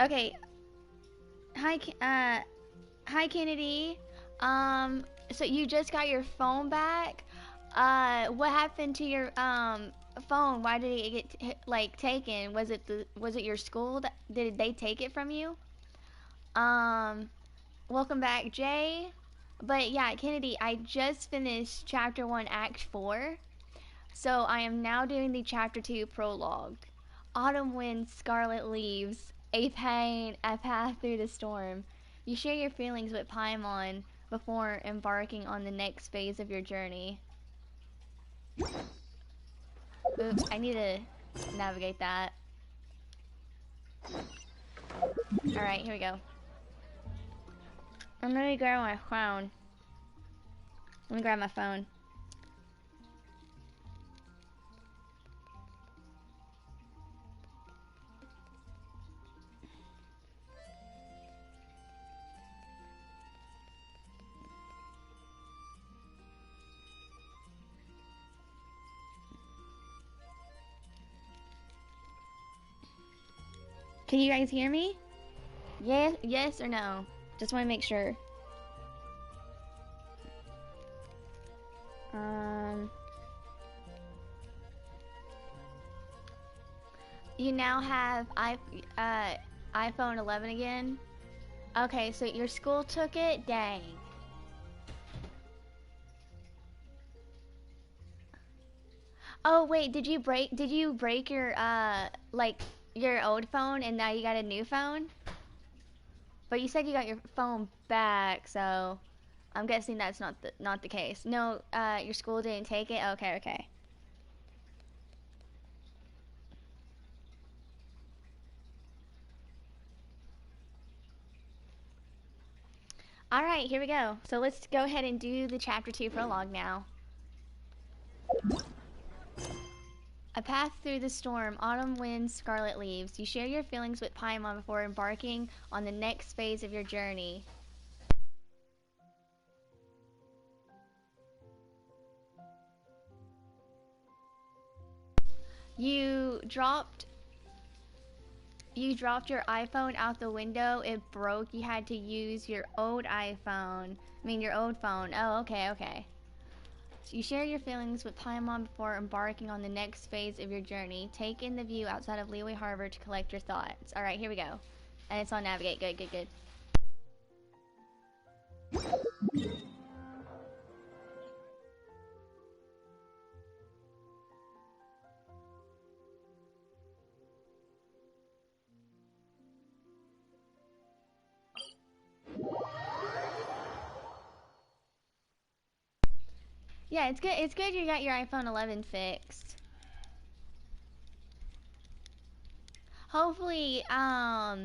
Okay. Hi Kennedy. So you just got your phone back. What happened to your phone? Why did it get like taken? Was it your school that did they take it from you? Um, Welcome back, Jay. But yeah, Kennedy, I just finished chapter 1 act 4. So I am now doing the chapter 2 prologue. Autumn winds, scarlet leaves, a pain, a path through the storm. You share your feelings with Paimon before embarking on the next phase of your journey. Oops, I need to navigate that. Alright, here we go. I'm gonna grab my phone. Let me grab my phone. Can you guys hear me? Yes or no? Just want to make sure. You now have iPhone 11 again? Okay, so your school took it? Dang. Oh wait, did you break your like your old phone and now you got a new phone? But you said you got your phone back, so I'm guessing that's not the case. No, your school didn't take it. Okay, okay. All right, here we go. So let's go ahead and do the chapter 2 prologue now. A path through the storm, autumn winds, scarlet leaves. You share your feelings with Paimon before embarking on the next phase of your journey. You dropped your iPhone out the window. It broke. You had to use your old iPhone. Your old phone. Oh, okay, okay. So you share your feelings with Paimon before embarking on the next phase of your journey. Take in the view outside of Liyue Harbor to collect your thoughts. All right, here we go. And it's on navigate. Good, good, good. Yeah, it's good. It's good you got your iPhone 11 fixed. Hopefully, yeah,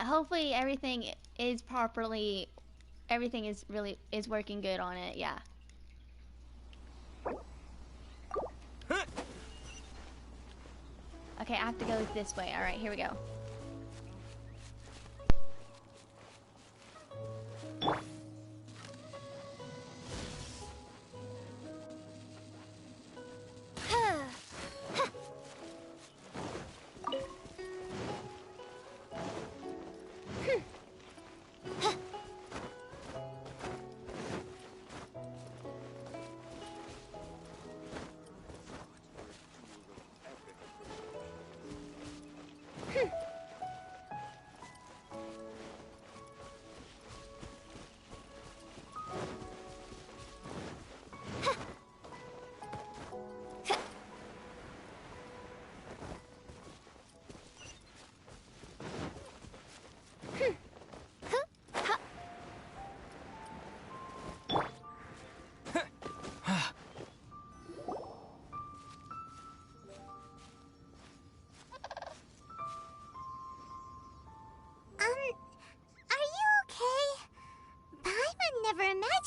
hopefully everything is properly, everything is working good on it. Yeah. Okay, I have to go this way. All right, here we go.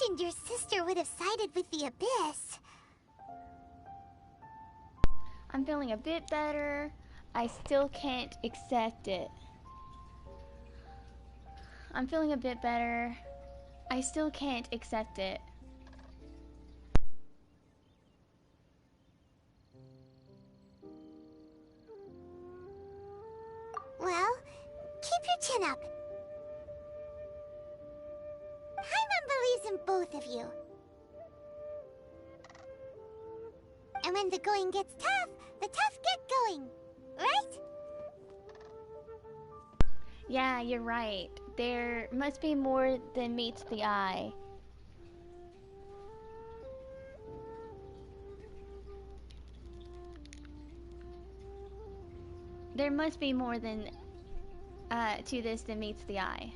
imagined your sister would have sided with the Abyss. I'm feeling a bit better. I still can't accept it. I'm feeling a bit better. I still can't accept it. Well, keep your chin up. Paimon believes in both of you. And when the going gets tough, the tough get going. Right? Yeah, you're right. There must be more than meets the eye. There must be more than to this than meets the eye.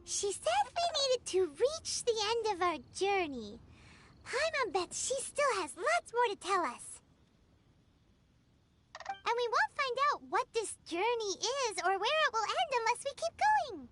She said we needed to reach the end of our journey. Paimon bets she still has lots more to tell us. And we won't find out what this journey is or where it will end unless we keep going.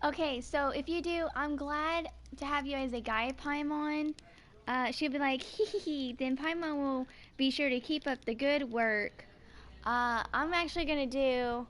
Okay, so if you do, I'm glad to have you as a guide, Paimon. She'll be like, hee hee hee. Then Paimon will be sure to keep up the good work. I'm actually gonna do.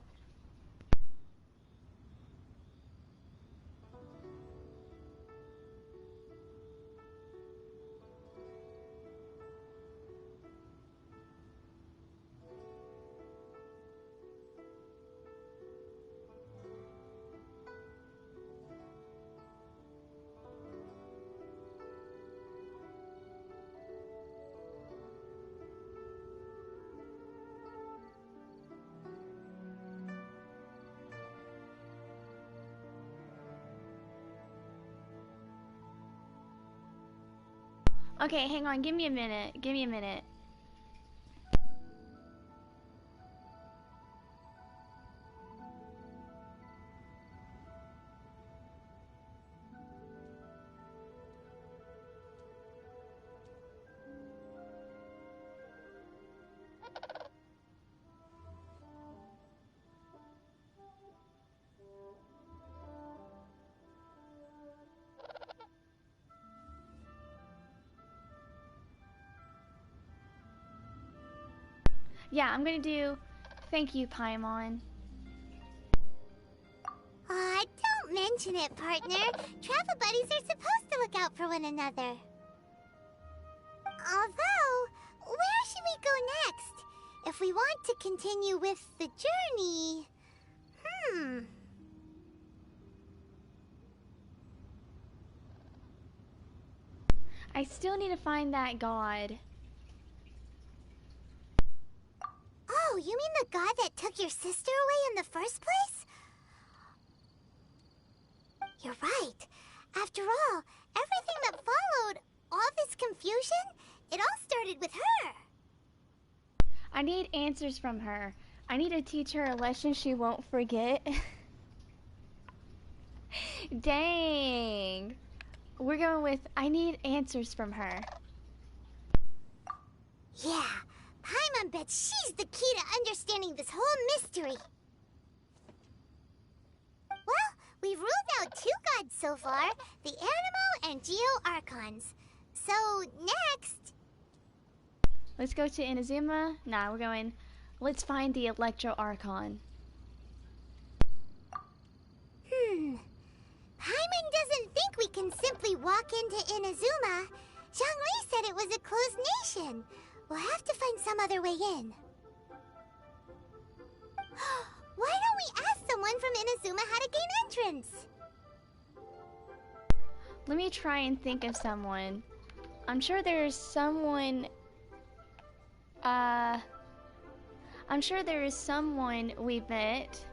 Okay, hang on. Give me a minute. Give me a minute. Yeah, I'm gonna do. Thank you, Paimon. Aw, don't mention it, partner. Travel buddies are supposed to look out for one another. Although, where should we go next? If we want to continue with the journey... I still need to find that god. Oh, you mean the god that took your sister away in the first place? You're right. After all, everything that followed, all this confusion, it all started with her. I need answers from her. I need to teach her a lesson she won't forget. Dang. We're going with, I need answers from her. Yeah, Paimon bets she's the key to understanding this whole mystery. Well, we've ruled out two gods so far, the Animo and Geo Archons. So, next... Let's go to Inazuma. Nah, we're going, let's find the Electro Archon. Paimon doesn't think we can simply walk into Inazuma. Zhongli said it was a closed nation. We'll have to find some other way in. Why don't we ask someone from Inazuma how to gain entrance? Let me try and think of someone. I'm sure there's someone... I'm sure there is someone we met.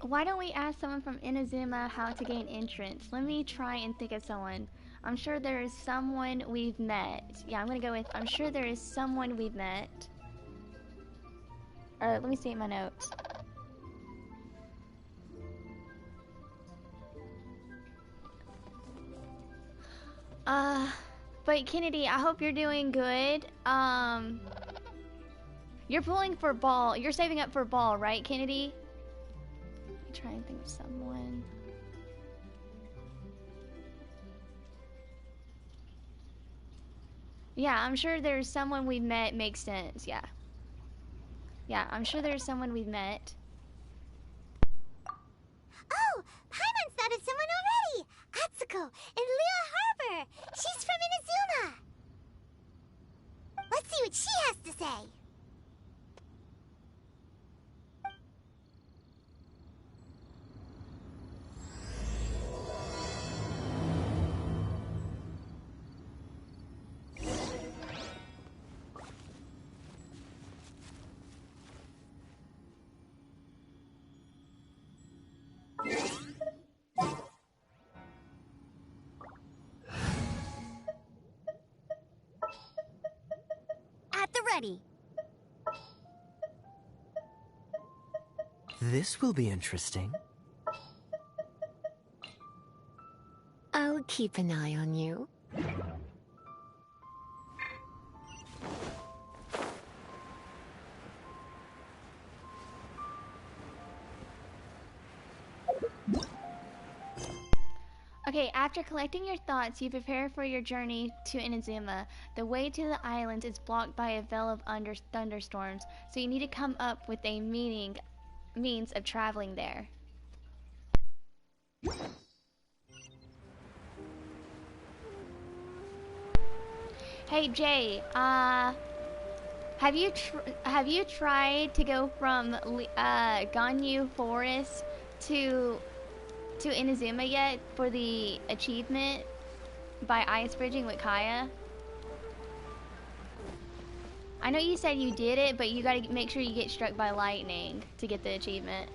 Why don't we ask someone from Inazuma how to gain entrance? Let me try and think of someone. I'm sure there is someone we've met. Yeah, I'm gonna go with I'm sure there is someone we've met. Let me see my notes. But Kennedy, I hope you're doing good. You're pulling for ball. You're saving up for ball, right, Kennedy? Let me try and think of someone. Yeah, I'm sure there's someone we've met. Makes sense. Yeah. Yeah, I'm sure there's someone we've met. Oh, Paimon thought of someone already! Atsuko in Liyue Harbor! She's from Inazuma! Let's see what she has to say! At the ready. This will be interesting. I'll keep an eye on you. Okay, after collecting your thoughts, you prepare for your journey to Inazuma. The way to the islands is blocked by a veil of thunderstorms, so you need to come up with a means of traveling there. Hey Jay, have you tried to go from Ganyu Forest to Inazuma yet for the achievement by ice bridging with Kaya? I know you said you did it, but you gotta make sure you get struck by lightning to get the achievement.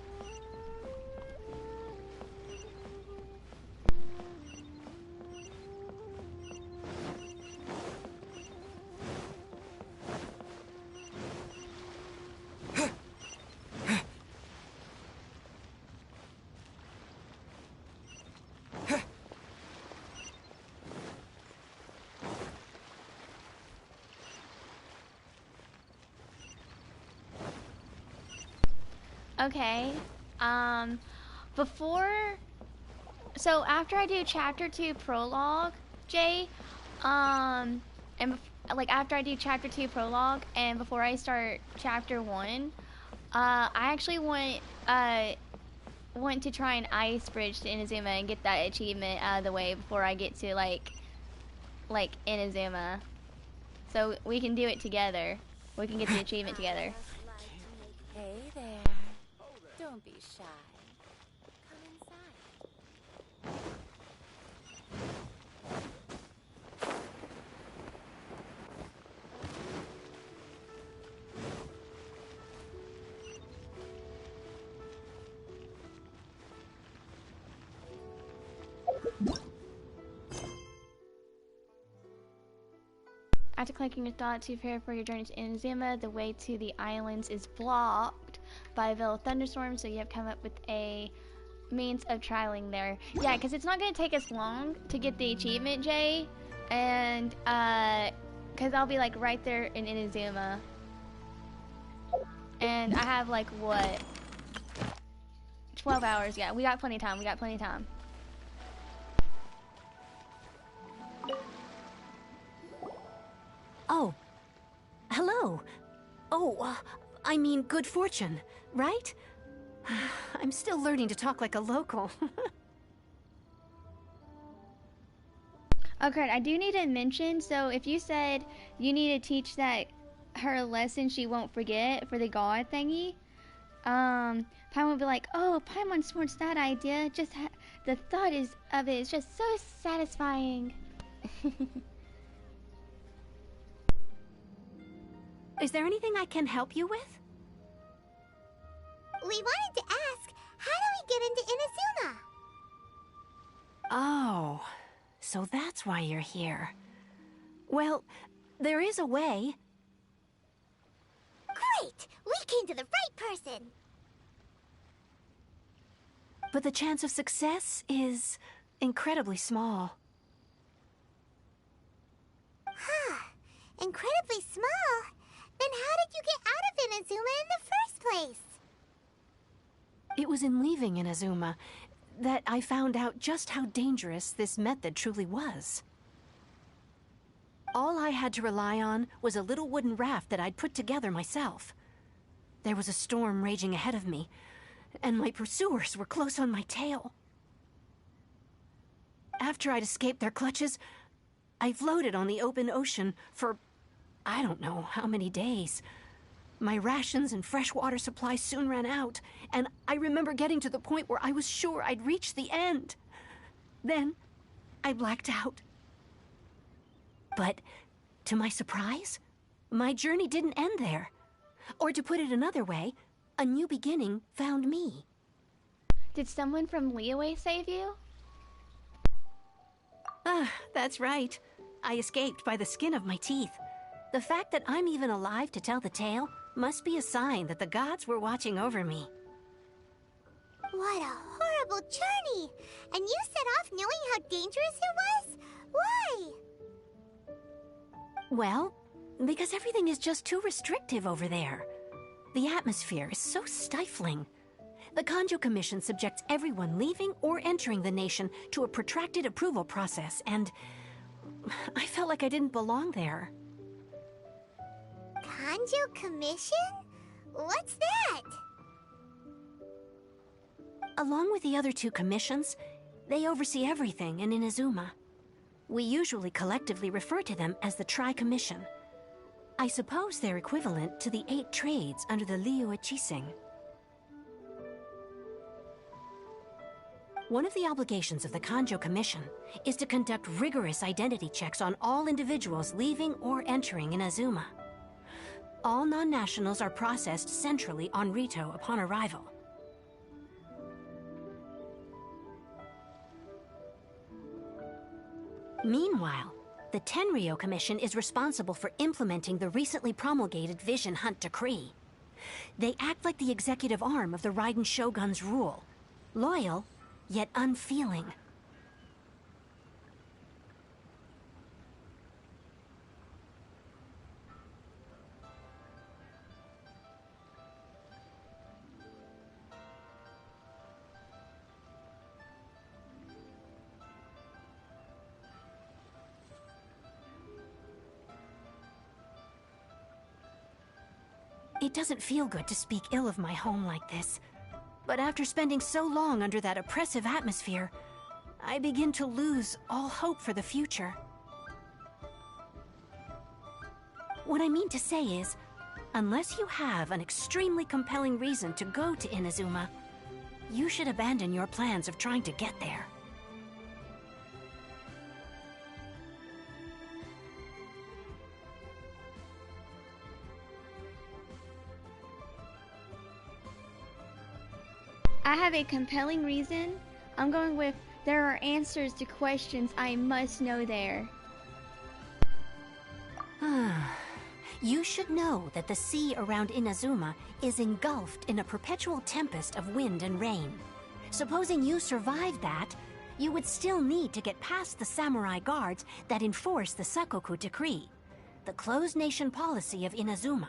Okay, so after I do chapter 2 prologue, Jay, like after I do chapter 2 prologue and before I start chapter 1, I actually want to try an ice bridge to Inazuma and get that achievement out of the way before I get to like Inazuma. So we can do it together. We can get the achievement together. Hey there. Don't be shy. Come inside. After collecting your thoughts, you prepare for your journey to Inazuma. The way to the islands is blocked by a veil of thunderstorms, so you have come up with a means of traveling there. Yeah, because it's not going to take us long to get the achievement, Jay. And, because I'll be, like, right there in Inazuma. And I have, like, what? 12 hours. Yeah, we got plenty of time. We got plenty of time. Oh. Hello. Oh, I mean good fortune, right? I'm still learning to talk like a local. Okay, I do need to mention, so if you said you need to teach that her a lesson she won't forget for the god thingy, Paimon will be like, oh, Paimon smarts that idea, just the thought of it is just so satisfying. Is there anything I can help you with? We wanted to ask, how do we get into Inazuma. Oh, so that's why you're here. Well, there is a way. Great! We came to the right person! But the chance of success is incredibly small. Huh. Incredibly small? Then how did you get out of Inazuma in the first place? It was in leaving Inazuma that I found out just how dangerous this method truly was. All I had to rely on was a little wooden raft that I'd put together myself. There was a storm raging ahead of me, and my pursuers were close on my tail. After I'd escaped their clutches, I floated on the open ocean for I don't know how many days. My rations and freshwater supply soon ran out, and I remember getting to the point where I was sure I'd reached the end. Then, I blacked out. But, to my surprise, my journey didn't end there. Or to put it another way, a new beginning found me. Did someone from Liyue save you? Ah, that's right. I escaped by the skin of my teeth. The fact that I'm even alive to tell the tale must be a sign that the gods were watching over me. What a horrible journey! And you set off knowing how dangerous it was? Why? Well, because everything is just too restrictive over there. The atmosphere is so stifling. The Kanjo Commission subjects everyone leaving or entering the nation to a protracted approval process, and I felt like I didn't belong there. Kanjo Commission? What's that? Along with the other two commissions, they oversee everything in Inazuma. We usually collectively refer to them as the Tri-Commission. I suppose they're equivalent to the 8 trades under the Liyue Chising. One of the obligations of the Kanjo Commission is to conduct rigorous identity checks on all individuals leaving or entering Inazuma. All non-nationals are processed centrally on Rito upon arrival. Meanwhile, the Tenryo Commission is responsible for implementing the recently promulgated Vision Hunt Decree. They act like the executive arm of the Raiden Shogun's rule, loyal, yet unfeeling. It doesn't feel good to speak ill of my home like this. But after spending so long under that oppressive atmosphere, I begin to lose all hope for the future. What I mean to say is, unless you have an extremely compelling reason to go to Inazuma, you should abandon your plans of trying to get there. I have a compelling reason. I'm going with there are answers to questions I must know there. You should know that the sea around Inazuma is engulfed in a perpetual tempest of wind and rain. Supposing you survived that, you would still need to get past the samurai guards that enforce the Sakoku Decree, the closed nation policy of Inazuma.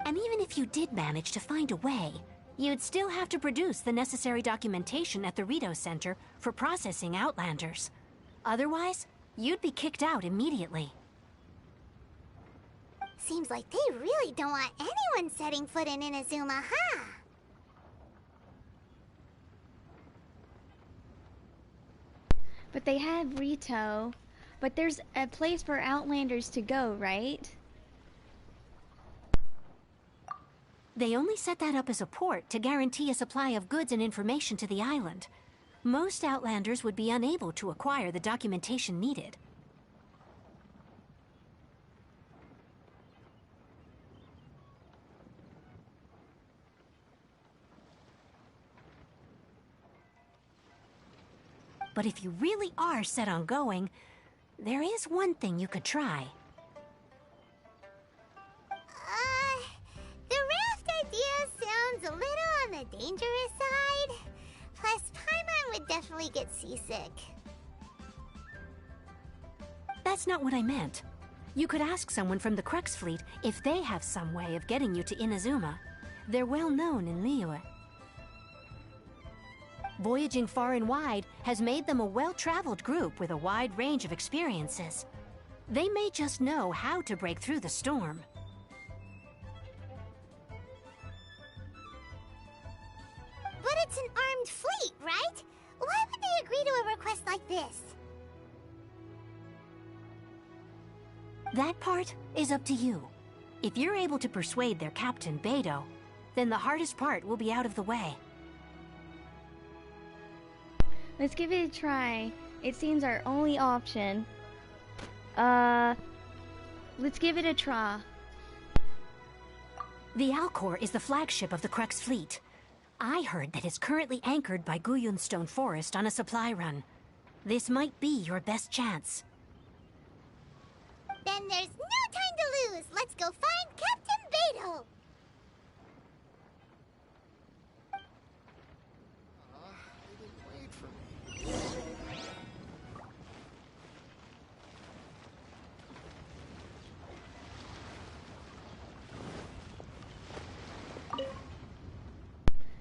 And even if you did manage to find a way, you'd still have to produce the necessary documentation at the Rito Center for processing Outlanders. Otherwise, you'd be kicked out immediately. Seems like they really don't want anyone setting foot in Inazuma, huh? But they have Rito. But there's a place for Outlanders to go, right? They only set that up as a port to guarantee a supply of goods and information to the island. Most Outlanders would be unable to acquire the documentation needed. But if you really are set on going, there is one thing you could try. The raft idea sounds a little on the dangerous side. Plus, Paimon would definitely get seasick. That's not what I meant. You could ask someone from the Crux fleet if they have some way of getting you to Inazuma. They're well known in Liyue. Voyaging far and wide has made them a well-traveled group with a wide range of experiences. They may just know how to break through the storm. But it's an armed fleet, right? Why would they agree to a request like this? That part is up to you. If you're able to persuade their captain, Beidou, then the hardest part will be out of the way. Let's give it a try. It seems our only option. Let's give it a try. The Alcor is the flagship of the Crux fleet. I heard that it's currently anchored by Guyunstone Forest on a supply run. This might be your best chance. Then there's no time to lose. Let's go find Captain Beidou. Wait for me.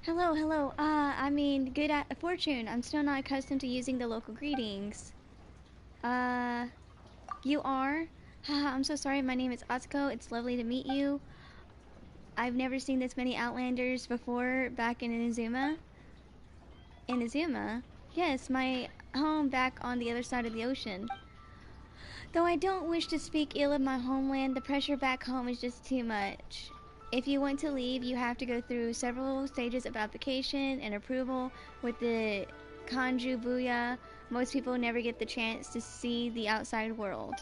Hello, hello. I mean, good fortune. I'm still not accustomed to using the local greetings. You are? Haha, I'm so sorry. My name is Atsuko. It's lovely to meet you. I've never seen this many Outlanders before back in Inazuma. Inazuma? Yes, my home back on the other side of the ocean. Though I don't wish to speak ill of my homeland, the pressure back home is just too much. If you want to leave, you have to go through several stages of application and approval with the Kanju Buya. Most people never get the chance to see the outside world.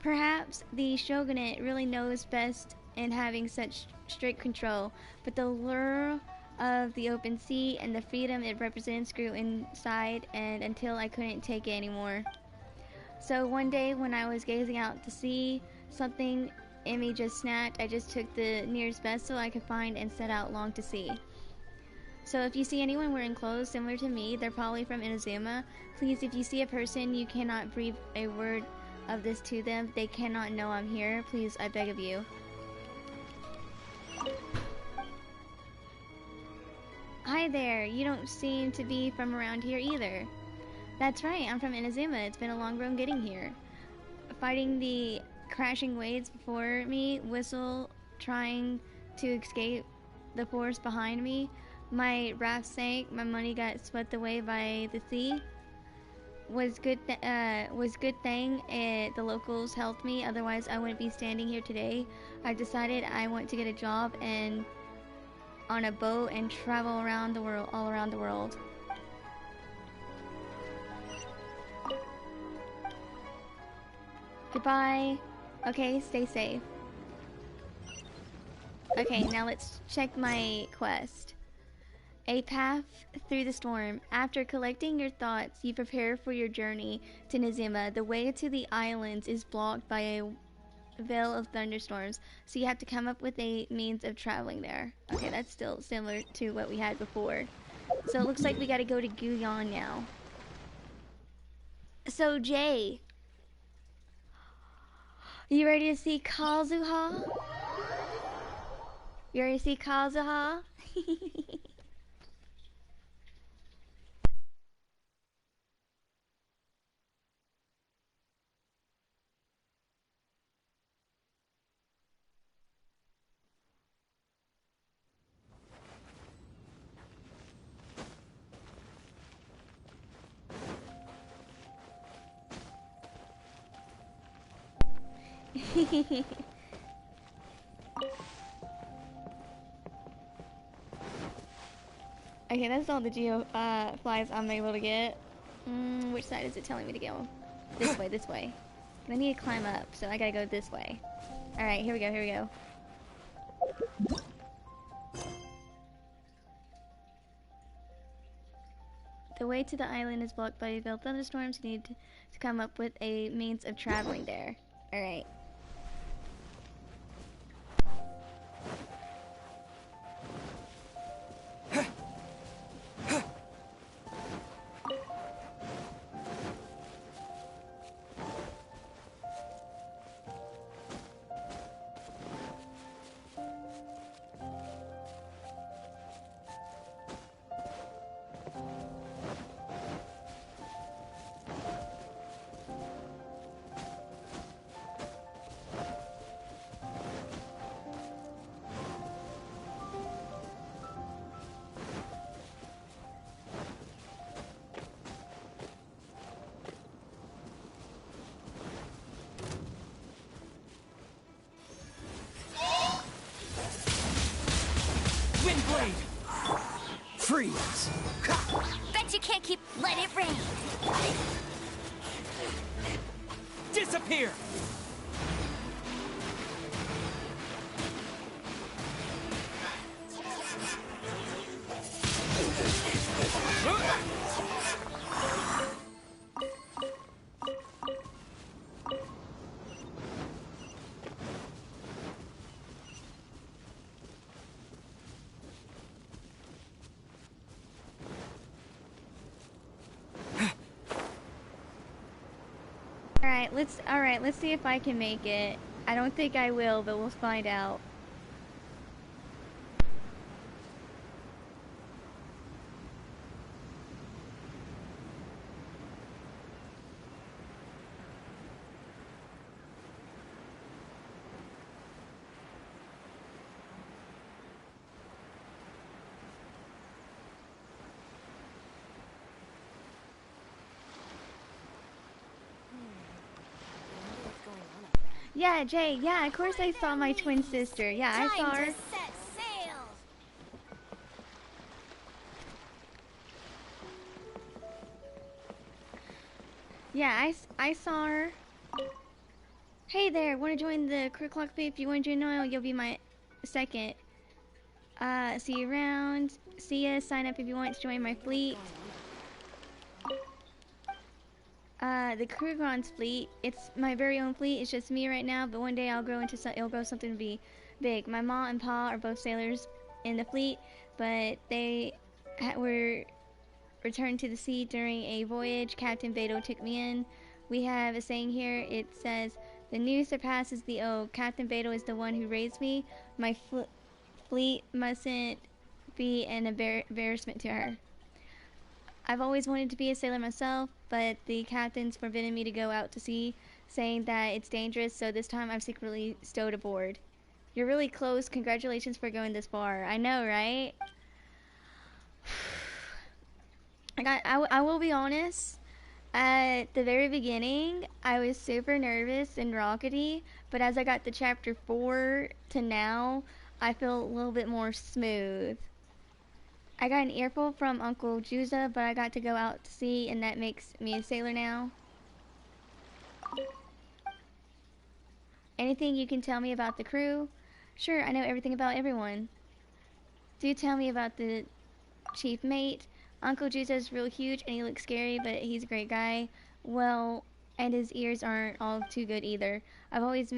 Perhaps the shogunate really knows best in having such strict control, but the lure of the open sea and the freedom it represents grew inside and until I couldn't take it anymore. So one day when I was gazing out to sea, something in me just snapped. I just took the nearest vessel I could find and set out long to sea. So if you see anyone wearing clothes similar to me, they're probably from Inazuma. Please, if you see a person, you cannot breathe a word of this to them. They cannot know I'm here. Please, I beg of you. Hi there. You don't seem to be from around here either. That's right. I'm from Inazuma. It's been a long road getting here. Fighting the crashing waves before me, whistle trying to escape the force behind me. My raft sank. My money got swept away by the sea. Was good thing the locals helped me. Otherwise, I wouldn't be standing here today. I decided I want to get a job and on a boat and travel around the world, all around the world. Goodbye. Okay, stay safe. Okay, now let's check my quest. A path through the storm. After collecting your thoughts, you prepare for your journey to Inazuma. The way to the islands is blocked by a veil of thunderstorms, so you have to come up with a means of traveling there. Okay, that's still similar to what we had before. So it looks like we gotta go to Guyan now. So Jay, you ready to see Kazuha? You ready to see Kazuha? Okay, that's all the geo flies I'm able to get. Which side is it telling me to go? This way, this way. I need to climb up, so I gotta go this way. Alright, here we go, here we go. The way to the island is blocked by veiled thunderstorms. You need to come up with a means of traveling there. Alright. Windblade! Freeze! Bet you can't keep Let It Rain. Disappear! Alright, let's see if I can make it. I don't think I will, but we'll find out. Yeah, Jay, yeah, of course I saw my twin sister. Yeah, I saw her. Time to set sail. Yeah, I saw her. Hey there, want to join the crew clock fleet? If you want to join oil, you'll be my second. See you around. See ya. Sign up if you want to join my fleet. The Krugon's fleet. It's my very own fleet. It's just me right now, but one day I'll grow into it'll grow something to be big. My mom and pa are both sailors in the fleet, but they were returned to the sea during a voyage. Captain Beto took me in. We have a saying here. It says, "The new surpasses the old. Captain Beto is the one who raised me. My fleet mustn't be an embarrassment to her." I've always wanted to be a sailor myself, but the captain's forbidden me to go out to sea, saying that it's dangerous, so this time I've secretly stowed aboard. You're really close. Congratulations for going this far. I know, right? I will be honest. At the very beginning, I was super nervous and rockety, but as I got to chapter 4 to now, I feel a little bit more smooth. I got an earful from Uncle Juza, but I got to go out to sea, and that makes me a sailor now. Anything you can tell me about the crew? Sure, I know everything about everyone. Do tell me about the chief mate. Uncle Juza's real huge, and he looks scary, but he's a great guy. Well, and his ears aren't all too good either. He always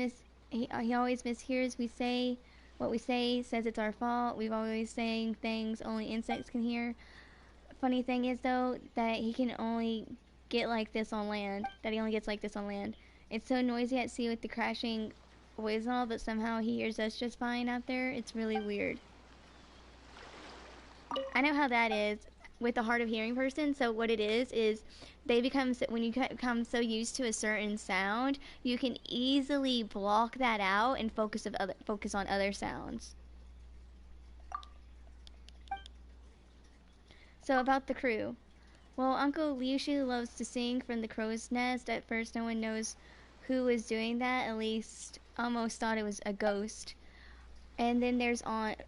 mishears what we say, says it's our fault. We've always saying things only insects can hear. Funny thing is though that he can only get like this on land. That he only gets like this on land. It's so noisy at sea with the crashing waves and all, but somehow he hears us just fine out there. It's really weird. I know how that is with a hard of hearing person. So what it is they become, when you become so used to a certain sound, you can easily block that out and focus on other sounds. So about the crew. Well, Uncle Liushu loves to sing from the crow's nest. At first no one knows who was doing that, at least almost thought it was a ghost. And then there's Aunt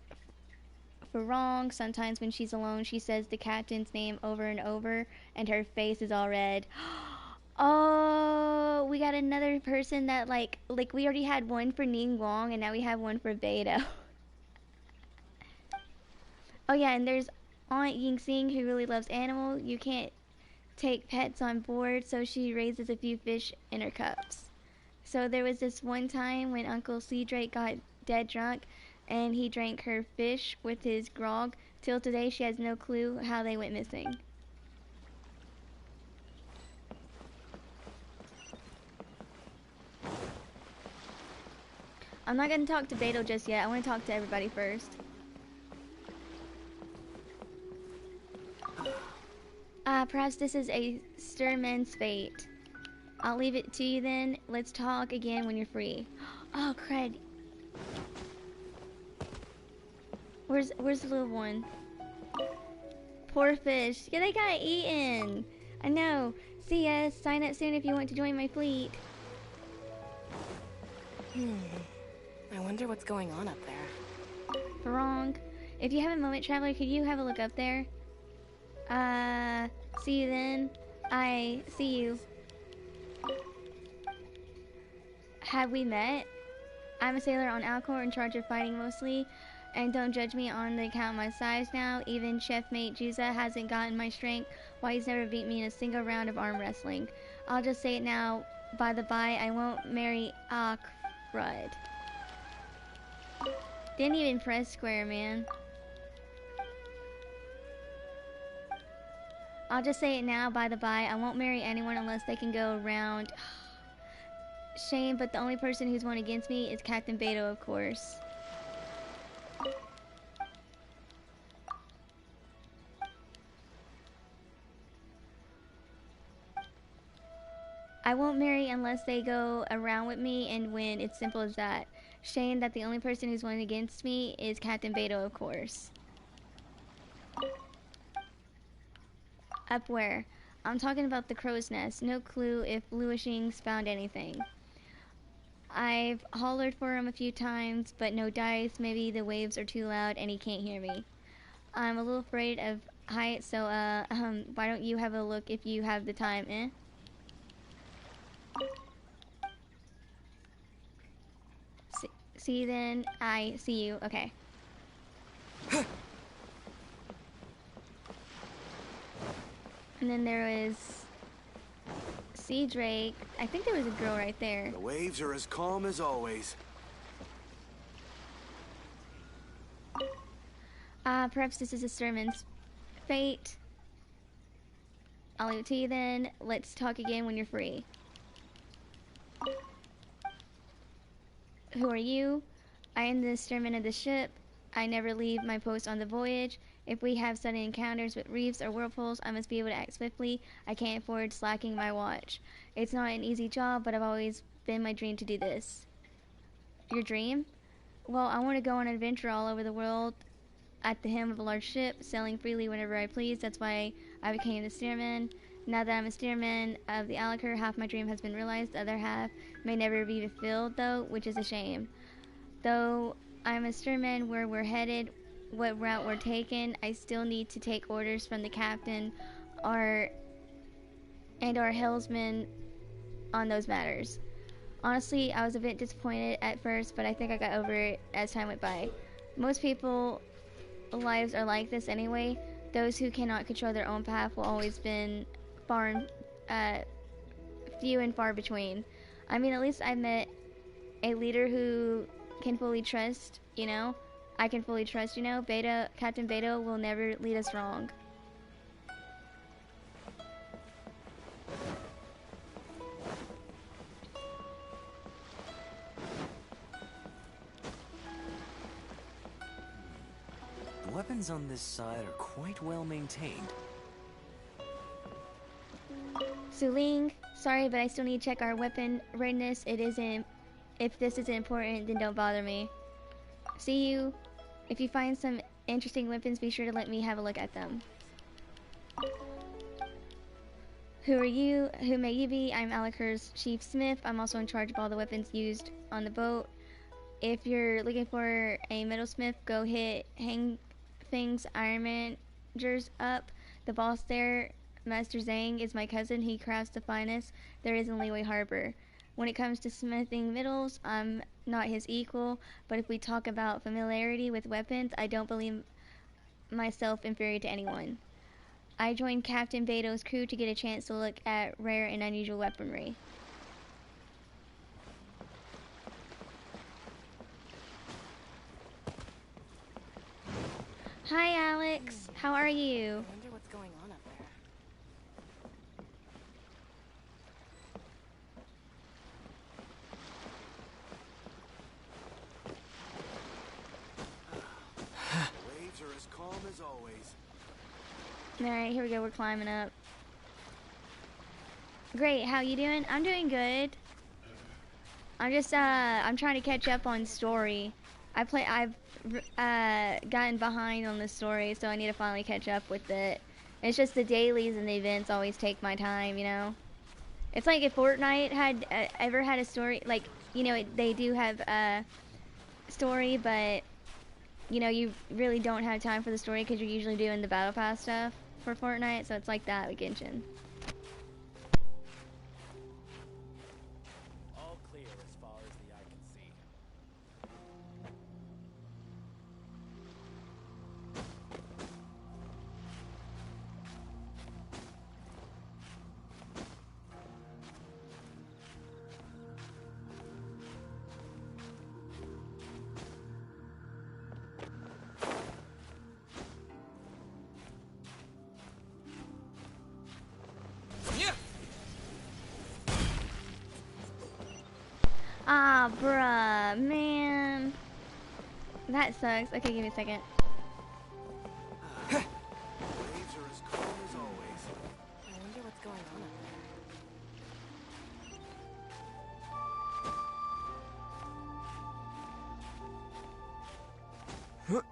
Farong. Sometimes when she's alone, she says the captain's name over and over, and her face is all red. Oh, we got another person that like we already had one for Ning Wong, and now we have one for Beto. Oh yeah, and there's Aunt Ying-Sing, who really loves animals, you can't take pets on board, so she raises a few fish in her cups. So there was this one time when Uncle Sea Drake got dead drunk and he drank her fish with his grog. Till today she has no clue how they went missing. I'm not going to talk to Beto just yet. I want to talk to everybody first. Perhaps this is a Sturman's fate. I'll leave it to you then. Let's talk again when you're free. Oh, crud. Where's the little one? Poor fish. Yeah, they got eaten. I know. See ya. Sign up soon if you want to join my fleet. I wonder what's going on up there. Wrong. If you have a moment, Traveler, could you have a look up there? See you then. I see you. Have we met? I'm a sailor on Alcor in charge of fighting mostly. And don't judge me on the account of my size now. Even chefmate Juza hasn't gotten my strength. Why he's never beat me in a single round of arm wrestling. I'll just say it now. By the by, I won't marry Crud. Didn't even press square, man. I'll just say it now, by the by, I won't marry anyone unless they can go around. Shame, but the only person who's won against me is Captain Beto, of course. I won't marry unless they go around with me and win. It's simple as that. Shame that the only person who's won against me is Captain Beto, of course. Up where? I'm talking about the crow's nest. No clue if Lewishing's found anything. I've hollered for him a few times, but no dice. Maybe the waves are too loud and he can't hear me. I'm a little afraid of heights, so why don't you have a look if you have the time, eh? See you then. I see you. Okay. And then there was Sea Drake. I think there was a girl right there. The waves are as calm as always. Perhaps this is a sermon's fate. I'll leave it to you then. Let's talk again when you're free. Who are you? I am the steersman of the ship. I never leave my post on the voyage. If we have sudden encounters with reefs or whirlpools, I must be able to act swiftly. I can't afford slacking my watch. It's not an easy job, but I've always been my dream to do this. Your dream? Well, I want to go on an adventure all over the world at the helm of a large ship, sailing freely whenever I please. That's why I became the steersman. Now that I'm a steersman of the Alikar, half my dream has been realized. The other half may never be fulfilled, though, which is a shame. Though I'm a steersman where we're headed, what route we're taking, I still need to take orders from the captain and our helmsman on those matters. Honestly, I was a bit disappointed at first, but I think I got over it as time went by. Most people's lives are like this anyway. Those who cannot control their own path will always been few and far between. I mean, at least I met a leader who can fully trust, you know? I can fully trust, you know? Captain Beto will never lead us wrong. The weapons on this side are quite well maintained. Suling, sorry, but I still need to check our weapon readiness. If this isn't important, then don't bother me. See you. If you find some interesting weapons, be sure to let me have a look at them. Who are you? Who may you be? I'm Alikar's chief smith. I'm also in charge of all the weapons used on the boat. If you're looking for a metalsmith, go hit Hang Feng's Ironmangers up. The boss there, Master Zhang, is my cousin. He crafts the finest there is in Leeway Harbor. When it comes to smithing metals, I'm not his equal, but if we talk about familiarity with weapons, I don't believe myself inferior to anyone. I joined Captain Beto's crew to get a chance to look at rare and unusual weaponry. Hi, Alex. How are you? I wonder what's going on up there. Waves are as calm as always. Alright, here we go. We're climbing up. Great. How you doing? I'm doing good. I'm trying to catch up on story. I've gotten behind on the story, so I need to finally catch up with it. It's just the dailies and the events always take my time, you know? It's like if Fortnite had ever had a story, like, you know, they do have a story, but, you know, you really don't have time for the story because you're usually doing the Battle Pass stuff for Fortnite, so it's like that with Genshin. All clear as far as the eye can see. Ah, bruh, man. That sucks. Okay, give me a second. Waves are as calm as always. I wonder what's going on up there.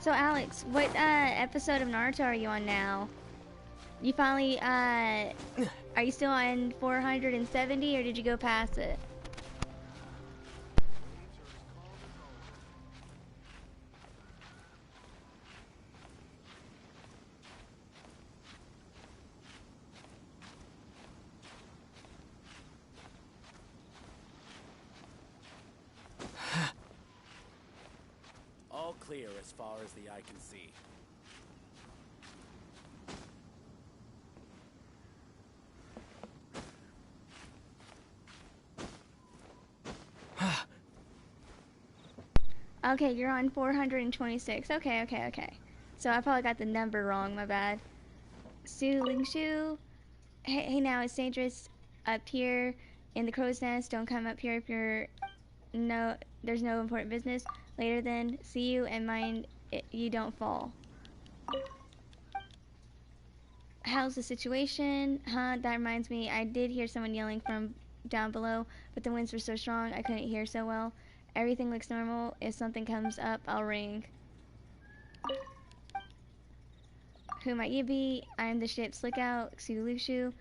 So, Alex, what episode of Naruto are you on now? You finally, are you still on 470, or did you go past it? All clear as far as the eye can see. Okay, you're on 426. Okay. So I probably got the number wrong, my bad. Su Ling Shu. Hey, now it's dangerous up here in the crow's nest. Don't come up here if there's no important business. Later then, see you and mind you don't fall. How's the situation? Huh, that reminds me, I did hear someone yelling from down below, but the winds were so strong I couldn't hear so well. Everything looks normal. If something comes up, I'll ring. Who might you be? I am the ship's lookout, Xuluxu.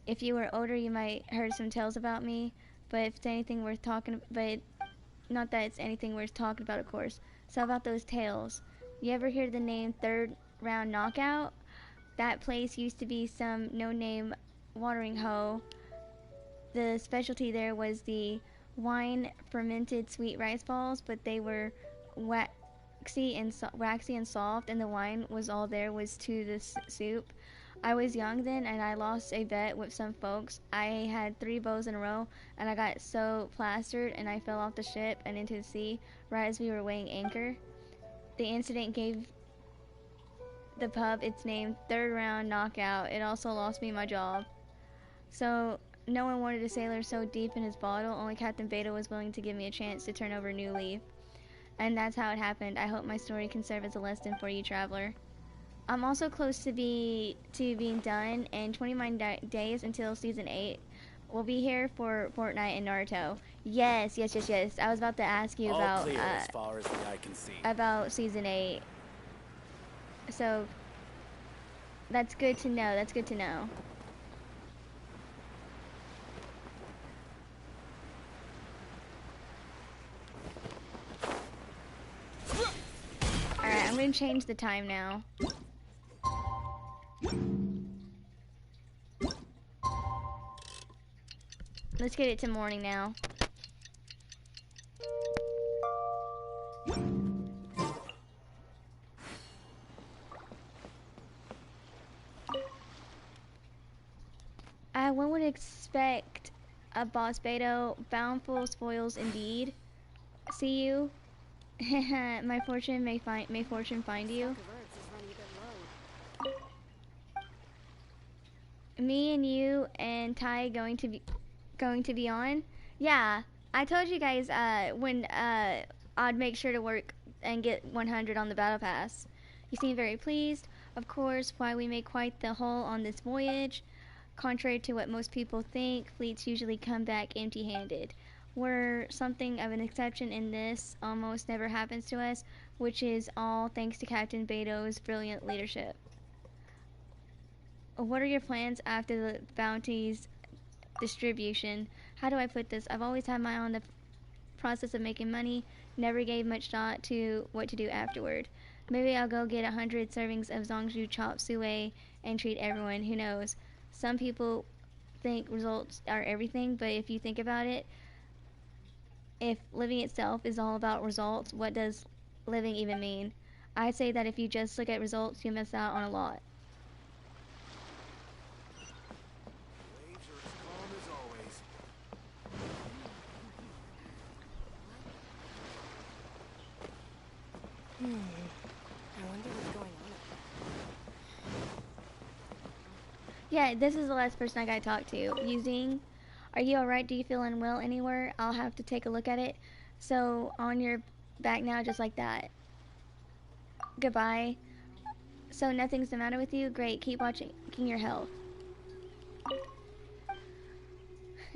If you were older, you might heard some tales about me, but if it's anything worth talking, but not that it's anything worth talking about, of course. So about those tales. You ever hear the name Third Round Knockout? That place used to be some no-name watering hole. The specialty there was the wine fermented sweet rice balls, but they were waxy and soft, and the wine was all there was to the soup. I was young then, and I lost a bet with some folks. I had 3 bows in a row, and I got so plastered, and I fell off the ship and into the sea right as we were weighing anchor. The incident gave the pub its name, Third Round Knockout. It also lost me my job. So no one wanted a sailor so deep in his bottle. Only Captain Beto was willing to give me a chance to turn over a new leaf. And that's how it happened. I hope my story can serve as a lesson for you, traveler. I'm also close to being done, and 29 days until season 8. We'll be here for Fortnite and Naruto. Yes. I was about to ask you All about clear as far as the eye can see. about season 8. So that's good to know. Alright, I'm gonna change the time now. Let's get it to morning now. One would expect a boss Beto, bountiful spoils indeed. See you. My fortune may fortune find you. Me and you and Ty going to be on. Yeah, I told you guys when I'd make sure to work and get 100 on the battle pass. You seem very pleased. Of course, why we make quite the haul on this voyage. Contrary to what most people think, fleets usually come back empty-handed. We're something of an exception in this. Almost never happens to us, which is all thanks to Captain Beto's brilliant leadership. What are your plans after the bounty's distribution? How do I put this? I've always had my eye on the process of making money, never gave much thought to what to do afterward. Maybe I'll go get 100 servings of Zongju chop suey and treat everyone. Who knows? Some people think results are everything, but if you think about it, if living itself is all about results, what does living even mean? I'd say that if you just look at results, you miss out on a lot. Waves are as calm as always. I wonder what's going on. Yeah, this is the last person I gotta talk to. Using, are you alright? Do you feel unwell anywhere? I'll have to take a look at it. So, on your back now, just like that. Goodbye. So, nothing's the matter with you? Great, keep watching your health.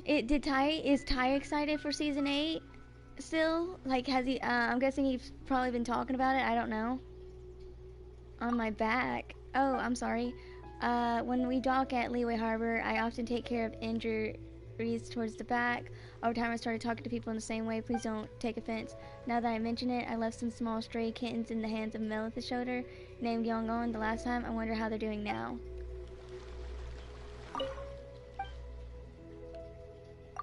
Is Ty excited for season 8 still? Like, has he, I'm guessing he's probably been talking about it, I don't know. On my back. Oh, I'm sorry. When we dock at Leeway Harbor, I often take care of injuries towards the back. Over time, I started talking to people in the same way. Please don't take offense. Now that I mention it, I left some small stray kittens in the hands of Melith Shoulder, named Yongon the last time. I wonder how they're doing now.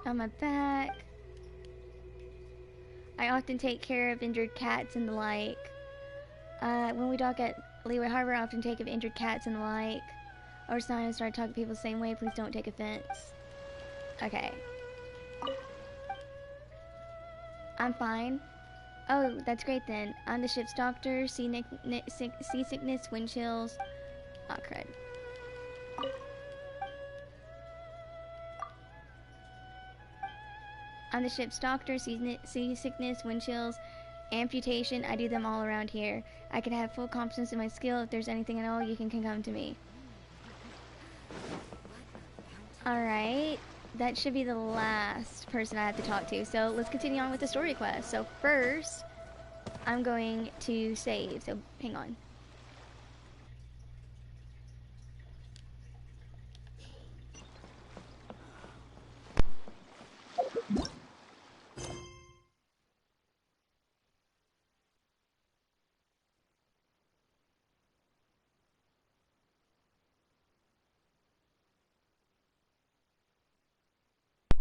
On my back. I often take care of injured cats and the like. When we dock at Leeway Harbor, I often take care of injured cats and the like. Over time, I started talking to people the same way. Please don't take offense. Okay. I'm fine. Oh, that's great then. I'm the ship's doctor. Seasickness, wind chills. Oh, crud. I'm the ship's doctor. Seasickness, wind chills, amputation. I do them all around here. I can have full confidence in my skill. If there's anything at all, you can come to me. Alright, that should be the last person I have to talk to. So let's continue on with the story quest. So first, I'm going to save. So hang on.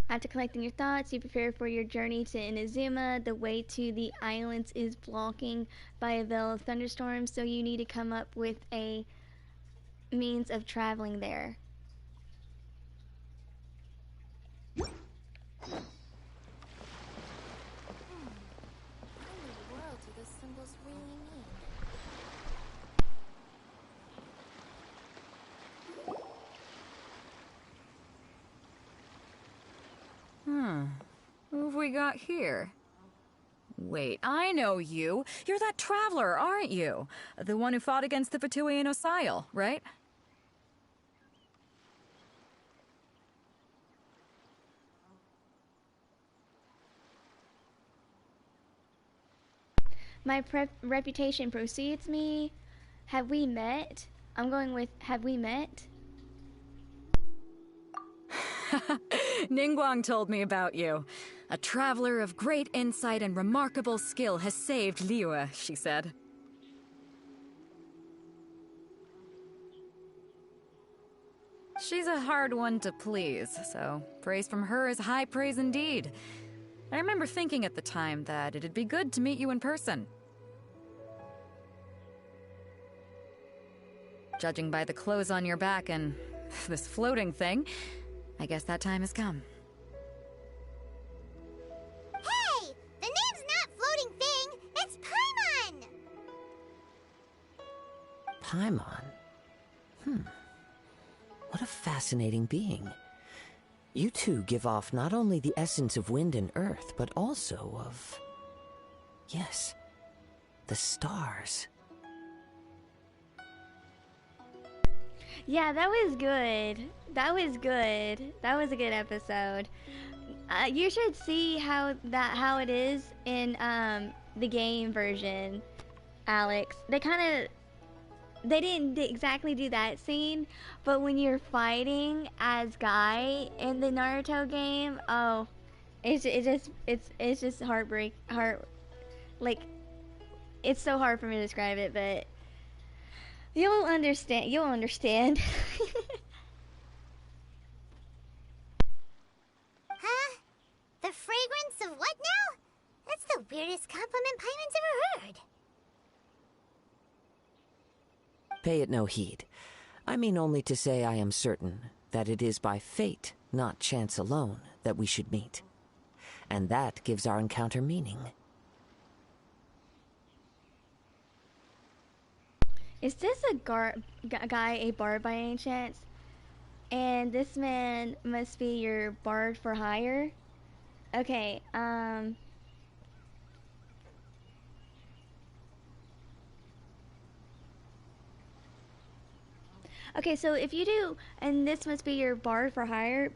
After collecting your thoughts, you prepare for your journey to Inazuma. The way to the islands is blocking by a veil of thunderstorms, so you need to come up with a means of traveling there. What in the world do those symbols really mean? Who have we got here? Wait, I know you. You're that traveler, aren't you? The one who fought against the Fatui and Osile, right? My reputation precedes me. Have we met? I'm going with have we met? Ningguang told me about you. A traveler of great insight and remarkable skill has saved Liyue, she said. She's a hard one to please, so praise from her is high praise indeed. I remember thinking at the time that it'd be good to meet you in person. Judging by the clothes on your back and this floating thing, I guess that time has come. Hey! The name's not Floating Thing! It's Paimon! Paimon? What a fascinating being. You two give off not only the essence of wind and earth, but also of... yes, the stars. Yeah, that was good. That was good. That was a good episode. You should see how it is in the game version, Alex. They didn't exactly do that scene, but when you're fighting as Guy in the Naruto game, oh, it's just like it's so hard for me to describe it, but you'll understand. You'll understand. Huh? The fragrance of what now? That's the weirdest compliment Paimon's ever heard. Pay it no heed. I mean only to say I am certain that it is by fate, not chance alone, that we should meet. And that gives our encounter meaning. Is this a guy a bard by any chance? And this man must be your bard for hire? Okay, okay, so if you do, and this must be your bard for hire,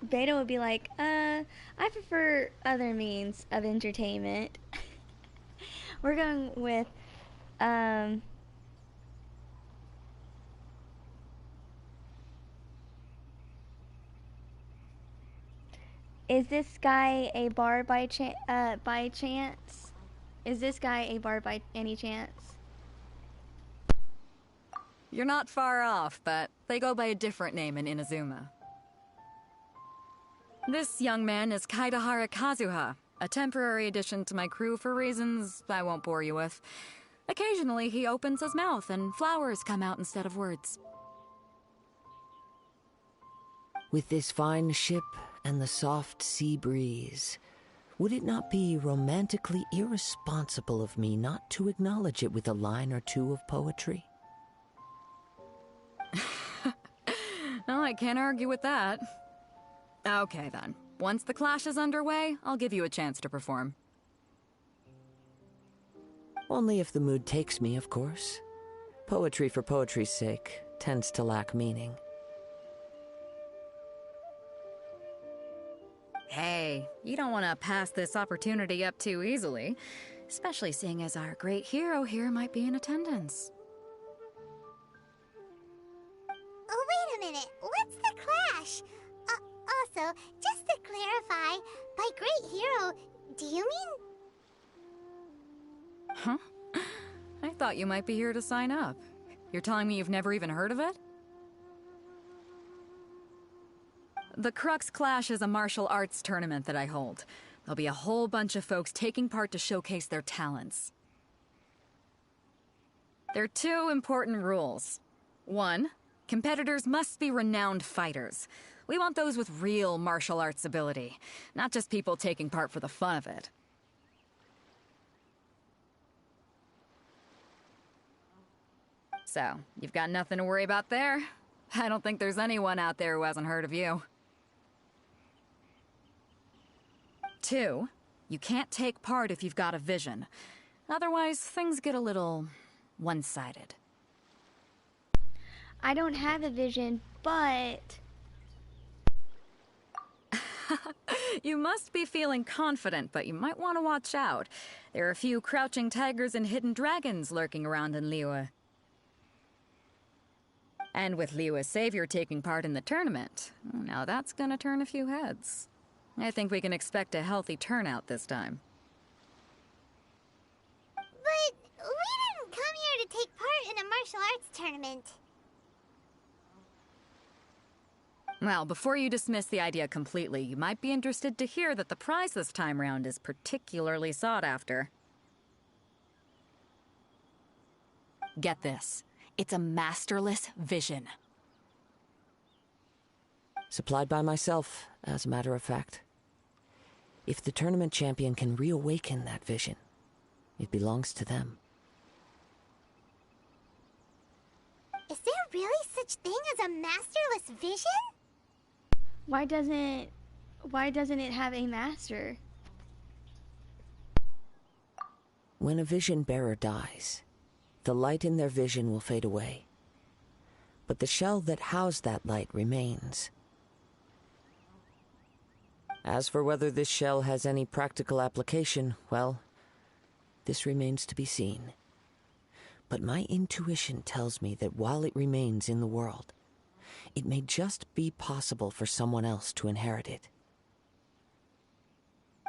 Beta would be like, I prefer other means of entertainment. We're going with, is this guy a bard by chance? Is this guy a bard by any chance? You're not far off, but they go by a different name in Inazuma. This young man is Kaidahara Kazuha, a temporary addition to my crew for reasons I won't bore you with. Occasionally, he opens his mouth and flowers come out instead of words. With this fine ship and the soft sea breeze, would it not be romantically irresponsible of me not to acknowledge it with a line or two of poetry? Well, I can't argue with that. Okay, then. Once the clash is underway, I'll give you a chance to perform. Only if the mood takes me, of course. Poetry for poetry's sake tends to lack meaning. Hey, you don't want to pass this opportunity up too easily, especially seeing as our great hero here might be in attendance. Oh, wait a minute. What's the clash? Also, just to clarify, by great hero, do you mean... Huh? I thought you might be here to sign up. You're telling me you've never even heard of it? The Crux Clash is a martial arts tournament that I hold. There'll be a whole bunch of folks taking part to showcase their talents. There are two important rules. One, competitors must be renowned fighters. We want those with real martial arts ability, not just people taking part for the fun of it. So, you've got nothing to worry about there. I don't think there's anyone out there who hasn't heard of you. Two, you can't take part if you've got a vision. Otherwise, things get a little one-sided. I don't have a vision, but... You must be feeling confident, but you might want to watch out. There are a few crouching tigers and hidden dragons lurking around in Liyue. And with Liyue's savior taking part in the tournament, now that's gonna turn a few heads. I think we can expect a healthy turnout this time. But we didn't come here to take part in a martial arts tournament. Well, before you dismiss the idea completely, you might be interested to hear that the prize this time round is particularly sought after. Get this. It's a masterless vision. Supplied by myself, as a matter of fact. If the tournament champion can reawaken that vision, it belongs to them. Is there really such thing as a masterless vision? Why doesn't it have a master? When a vision bearer dies, the light in their vision will fade away. But the shell that housed that light remains. As for whether this shell has any practical application, well, this remains to be seen. But my intuition tells me that while it remains in the world, it may just be possible for someone else to inherit it.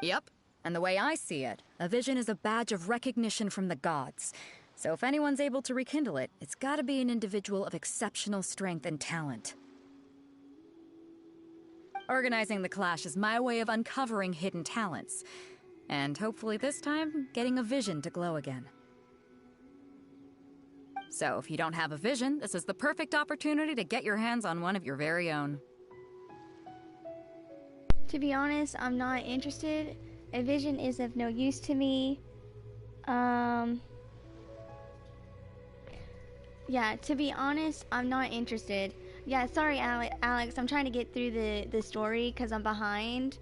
Yep. And the way I see it, a vision is a badge of recognition from the gods. So if anyone's able to rekindle it, it's gotta be an individual of exceptional strength and talent. Organizing the clash is my way of uncovering hidden talents. And hopefully this time, getting a vision to glow again. So if you don't have a vision, this is the perfect opportunity to get your hands on one of your very own. To be honest, I'm not interested. A vision is of no use to me. Yeah, to be honest, I'm not interested. Yeah, sorry, Alex. I'm trying to get through the story because I'm behind.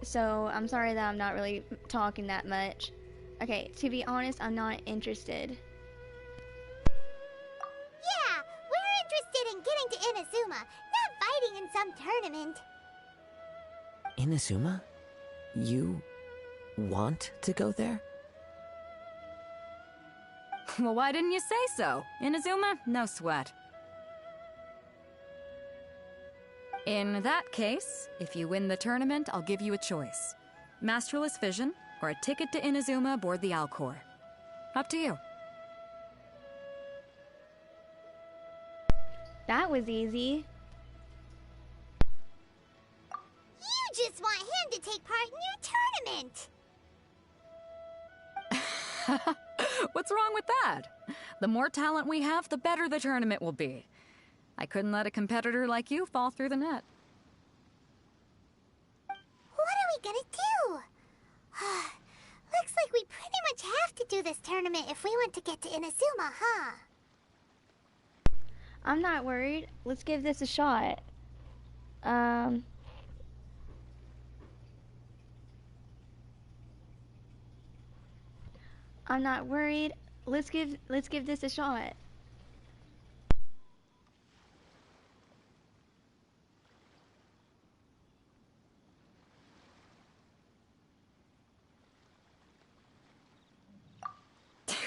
So I'm sorry that I'm not really talking that much. Okay, to be honest, I'm not interested. Yeah, we're interested in getting to Inazuma, not fighting in some tournament. Inazuma? You want to go there? Well, why didn't you say so? Inazuma? No sweat. In that case, if you win the tournament, I'll give you a choice. Masterless Vision, or a ticket to Inazuma aboard the Alcor. Up to you. That was easy. You just want him to take part in your tournament! What's wrong with that? The more talent we have, the better the tournament will be. I couldn't let a competitor like you fall through the net. What are we gonna do? Looks like we pretty much have to do this tournament if we want to get to Inazuma, huh? I'm not worried. Let's give this a shot. I'm not worried. Let's give this a shot.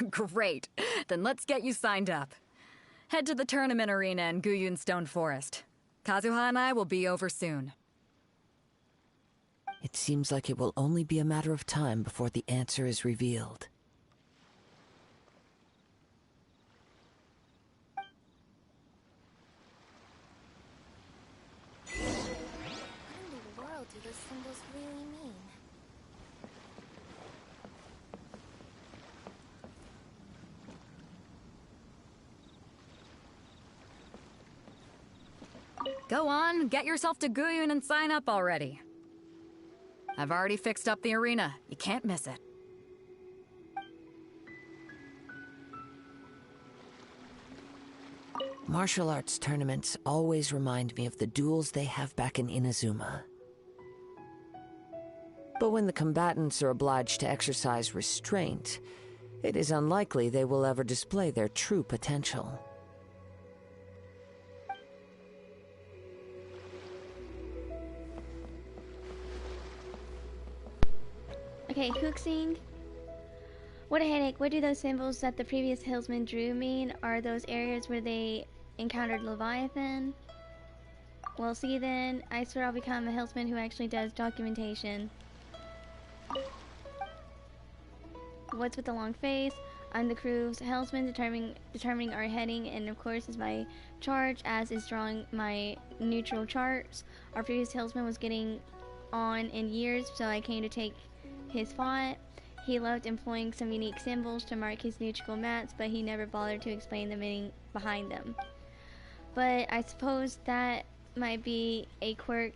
Great. Then let's get you signed up. Head to the tournament arena in Guyun Stone Forest. Kazuha and I will be over soon. It seems like it will only be a matter of time before the answer is revealed. What in the world do those symbols really mean? Go on, get yourself to Guyun and sign up already. I've already fixed up the arena. You can't miss it. Martial arts tournaments always remind me of the duels they have back in Inazuma. But when the combatants are obliged to exercise restraint, it is unlikely they will ever display their true potential. Okay, Hooksing. What a headache. What do those symbols that the previous hillsman drew mean? Are those areas where they encountered Leviathan? Well, see then. I swear I'll become a hillsman who actually does documentation. What's with the long face? I'm the crew's hillsman determining our heading, and of course is my charge, as is drawing my neutral charts. Our previous hillsman was getting on in years, so I came to take his spot. He loved employing some unique symbols to mark his neutral mats, but he never bothered to explain the meaning behind them. But I suppose that might be a quirk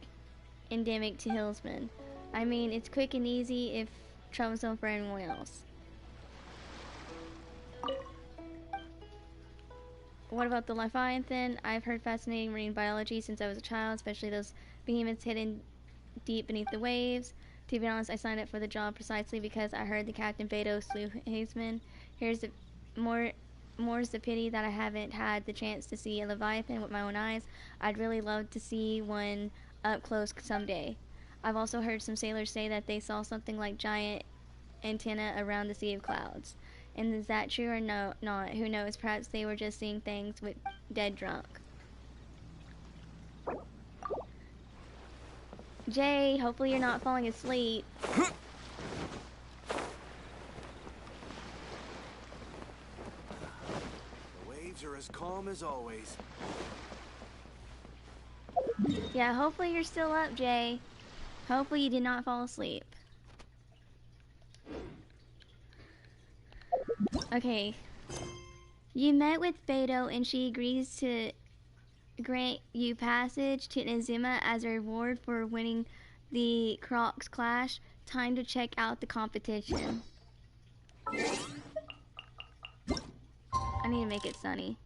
endemic to Hillsman. I mean, it's quick and easy if troublesome for anyone else. What about the Leviathan? I've heard fascinating marine biology since I was a child, especially those behemoths hidden deep beneath the waves. To be honest, I signed up for the job precisely because I heard the Captain Beto slew Hazeman. Here's the more's the pity that I haven't had the chance to see a Leviathan with my own eyes. I'd really love to see one up close someday. I've also heard some sailors say that they saw something like giant antenna around the Sea of Clouds. And is that true or not? Who knows? Perhaps they were just seeing things with dead drunk. Jay, hopefully you're not falling asleep. The waves are as calm as always. Yeah, hopefully you're still up, Jay. Hopefully you did not fall asleep. Okay. You met with Beto and she agrees to grant you passage to Inazuma as a reward for winning the Crocs Clash. Time to check out the competition. I need to make it sunny.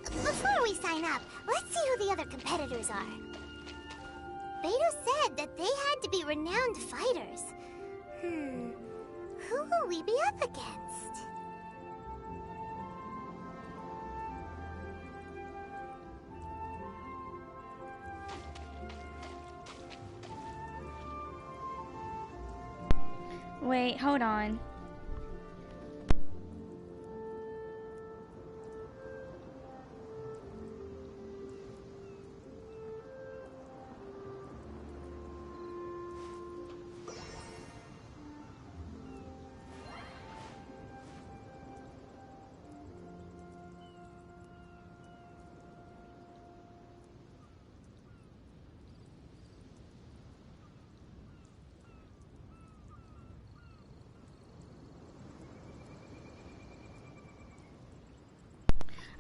Before we sign up, let's see who the other competitors are. Beto said that they had to be renowned fighters. Who will we be up against? Wait, hold on.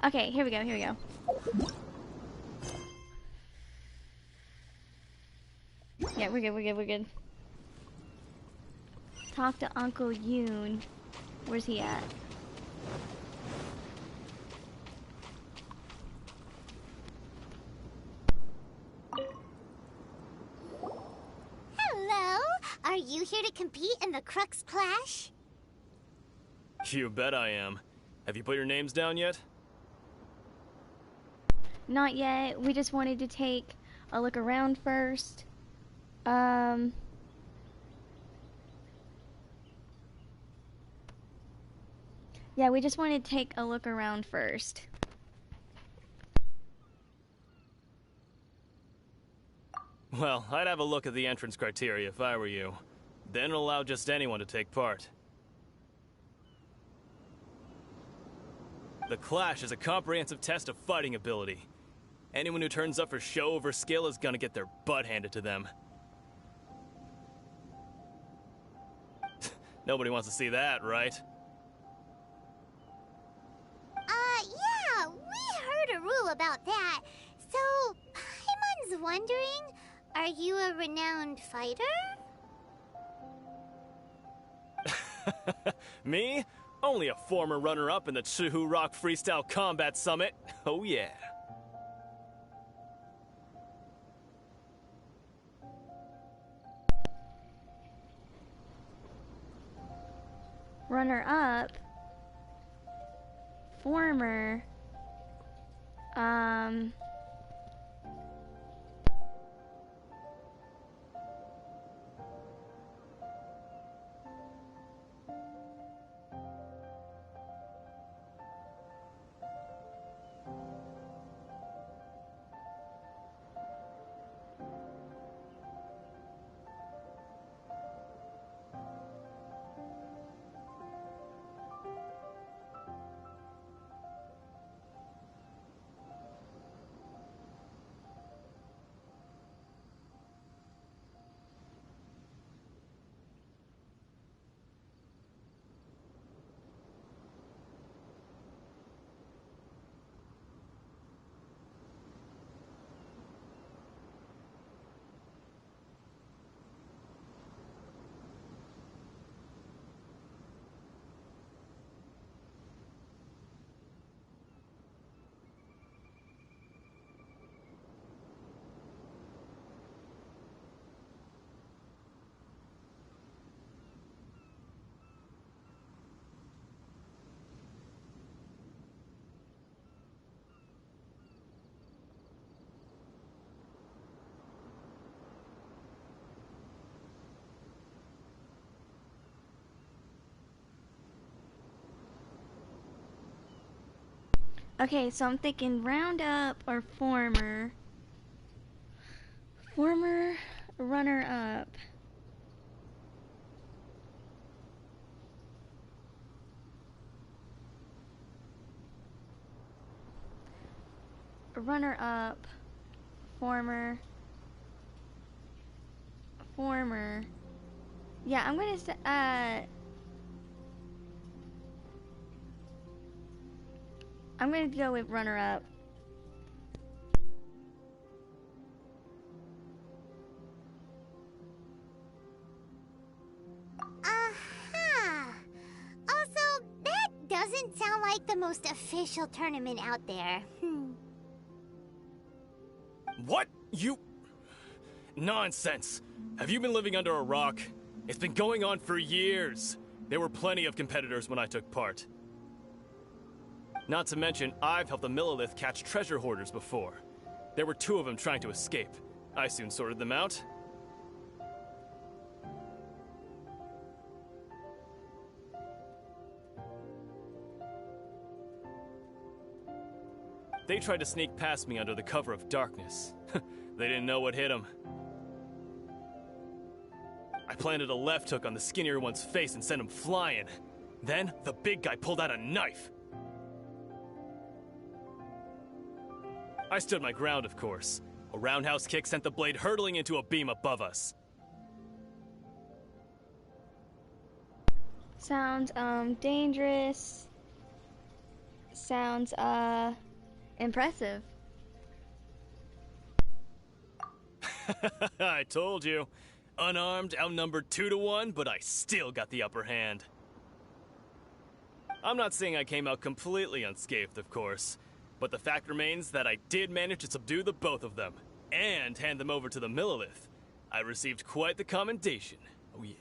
Okay, here we go, here we go. Yeah, we're good, we're good, we're good. Talk to Uncle Yoon. Where's he at? Hello? Are you here to compete in the Crux Clash? You bet I am. Have you put your names down yet? Not yet. We just wanted to take a look around first. Yeah, we just wanted to take a look around first. Well, I'd have a look at the entrance criteria if I were you. Then allow just anyone to take part. The Clash is a comprehensive test of fighting ability. Anyone who turns up for show over skill is gonna get their butt handed to them. Nobody wants to see that, right? Yeah, we heard a rule about that. So, Paimon's wondering, are you a renowned fighter? Me? Only a former runner-up in the Chihu Rock Freestyle Combat Summit. Oh yeah. Runner up. Former. Okay, so I'm thinking roundup or former. Former runner up. Runner up. Former. Yeah, I'm gonna say, I'm gonna go with runner up. Aha! Also, that doesn't sound like the most official tournament out there. What? You... Nonsense. Have you been living under a rock? It's been going on for years. There were plenty of competitors when I took part. Not to mention, I've helped the Millilith catch treasure hoarders before. There were 2 of them trying to escape. I soon sorted them out. They tried to sneak past me under the cover of darkness. They didn't know what hit them. I planted a left hook on the skinnier one's face and sent him flying. Then, the big guy pulled out a knife. I stood my ground, of course. A roundhouse kick sent the blade hurtling into a beam above us. Sounds, dangerous. Sounds, impressive. I told you. Unarmed, outnumbered 2 to 1, but I still got the upper hand. I'm not saying I came out completely unscathed, of course, but the fact remains that I did manage to subdue the both of them, and hand them over to the Millilith. I received quite the commendation. Oh yeah.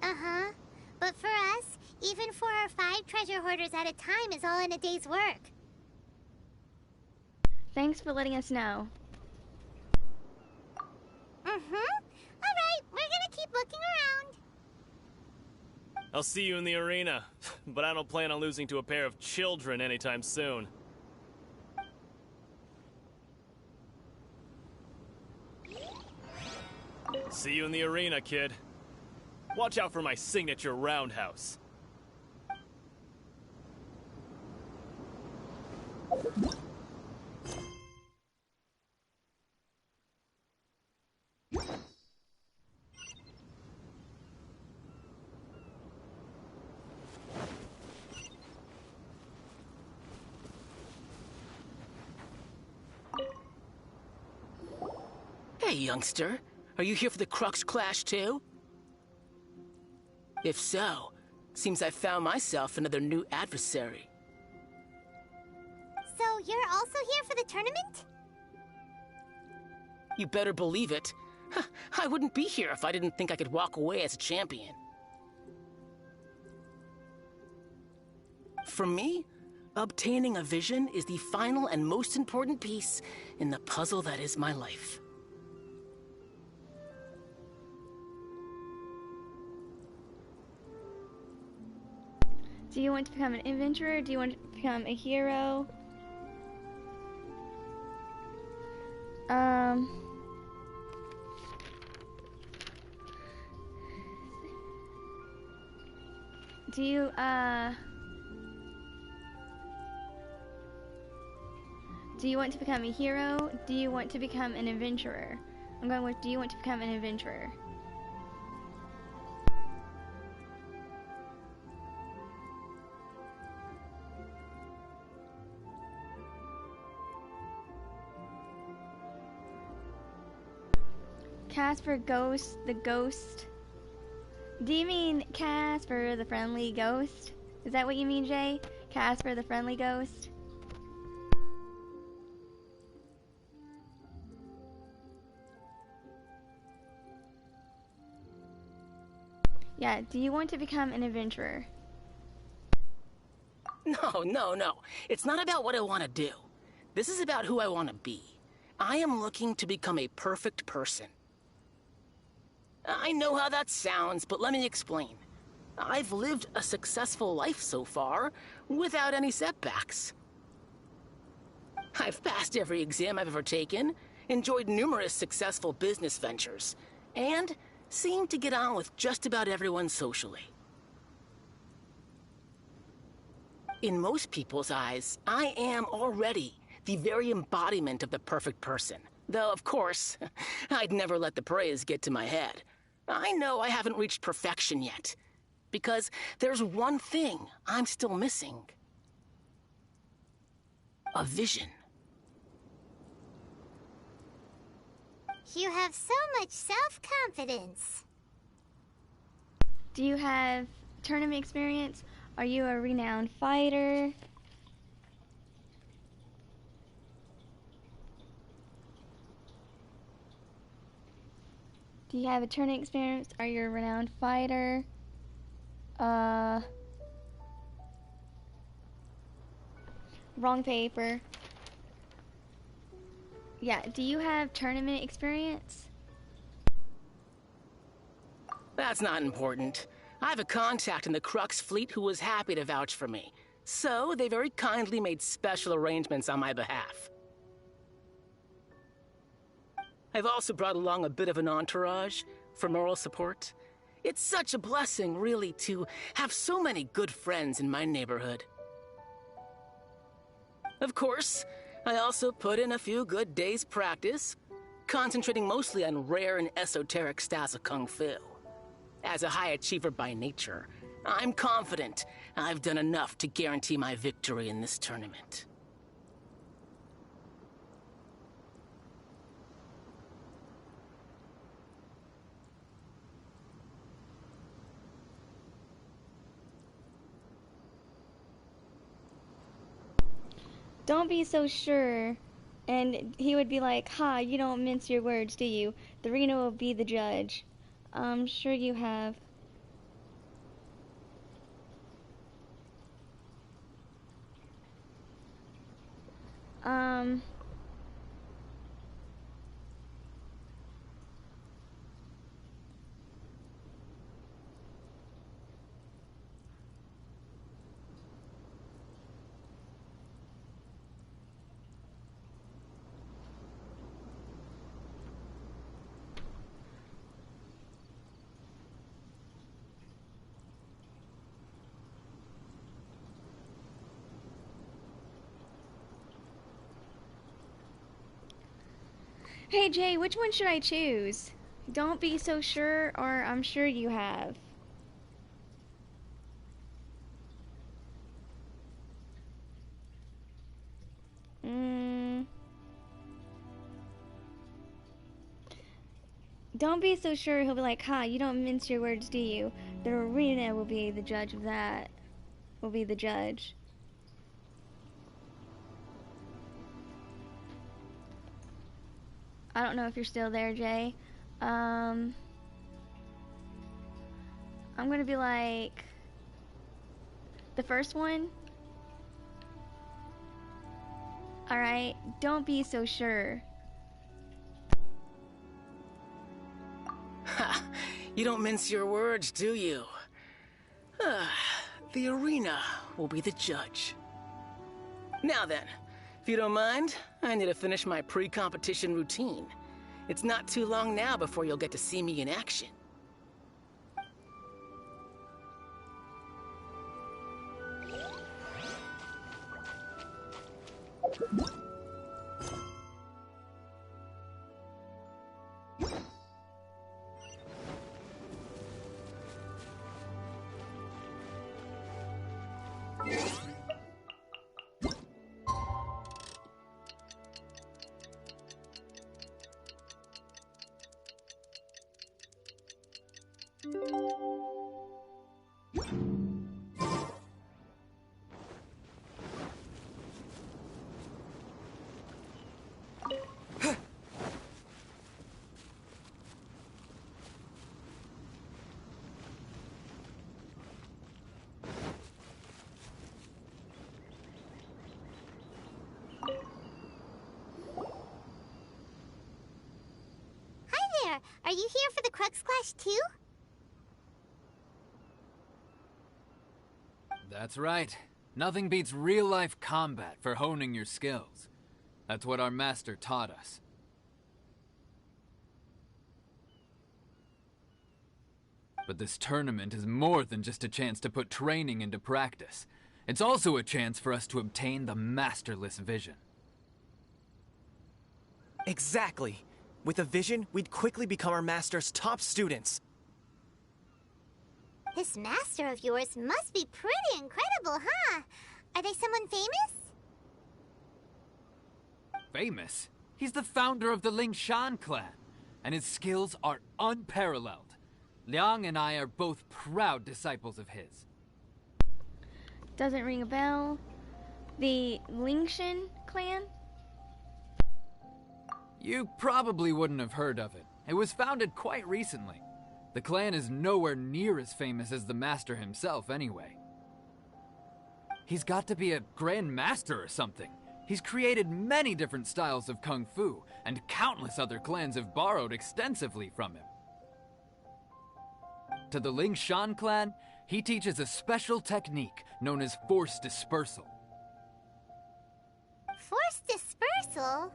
Uh-huh. But for us, even 4 or 5 treasure hoarders at a time is all in a day's work. Thanks for letting us know. Alright, we're gonna keep looking around. I'll see you in the arena, but I don't plan on losing to a pair of children anytime soon. See you in the arena, kid. Watch out for my signature roundhouse. youngster. Are you here for the Crux Clash too? If so, seems I found myself another new adversary. So you're also here for the tournament? You better believe it. I wouldn't be here if I didn't think I could walk away as a champion. For me, obtaining a vision is the final and most important piece in the puzzle that is my life. Do you want to become an adventurer? Do you want to become a hero? Do you, do you want to become a hero? Do you want to become an adventurer? I'm going with, do you want to become an adventurer? Casper Ghost, the ghost. Do you mean Casper the friendly ghost? Is that what you mean, Jay? Casper the friendly ghost? Yeah, do you want to become an adventurer? No. It's not about what I want to do. This is about who I want to be. I am looking to become a perfect person. I know how that sounds, but let me explain. I've lived a successful life so far, without any setbacks. I've passed every exam I've ever taken, enjoyed numerous successful business ventures, and seemed to get on with just about everyone socially. In most people's eyes, I am already the very embodiment of the perfect person. Though, of course, I'd never let the praise get to my head. I know I haven't reached perfection yet, because there's one thing I'm still missing. A vision. You have so much self-confidence. Do you have tournament experience? Are you a renowned fighter? Do you have a tournament experience? Are you a renowned fighter? Wrong paper. Yeah, do you have tournament experience? That's not important. I have a contact in the Crux fleet who was happy to vouch for me. So, they very kindly made special arrangements on my behalf. I've also brought along a bit of an entourage for moral support. It's such a blessing, really, to have so many good friends in my neighborhood. Of course, I also put in a few good days' practice, concentrating mostly on rare and esoteric styles of Kung Fu. As a high achiever by nature, I'm confident I've done enough to guarantee my victory in this tournament. Don't be so sure. And he would be like, ha, you don't mince your words, do you? The Reno will be the judge. I'm sure you have. Hey Jay, which one should I choose? Don't be so sure, or I'm sure you have. Don't be so sure. He'll be like, "Ha, you don't mince your words, do you?" The arena will be the judge of that. Will be the judge. I don't know if you're still there, Jay. I'm gonna be like the first one. Alright, don't be so sure. Ha! You don't mince your words, do you? The arena will be the judge. Now then, if you don't mind, I need to finish my pre-competition routine. It's not too long now before you'll get to see me in action. Are you here for the Crux Clash too? That's right. Nothing beats real-life combat for honing your skills. That's what our master taught us. But this tournament is more than just a chance to put training into practice. It's also a chance for us to obtain the masterless vision. Exactly. With a vision, we'd quickly become our master's top students. This master of yours must be pretty incredible, huh? Are they someone famous? Famous? He's the founder of the Lingshan clan, and his skills are unparalleled. Liang and I are both proud disciples of his. Doesn't ring a bell. The Lingshan clan? You probably wouldn't have heard of it. It was founded quite recently. The clan is nowhere near as famous as the master himself, anyway. He's got to be a grand master or something. He's created many different styles of kung fu, and countless other clans have borrowed extensively from him. To the Lingshan clan, he teaches a special technique known as force dispersal. Force dispersal?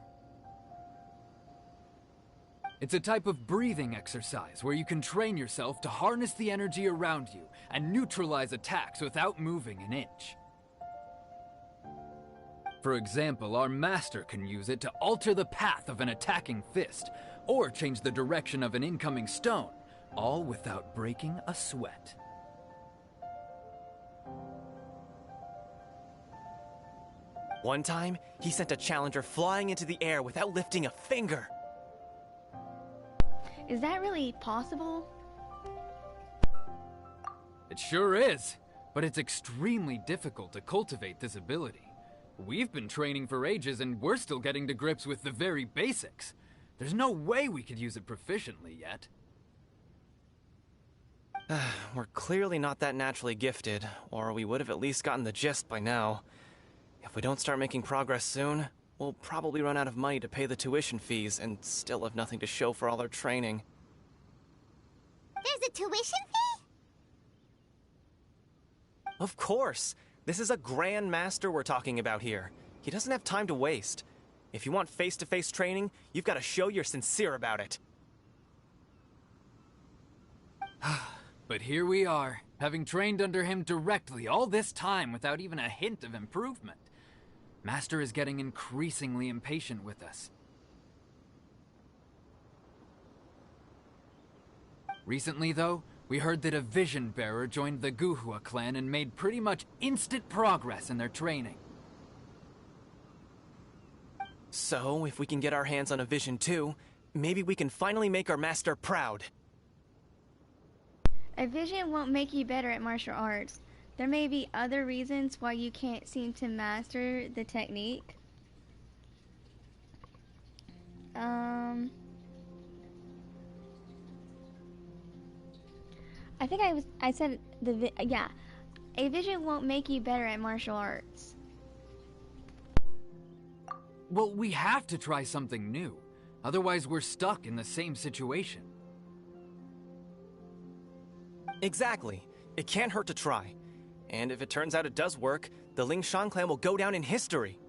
It's a type of breathing exercise where you can train yourself to harness the energy around you and neutralize attacks without moving an inch. For example, our master can use it to alter the path of an attacking fist, or change the direction of an incoming stone, all without breaking a sweat. One time, he sent a challenger flying into the air without lifting a finger. Is that really possible? It sure is, but it's extremely difficult to cultivate this ability. We've been training for ages and we're still getting to grips with the very basics. There's no way we could use it proficiently yet. We're clearly not that naturally gifted, or we would have at least gotten the gist by now. If we don't start making progress soon, we'll probably run out of money to pay the tuition fees and still have nothing to show for all our training. There's a tuition fee? Of course! This is a Grand Master we're talking about here. He doesn't have time to waste. If you want face-to-face training, you've got to show you're sincere about it. But here we are, having trained under him directly all this time without even a hint of improvement. Master is getting increasingly impatient with us. Recently, though, we heard that a Vision Bearer joined the Guhua clan and made pretty much instant progress in their training. So, if we can get our hands on a Vision too, Maybe we can finally make our master proud. A vision won't make you better at martial arts. There may be other reasons why you can't seem to master the technique. I think I said yeah. A vision won't make you better at martial arts. Well, we have to try something new. Otherwise, we're stuck in the same situation. Exactly. It can't hurt to try. And if it turns out it does work, the Lingshan clan will go down in history.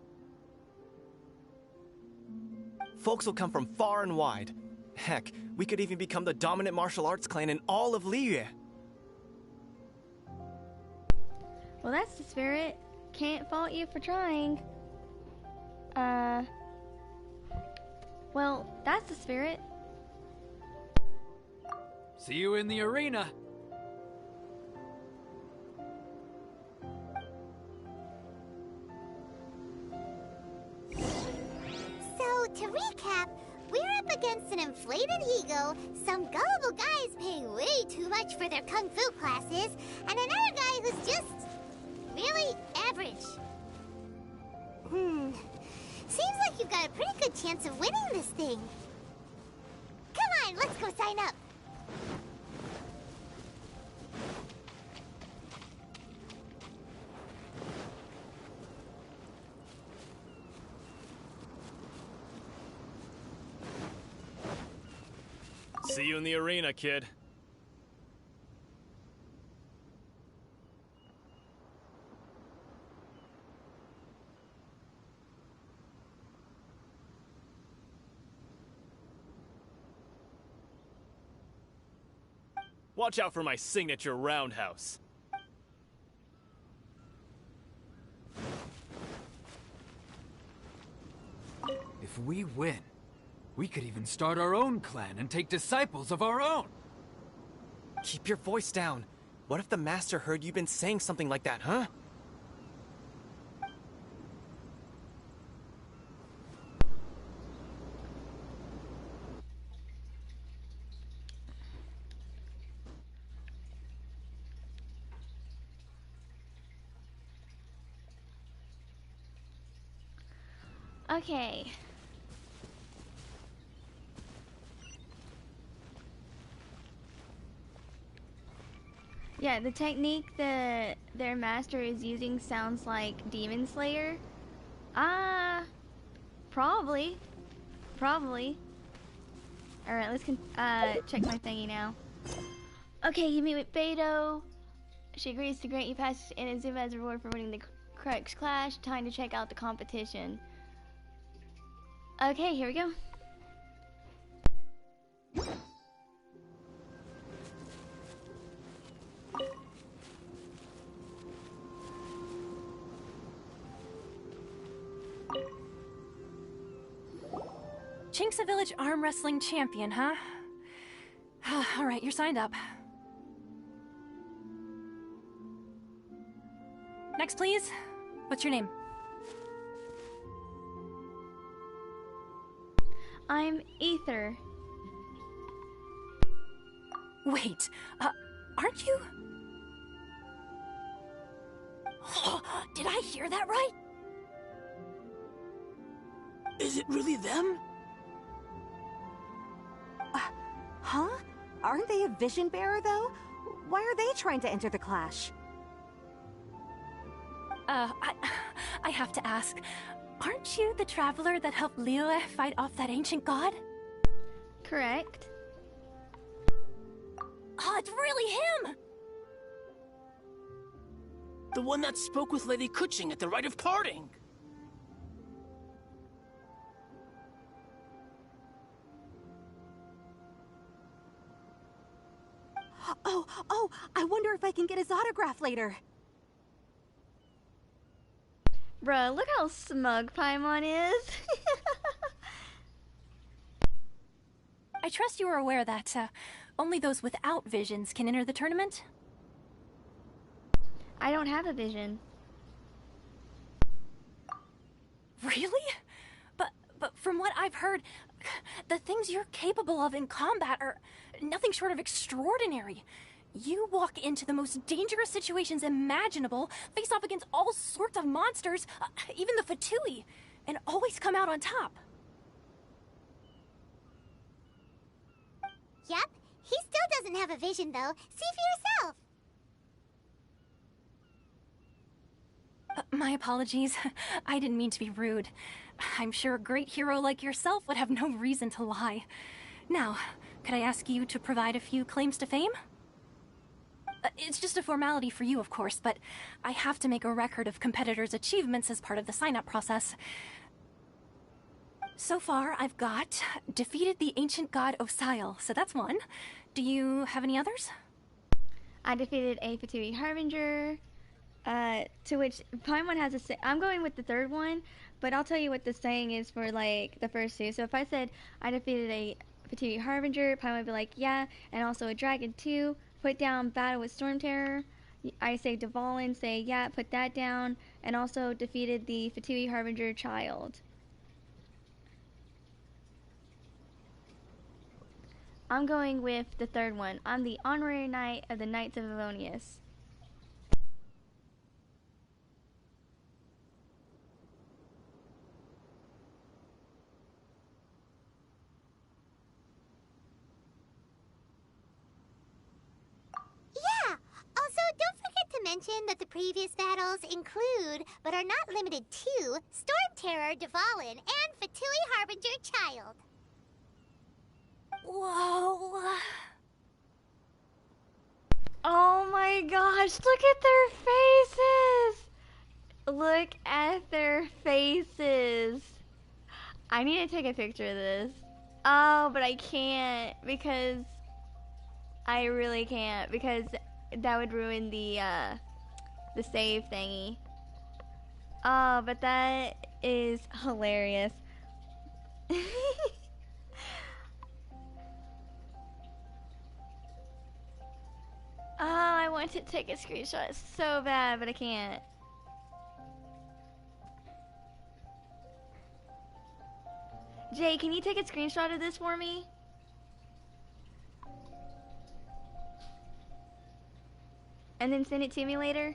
Folks will come from far and wide. Heck, we could even become the dominant martial arts clan in all of Liyue. Well, that's the spirit. Can't fault you for trying. Well, that's the spirit. See you in the arena. So, to recap, we're up against an inflated ego, some gullible guys paying way too much for their kung fu classes, and another guy who's just really average. Seems like you've got a pretty good chance of winning this thing. Come on, let's go sign up. See you in the arena, kid. Watch out for my signature roundhouse. If we win, we could even start our own clan and take disciples of our own. Keep your voice down. What if the master heard you've been saying something like that, huh? Okay. Yeah, the technique that their master is using sounds like Demon Slayer. Probably. Probably. Alright, let's check my thingy now. Okay, you meet with Beto. She agrees to grant you passage in Inazuma as a reward for winning the Crux Clash. Time to check out the competition. Okay, here we go. Chinksa Village Arm Wrestling Champion, huh? Alright, you're signed up. Next, please. What's your name? I'm Ether. Wait, aren't you? Did I hear that right? Is it really them? Huh? Aren't they a vision bearer, though? Why are they trying to enter the clash? I have to ask. Aren't you the traveler that helped Liyue fight off that ancient god? Correct. Oh, it's really him! The one that spoke with Lady Kuching at the rite of parting. Oh, I wonder if I can get his autograph later. Bruh, look how smug Paimon is. I trust you are aware that only those without visions can enter the tournament? I don't have a vision. Really? But from what I've heard, the things you're capable of in combat are nothing short of extraordinary. You walk into the most dangerous situations imaginable, face off against all sorts of monsters, even the Fatui, and always come out on top. Yep, he still doesn't have a vision, though. See for yourself. My apologies. I didn't mean to be rude. I'm sure a great hero like yourself would have no reason to lie. Now, could I ask you to provide a few claims to fame? It's just a formality for you, of course, but I have to make a record of competitors' achievements as part of the sign-up process. So far, I've got defeated the ancient god Osile, so that's one. Do you have any others? I defeated a Fatui Harbinger, to which Paimon has a say. I'm going with the third one, but I'll tell you what the saying is for, like, the first two. So if I said I defeated a Fatui Harbinger, Paimon would be like, yeah, and also a dragon too. Put down Battle with Storm Terror. I say Dvalin, say, yeah, put that down, and also defeated the Fatui Harbinger child. I'm going with the third one. I'm the honorary knight of the Knights of Avonius. Yeah! Also, don't forget to mention that the previous battles include, but are not limited to, Storm Terror, Dvalin, and Fatui Harbinger Child. Whoa. Oh my gosh, look at their faces! Look at their faces. I need to take a picture of this. Oh, but I can't because I really can't because that would ruin the save thingy. Oh, but that is hilarious. Oh, I want to take a screenshot so bad, but I can't. Jay, can you take a screenshot of this for me? And then send it to me later?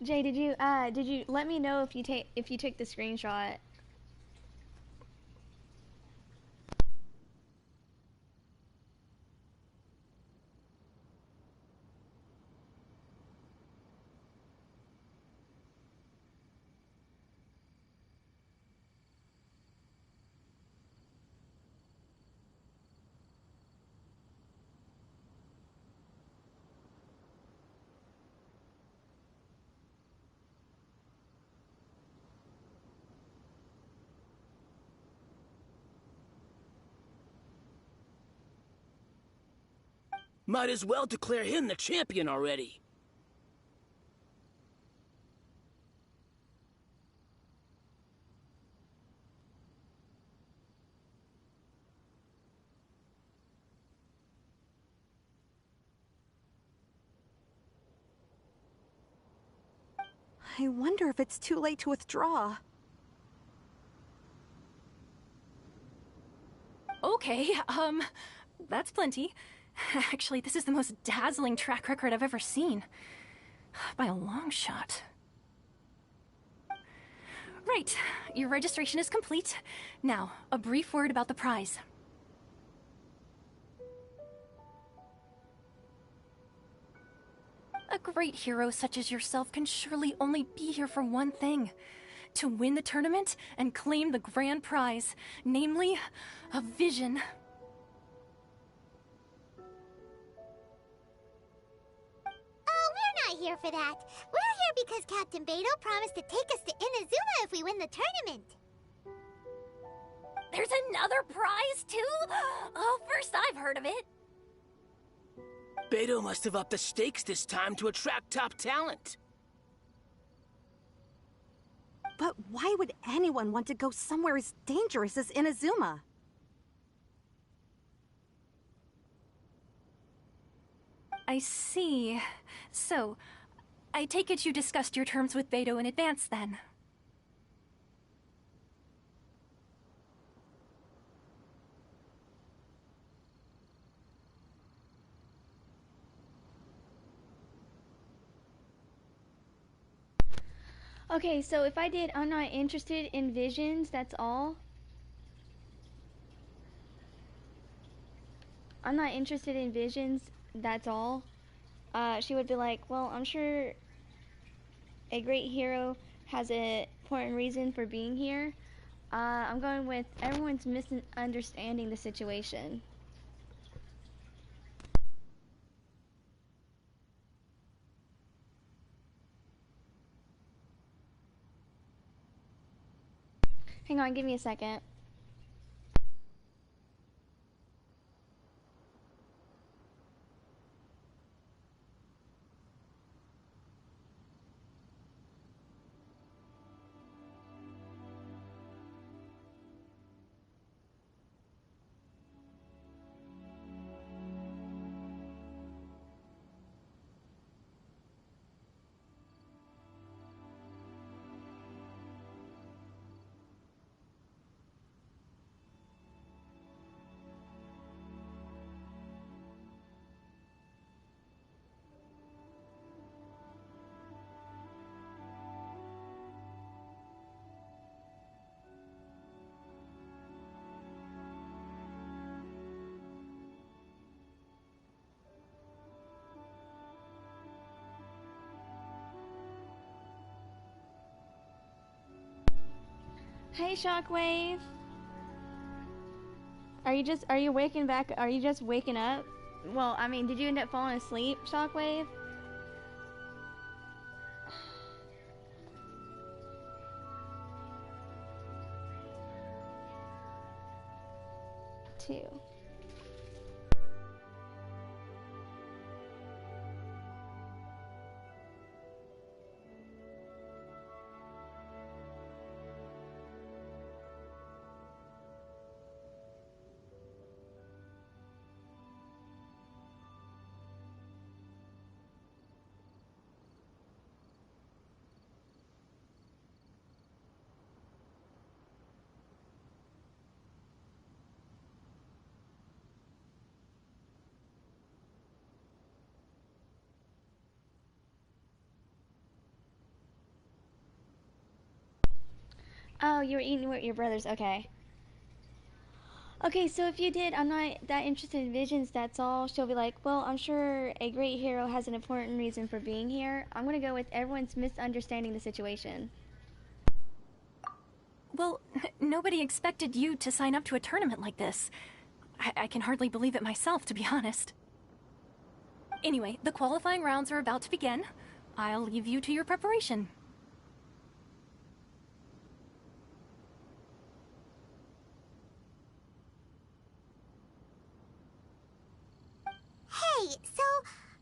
Jay, did you let me know if you took the screenshot? Might as well declare him the champion already. I wonder if it's too late to withdraw. Okay, that's plenty. Actually, this is the most dazzling track record I've ever seen. By a long shot. Right, your registration is complete. Now, a brief word about the prize. A great hero such as yourself can surely only be here for one thing. To win the tournament and claim the grand prize, namely, a vision. here for that. We're here because Captain Beto promised to take us to Inazuma if we win the tournament. There's another prize, too? Oh, first I've heard of it. Beto must have upped the stakes this time to attract top talent. But why would anyone want to go somewhere as dangerous as Inazuma? I see. So, I take it you discussed your terms with Beto in advance, then? Okay, so if I did, I'm not interested in visions, that's all. I'm not interested in visions, that's all. She would be like, well, I'm sure a great hero has an important reason for being here. I'm going with everyone's misunderstanding the situation. Hang on, give me a second. Hey, Shockwave. Are you waking back? Are you just waking up? Well, I mean, did you end up falling asleep, Shockwave? Two. Oh, you were eating with your brothers, okay. Okay, so if you did, I'm not that interested in visions, that's all. She'll be like, well, I'm sure a great hero has an important reason for being here. I'm gonna go with everyone's misunderstanding the situation. Well, nobody expected you to sign up to a tournament like this. I can hardly believe it myself, to be honest. Anyway, the qualifying rounds are about to begin. I'll leave you to your preparation. Hey, so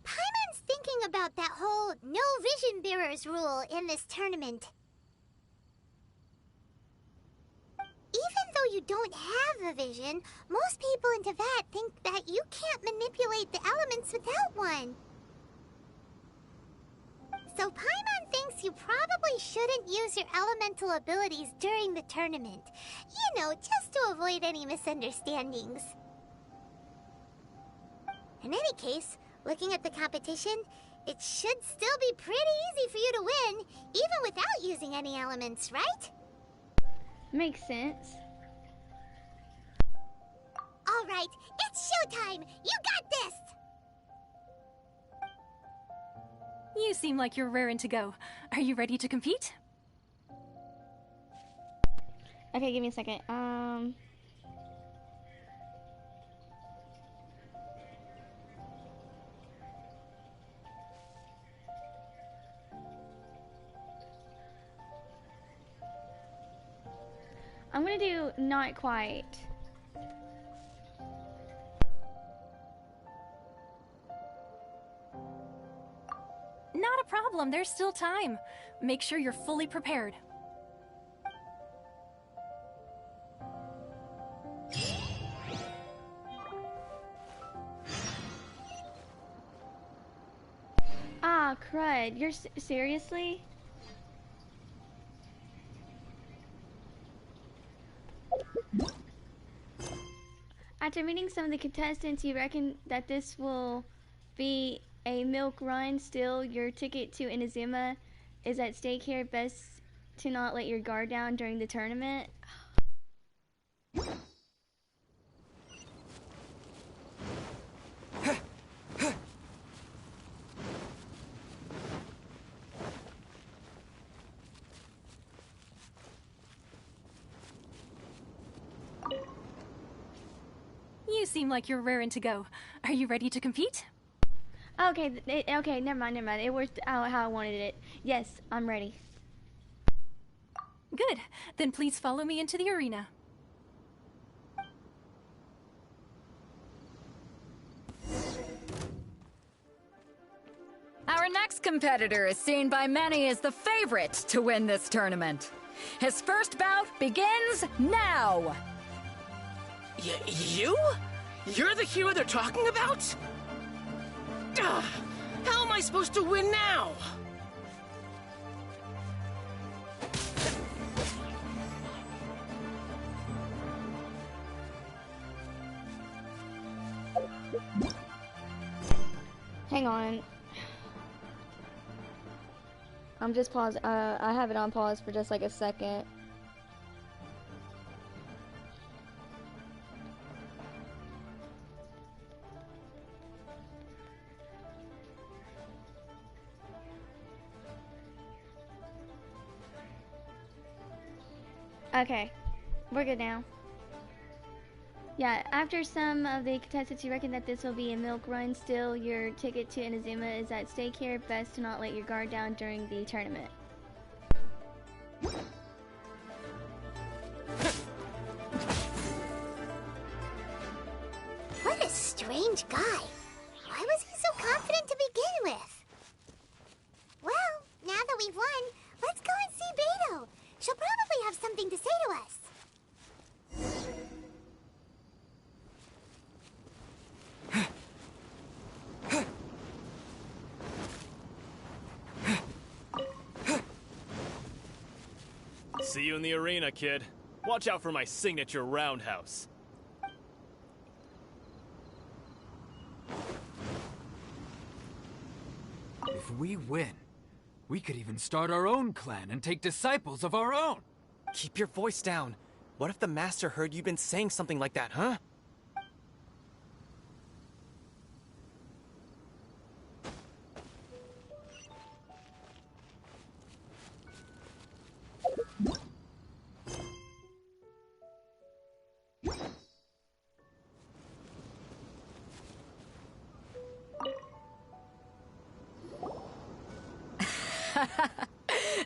Paimon's thinking about that whole no vision bearers rule in this tournament. Even though you don't have a vision, most people in Teyvat think that you can't manipulate the elements without one. So Paimon thinks you probably shouldn't use your elemental abilities during the tournament. You know, just to avoid any misunderstandings. In any case, looking at the competition, it should still be pretty easy for you to win, even without using any elements, right? Makes sense. All right, it's showtime! You got this! You seem like you're raring to go. Are you ready to compete? Okay, give me a second. I'm gonna do not quite. Not a problem, there's still time. Make sure you're fully prepared. Ah, crud. You're seriously? After meeting some of the contestants, you reckon that this will be a milk run? Still, your ticket to Inazuma is at stake here. Best to not let your guard down during the tournament. You seem like you're raring to go. Are you ready to compete? Okay, okay, never mind. It worked out how I wanted it. Yes, I'm ready. Good. Then please follow me into the arena. Our next competitor is seen by many as the favorite to win this tournament. His first bout begins now! You? You're the hero they're talking about? Ugh, how am I supposed to win now? Hang on. I'm just pause. I have it on pause for just like a second. Okay, we're good now. Yeah, after some of the contestants, you reckon that this will be a milk run. Still, your ticket to Inazuma is at stake here. Best to not let your guard down during the tournament. What a strange guy. Why was he so confident to begin with? Well, now that we've won, let's go and see Beto. She'll probably have something to say to us. See you in the arena, kid. Watch out for my signature roundhouse. If we win, we could even start our own clan and take disciples of our own. Keep your voice down. What if the master heard you've been saying something like that, huh?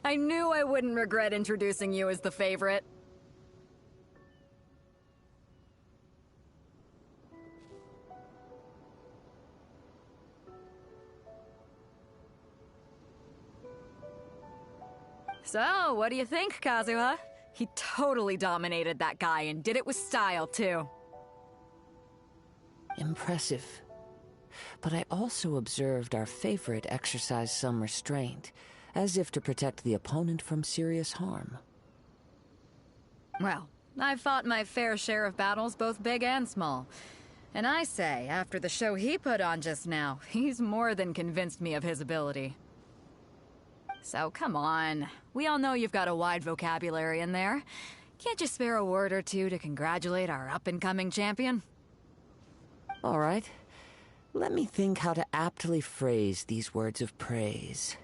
I knew I wouldn't regret introducing you as the favorite. So, what do you think, Kazuha? He totally dominated that guy and did it with style, too. Impressive. But I also observed our favorite exercise some restraint, as if to protect the opponent from serious harm. Well, I've fought my fair share of battles, both big and small. And I say, after the show he put on just now, he's more than convinced me of his ability. So come on, we all know you've got a wide vocabulary in there. Can't you spare a word or two to congratulate our up-and-coming champion? All right. Let me think how to aptly phrase these words of praise.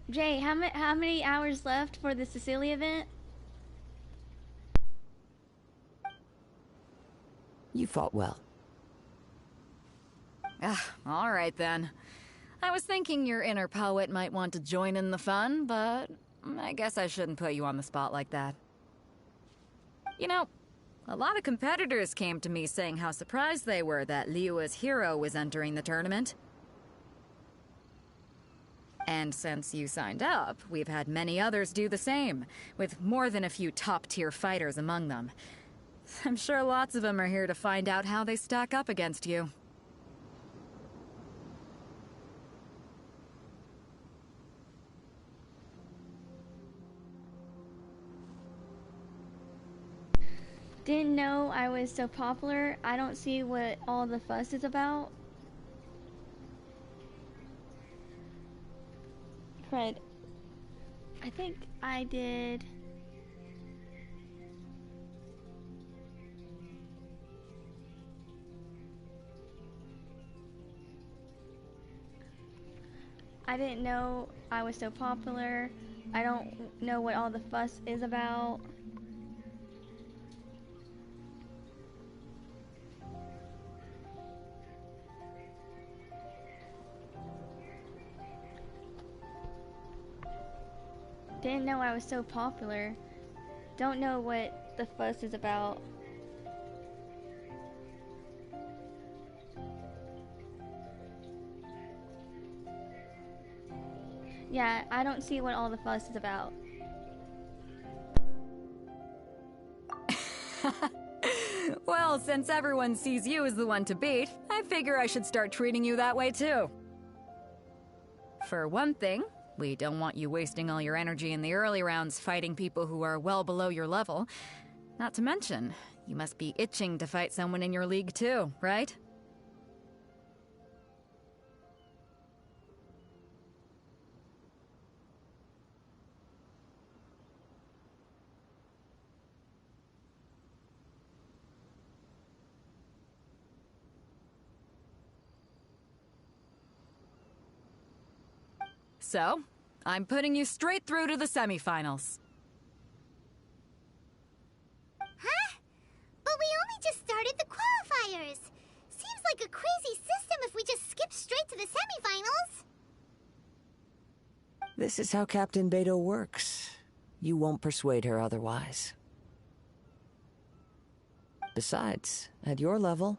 Jay, how many hours left for the Sicily event? You fought well. All right then. I was thinking your inner poet might want to join in the fun, but I guess I shouldn't put you on the spot like that. You know, a lot of competitors came to me saying how surprised they were that Liyue's hero was entering the tournament. And since you signed up, we've had many others do the same, with more than a few top-tier fighters among them. I'm sure lots of them are here to find out how they stack up against you. Didn't know I was so popular. I don't see what all the fuss is about. Fred, I think I did. I didn't know I was so popular. I don't know what all the fuss is about. Didn't know I was so popular. Don't know what the fuss is about. Yeah, I don't see what all the fuss is about. Well, since everyone sees you as the one to beat, I figure I should start treating you that way too. For one thing, we don't want you wasting all your energy in the early rounds fighting people who are well below your level. Not to mention, you must be itching to fight someone in your league too, right? So, I'm putting you straight through to the semifinals. Huh? But we only just started the qualifiers. Seems like a crazy system if we just skip straight to the semifinals. This is how Captain Beto works. You won't persuade her otherwise. Besides, at your level,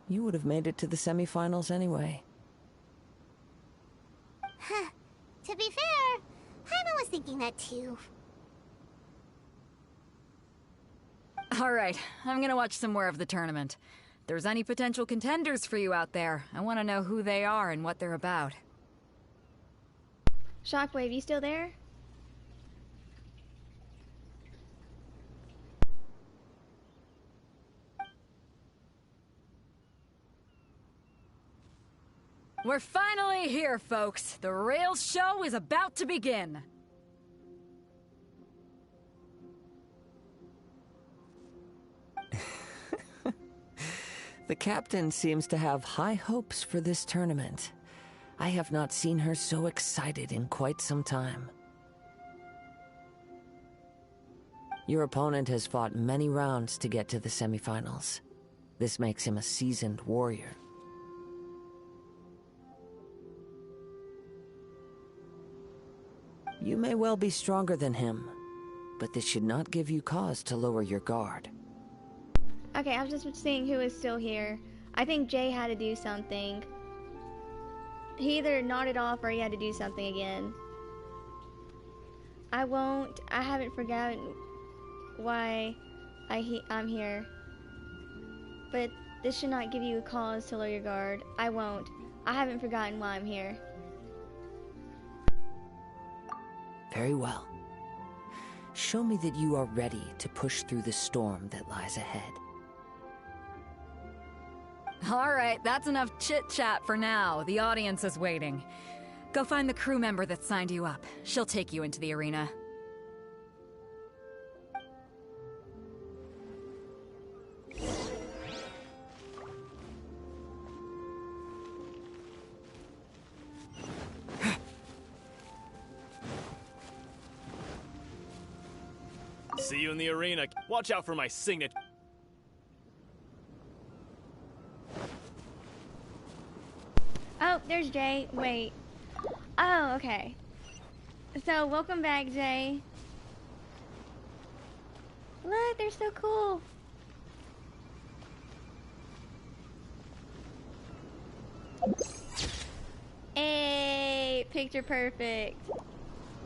you would have made it to the semifinals anyway. Huh. To be fair, Paimon was thinking that too. Alright, I'm gonna watch some more of the tournament. If there's any potential contenders for you out there, I want to know who they are and what they're about. Shockwave, you still there? We're finally here, folks. The real show is about to begin. The captain seems to have high hopes for this tournament. I have not seen her so excited in quite some time. Your opponent has fought many rounds to get to the semifinals. This makes him a seasoned warrior. You may well be stronger than him, but this should not give you cause to lower your guard. Okay, I was just seeing who is still here. I think Jay had to do something. He either nodded off or he had to do something again. I haven't forgotten why I'm here. But this should not give you a cause to lower your guard. I won't. I haven't forgotten why I'm here. Very well. Show me that you are ready to push through the storm that lies ahead. Alright, that's enough chit-chat for now. The audience is waiting. Go find the crew member that signed you up. She'll take you into the arena. See you in the arena. Watch out for my signature. Oh, there's Jay. Wait. Oh, okay. So, welcome back, Jay. Look, they're so cool. Hey, picture perfect.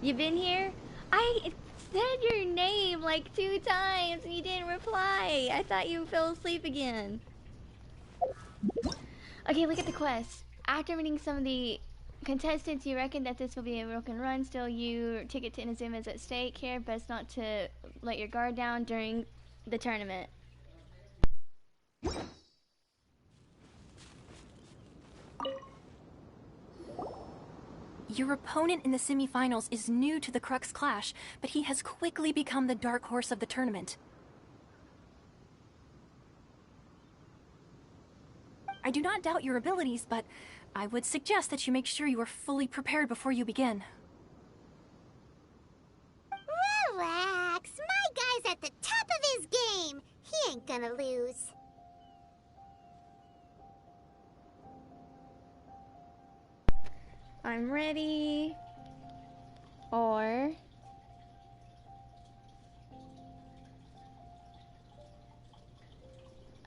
You been here? I said your name like 2 times and you didn't reply. I thought you fell asleep again. Okay, look at the quest. After meeting some of the contestants, you reckon that this will be a broken run. Still, your ticket to Inazuma is at stake here. Best not to let your guard down during the tournament. Your opponent in the semifinals is new to the Crux Clash, but he has quickly become the dark horse of the tournament. I do not doubt your abilities, but I would suggest that you make sure you are fully prepared before you begin. Relax. My guy's at the top of his game. He ain't gonna lose. I'm ready. Or...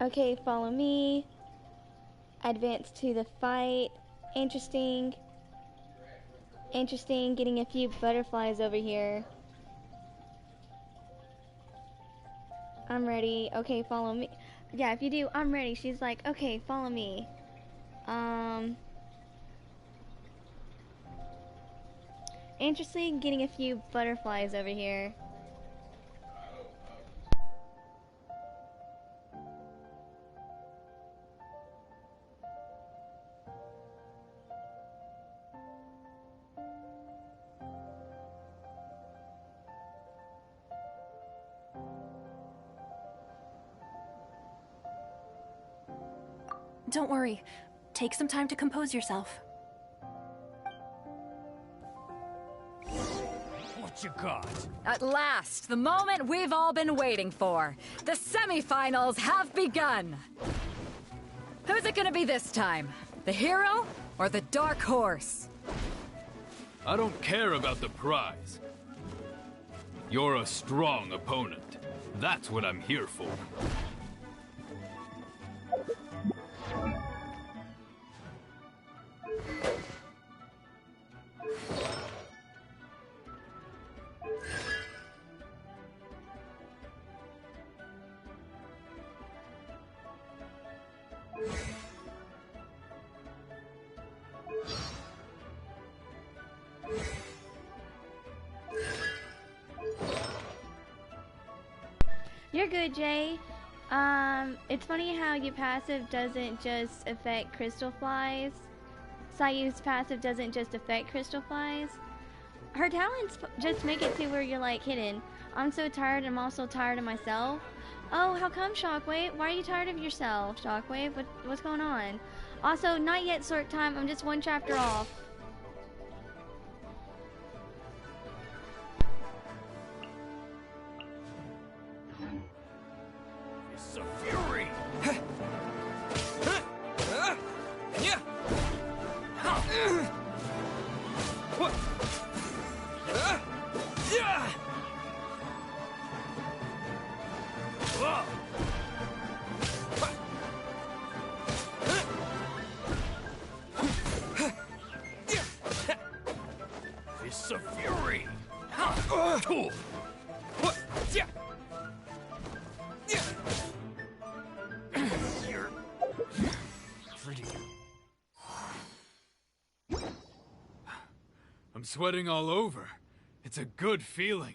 Okay, follow me. Advance to the fight. Interesting. Interesting, getting a few butterflies over here. I'm ready. Okay, follow me. Yeah, if you do, I'm ready. She's like, okay, follow me. Interesting, getting a few butterflies over here. Don't worry. Take some time to compose yourself. What you got? At last, the moment we've all been waiting for. The semifinals have begun. Who's it gonna be this time? The hero or the dark horse? I don't care about the prize. You're a strong opponent. That's what I'm here for. You're good, Jay. It's funny how your passive doesn't just affect crystal flies. Sayu's passive doesn't just affect crystal flies. Her talents just make it to where you're like hidden. I'm so tired, I'm also tired of myself. Oh, how come, Shockwave? Why are you tired of yourself, Shockwave? What's going on? Also, not yet sort time, I'm just 1 chapter off. It's a fury! It's a fury! You're pretty. I'm sweating all over. It's a good feeling.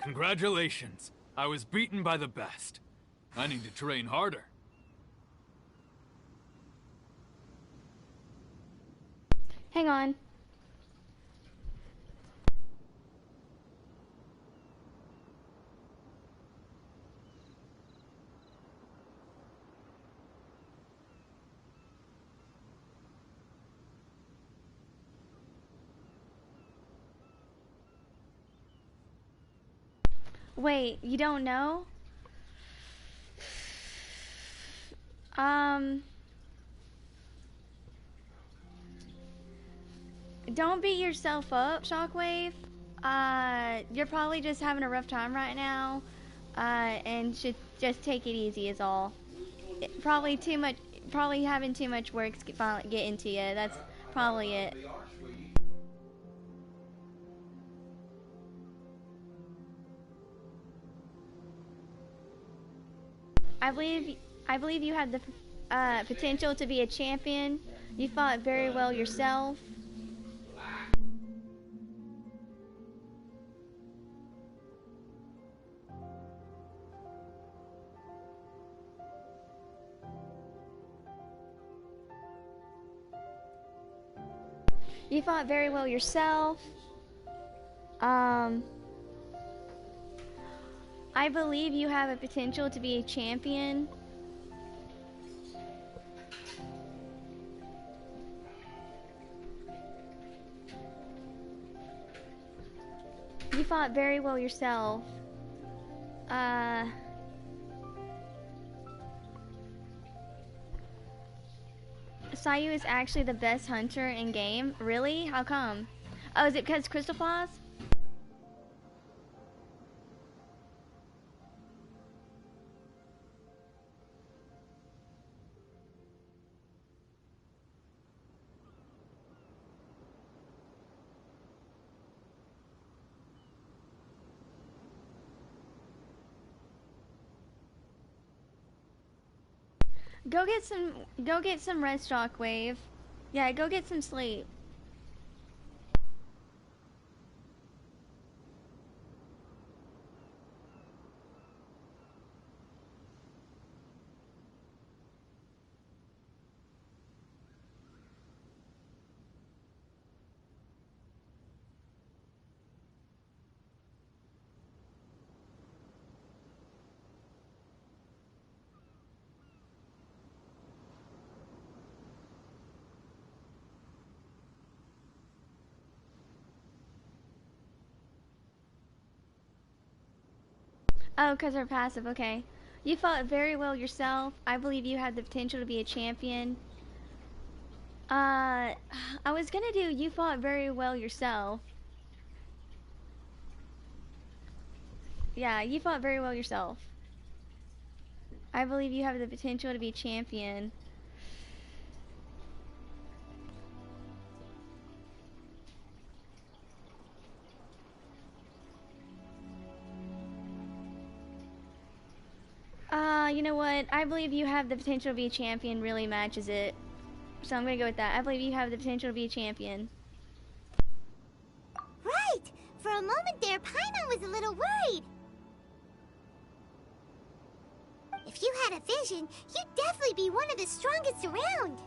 Congratulations. I was beaten by the best. I need to train harder. Hang on. Wait, you don't know? don't beat yourself up, Shockwave. You're probably just having a rough time right now, and should just take it easy is all. Probably having too much work get into you. That's probably it. I believe you have the potential to be a champion. You fought very well yourself. You fought very well yourself. I believe you have a potential to be a champion. You fought very well yourself. Sayu is actually the best hunter in game. Really? How come? Oh, is it because Crystal Claws? Go get some rest, Shockwave. Yeah, go get some sleep. Oh, because they're passive, okay. You fought very well yourself. I believe you have the potential to be a champion. I was gonna do you fought very well yourself. Yeah, you fought very well yourself. I believe you have the potential to be champion. You know what? I believe you have the potential to be a champion really matches it. So I'm gonna go with that. I believe you have the potential to be a champion. Right! For a moment there, Paimon was a little worried. If you had a vision, you'd definitely be one of the strongest around.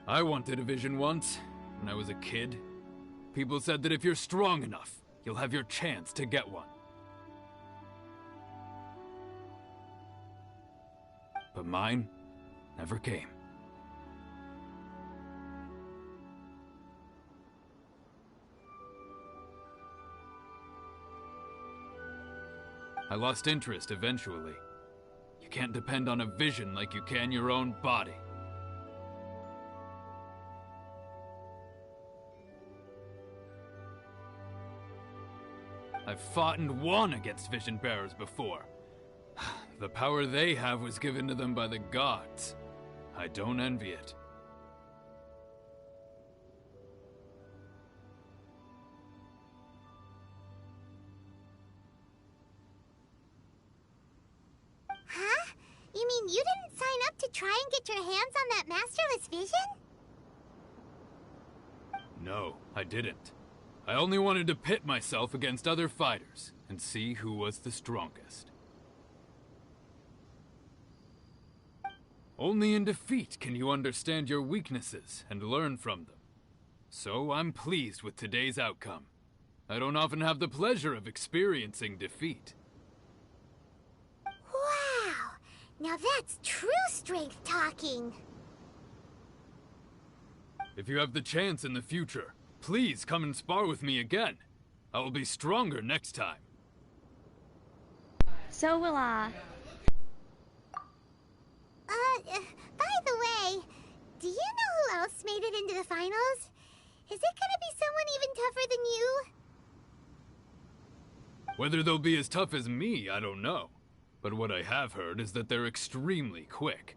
I wanted a vision once, when I was a kid. People said that if you're strong enough, you'll have your chance to get one. But mine never came. I lost interest eventually. You can't depend on a vision like you can your own body. I've fought and won against vision bearers before. The power they have was given to them by the gods. I don't envy it. Huh? You mean you didn't sign up to try and get your hands on that masterless vision? No, I didn't. I only wanted to pit myself against other fighters and see who was the strongest. Only in defeat can you understand your weaknesses and learn from them. So I'm pleased with today's outcome. I don't often have the pleasure of experiencing defeat. Wow! Now that's true strength talking. If you have the chance in the future, please come and spar with me again. I will be stronger next time. So will I. By the way, do you finals? Is it gonna be someone even tougher than you? Whether they'll be as tough as me, I don't know. But what I have heard is that they're extremely quick.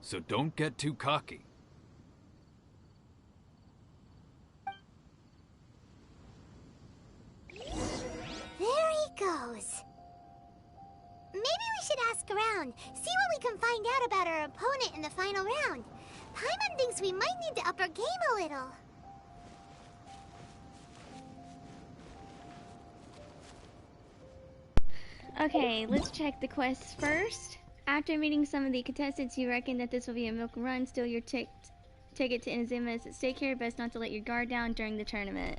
So don't get too cocky. There he goes. Maybe we should ask around, see what we can find out about our opponent in the final round. Paimon thinks we might need to up our game a little. Okay, let's check the quests first. After meeting some of the contestants, you reckon that this will be a milk run. Still, your ticket to Inazuma is at stake here. Best not to let your guard down during the tournament.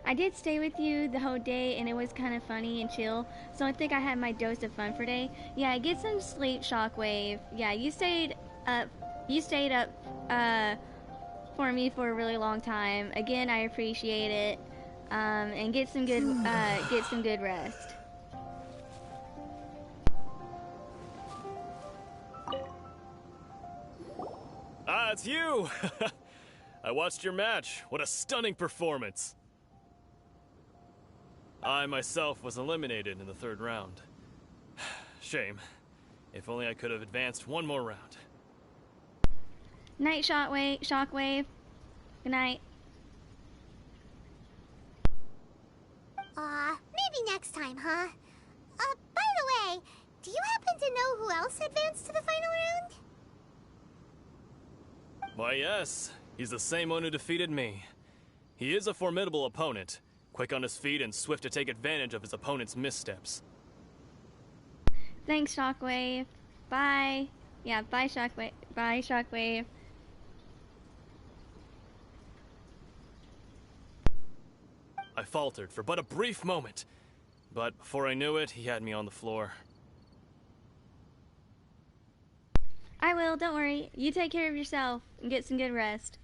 I did stay with you the whole day and it was kind of funny and chill, so I think I had my dose of fun for today. Yeah, get some sleep, Shockwave. Yeah, you stayed up for me for a really long time. Again, I appreciate it. And get some good rest. Ah, it's you! I watched your match. What a stunning performance. I myself was eliminated in the third round. Shame. If only I could have advanced one more round. Night, Shockwave. Good night. Maybe next time, huh? By the way, do you happen to know who else advanced to the final round? Why, yes. He's the same one who defeated me. He is a formidable opponent, quick on his feet and swift to take advantage of his opponent's missteps. Thanks, Shockwave. Bye. Yeah, bye, Shockwave. Bye, Shockwave. I faltered for but a brief moment, but before I knew it, he had me on the floor. I will, don't worry. You take care of yourself and get some good rest.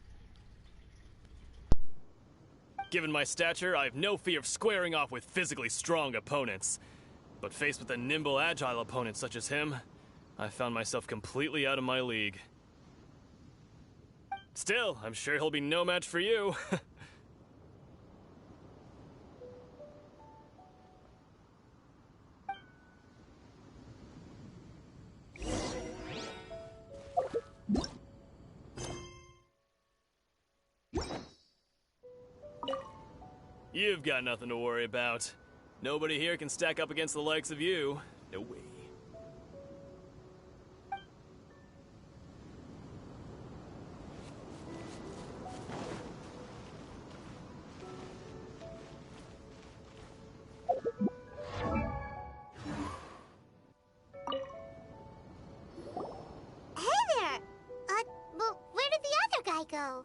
Given my stature, I have no fear of squaring off with physically strong opponents. But faced with a nimble, agile opponent such as him, I found myself completely out of my league. Still, I'm sure he'll be no match for you. You've got nothing to worry about. Nobody here can stack up against the likes of you. No way. Hey there! Well, where did the other guy go?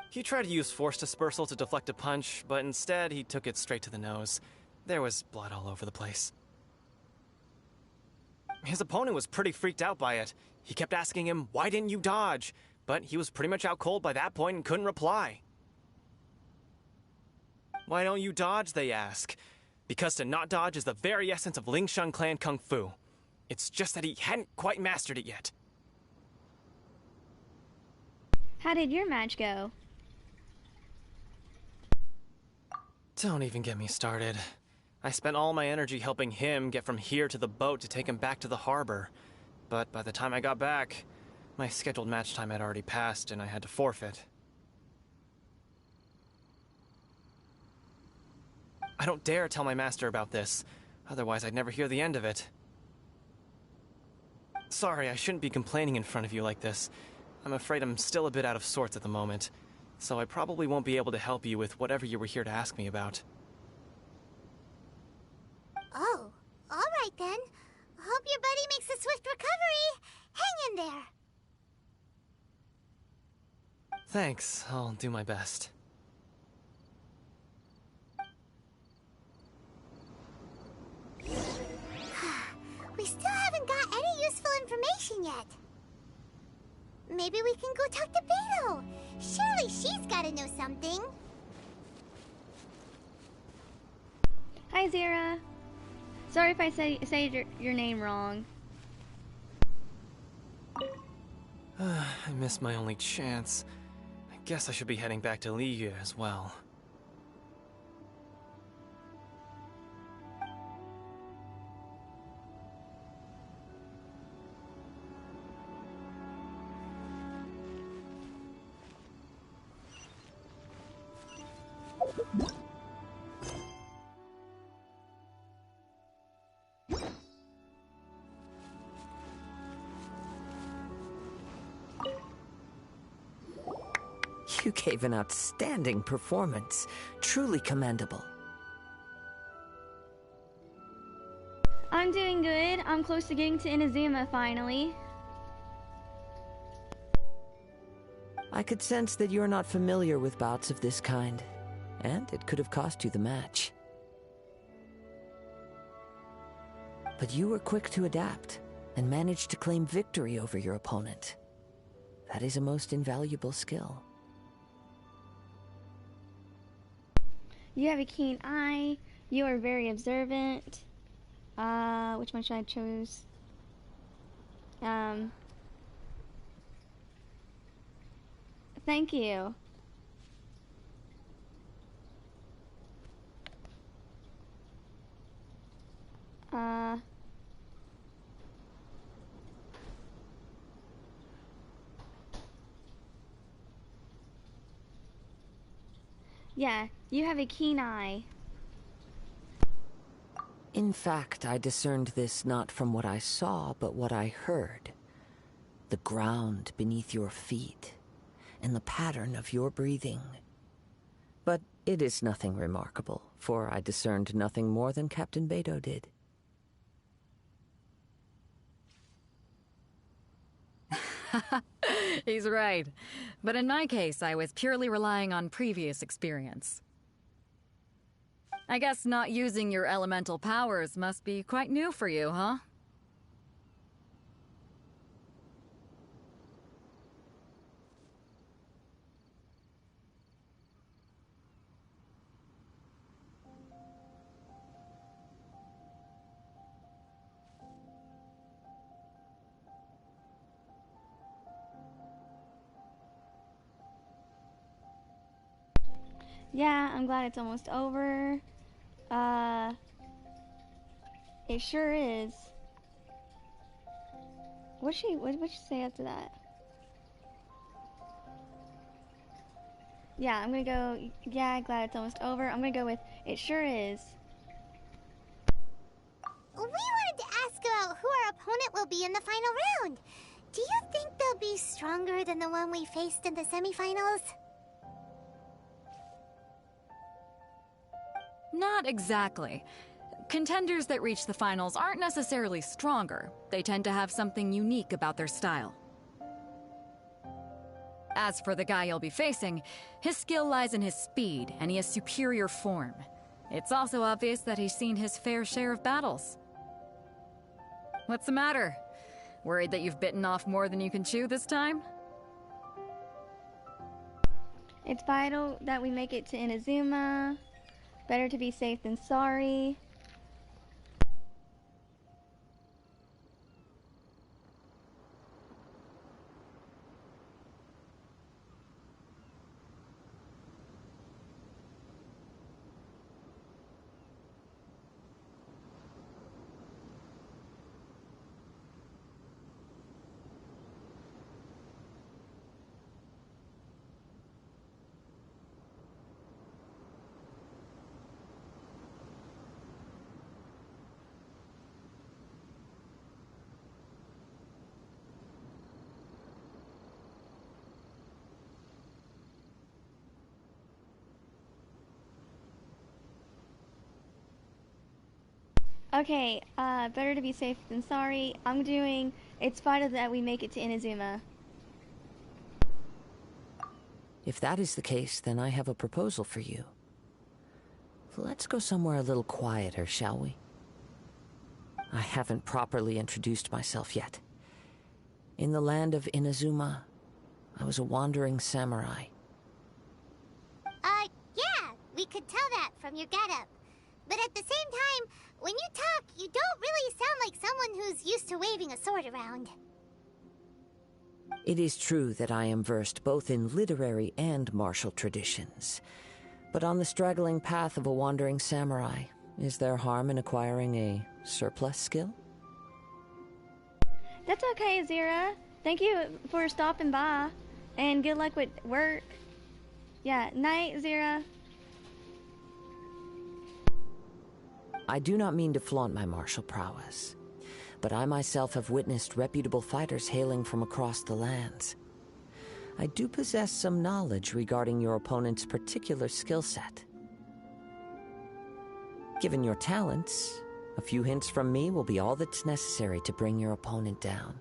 He tried to use force dispersal to deflect a punch, but instead he took it straight to the nose. There was blood all over the place. His opponent was pretty freaked out by it. He kept asking him, "Why didn't you dodge?" But he was pretty much out cold by that point and couldn't reply. "Why don't you dodge?" they ask. Because to not dodge is the very essence of Lingshan clan kung fu. It's just that he hadn't quite mastered it yet. How did your match go? Don't even get me started. I spent all my energy helping him get from here to the boat to take him back to the harbor. But by the time I got back, my scheduled match time had already passed and I had to forfeit. I don't dare tell my master about this, otherwise I'd never hear the end of it. Sorry, I shouldn't be complaining in front of you like this. I'm afraid I'm still a bit out of sorts at the moment, so I probably won't be able to help you with whatever you were here to ask me about. Oh, alright then. Hope your buddy makes a swift recovery. Hang in there. Thanks, I'll do my best. Genshin yet. Maybe we can go talk to Beto. Surely she's gotta know something. Hi, Zara. Sorry if I say your name wrong. I missed my only chance. I guess I should be heading back to Liyue as well. You gave an outstanding performance. Truly commendable. I'm doing good. I'm close to getting to Inazuma finally. I could sense that you're not familiar with bouts of this kind, and it could have cost you the match. But you were quick to adapt, and managed to claim victory over your opponent. That is a most invaluable skill. You have a keen eye. You are very observant. Which one should I choose? Thank you. Yeah, you have a keen eye. In fact, I discerned this not from what I saw, but what I heard. The ground beneath your feet, and the pattern of your breathing. But it is nothing remarkable, for I discerned nothing more than Captain Beto did. He's right. But in my case, I was purely relying on previous experience. I guess not using your elemental powers must be quite new for you, huh? Yeah, I'm glad it's almost over. It sure is. What'd she say after that? Yeah, I'm gonna go, yeah, glad it's almost over. I'm gonna go with, it sure is. We wanted to ask about who our opponent will be in the final round. Do you think they'll be stronger than the one we faced in the semifinals? Not exactly. Contenders that reach the finals aren't necessarily stronger. They tend to have something unique about their style. As for the guy you'll be facing, his skill lies in his speed, and he has superior form. It's also obvious that he's seen his fair share of battles. What's the matter? Worried that you've bitten off more than you can chew this time? It's vital that we make it to Inazuma. Better to be safe than sorry. Okay, better to be safe than sorry. I'm doing, it's vital that we make it to Inazuma. If that is the case, then I have a proposal for you. Let's go somewhere a little quieter, shall we? I haven't properly introduced myself yet. In the land of Inazuma, I was a wandering samurai. Yeah, we could tell that from your getup. But at the same time, when you talk, you don't really sound like someone who's used to waving a sword around. It is true that I am versed both in literary and martial traditions. But on the straggling path of a wandering samurai, is there harm in acquiring a surplus skill? That's okay, Zira. Thank you for stopping by. And good luck with work. Yeah, night, Zira. I do not mean to flaunt my martial prowess, but I myself have witnessed reputable fighters hailing from across the lands. I do possess some knowledge regarding your opponent's particular skill set. Given your talents, a few hints from me will be all that's necessary to bring your opponent down.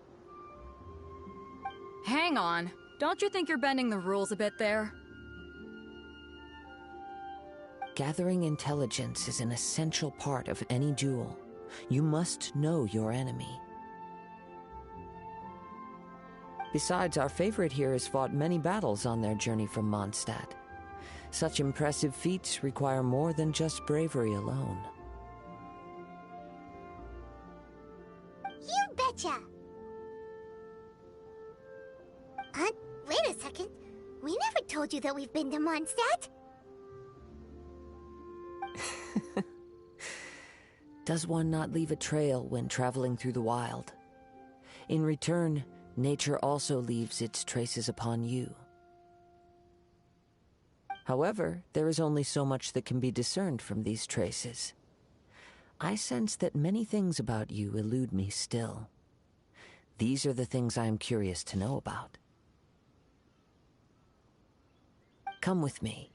Hang on. Don't you think you're bending the rules a bit there? Gathering intelligence is an essential part of any duel. You must know your enemy. Besides, our favorite here has fought many battles on their journey from Mondstadt. Such impressive feats require more than just bravery alone. You betcha! Wait a second. We never told you that we've been to Mondstadt. Does one not leave a trail when traveling through the wild? In return, nature also leaves its traces upon you. However, there is only so much that can be discerned from these traces. I sense that many things about you elude me still. These are the things I am curious to know about. Come with me.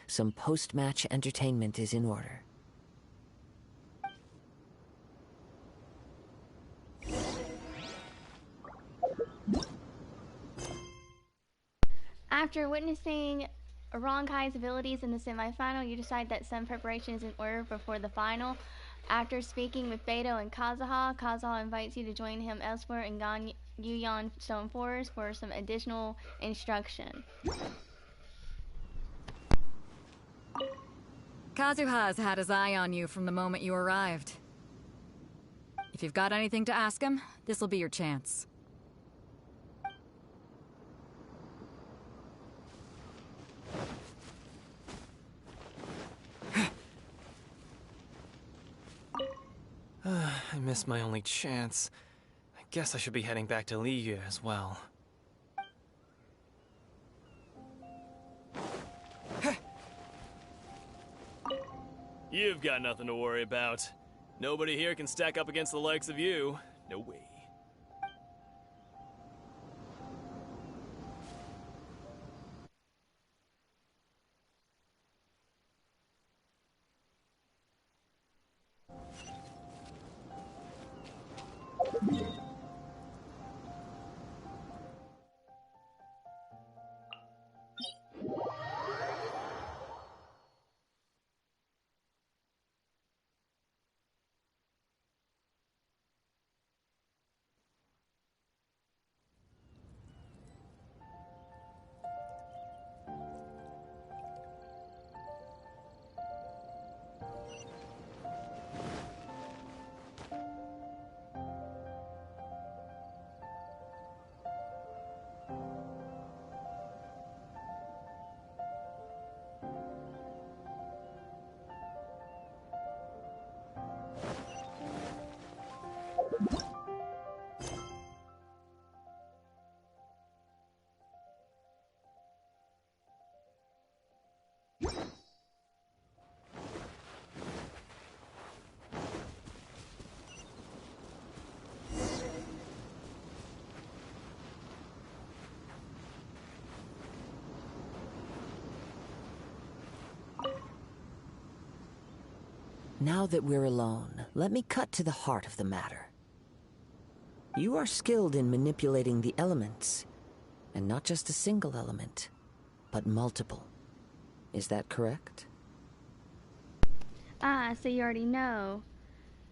Some post-match entertainment is in order. After witnessing Ronkai's abilities in the semifinal, you decide that some preparation is in order before the final. After speaking with Beto and Kazuha invites you to join him elsewhere in Yuyan Stone Forest for some additional instruction. Kazuha's had his eye on you from the moment you arrived. If you've got anything to ask him, this'll be your chance. I missed my only chance. I guess I should be heading back to Liyue as well. You've got nothing to worry about. Nobody here can stack up against the likes of you. No way. Now that we're alone, let me cut to the heart of the matter. You are skilled in manipulating the elements, and not just a single element, but multiple. Is that correct? Ah, so you already know.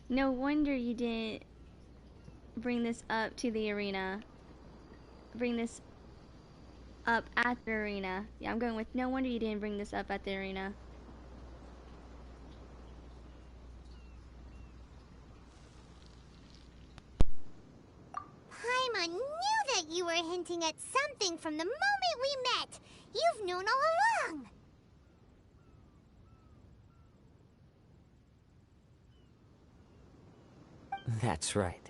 No wonder you didn't bring this up to the arena. bring this up at the arena. Yeah, I'm going with no wonder you didn't bring this up at the arena. Paimon knew that you were hinting at something from the moment we met. You've known all along. That's right.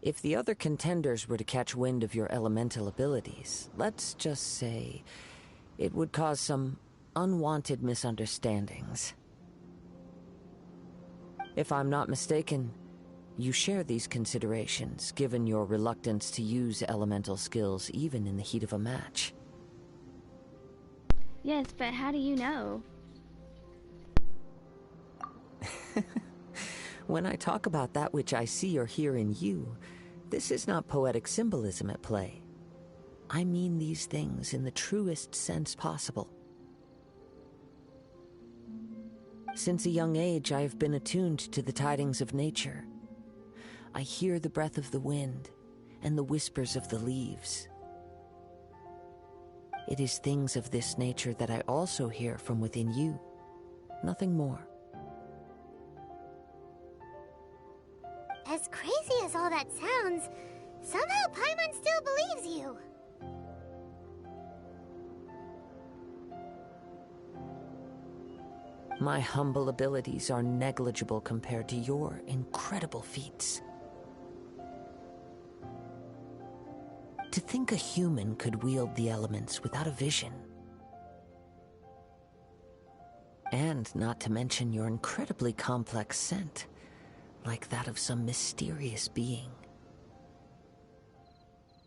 If the other contenders were to catch wind of your elemental abilities, let's just say it would cause some unwanted misunderstandings. If I'm not mistaken, you share these considerations, given your reluctance to use elemental skills even in the heat of a match. Yes, but how do you know? When I talk about that which I see or hear in you, this is not poetic symbolism at play. I mean these things in the truest sense possible. Since a young age, I have been attuned to the tidings of nature. I hear the breath of the wind and the whispers of the leaves. It is things of this nature that I also hear from within you. Nothing more. As crazy as all that sounds, somehow Paimon still believes you. My humble abilities are negligible compared to your incredible feats. To think a human could wield the elements without a vision. And not to mention your incredibly complex scent, like that of some mysterious being.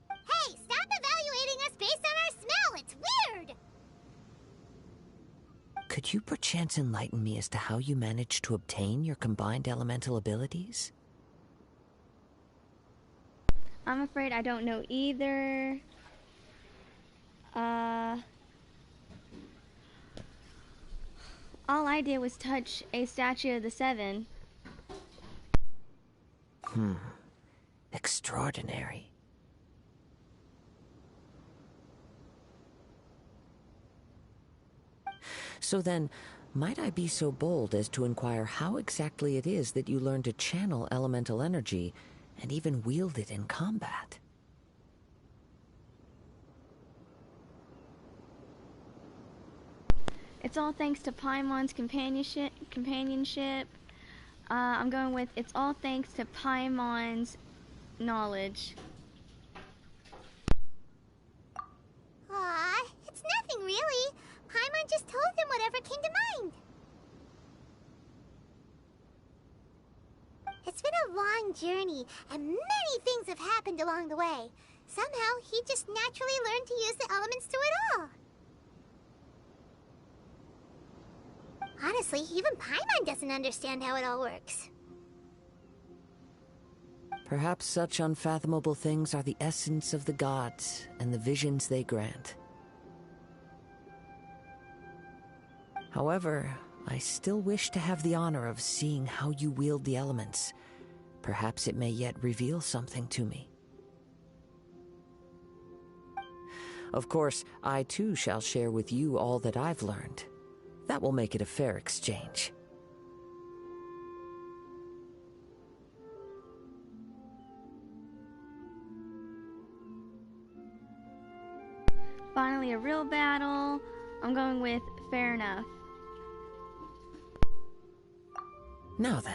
Hey, stop evaluating us based on our smell! It's weird! Could you perchance enlighten me as to how you managed to obtain your combined elemental abilities? I'm afraid I don't know either. All I did was touch a statue of the Seven. Extraordinary. So then, might I be so bold as to inquire how exactly it is that you learn to channel elemental energy and even wield it in combat? It's all thanks to Paimon's companionship. I'm going with it's all thanks to Paimon's knowledge. Aw, it's nothing really. Paimon just told him whatever came to mind. It's been a long journey, and many things have happened along the way. Somehow, he just naturally learned to use the elements through it all. Honestly, even Paimon doesn't understand how it all works. Perhaps such unfathomable things are the essence of the gods and the visions they grant. However, I still wish to have the honor of seeing how you wield the elements. Perhaps it may yet reveal something to me. Of course, I too shall share with you all that I've learned. That will make it a fair exchange. Finally, a real battle. I'm going with fair enough. Now then,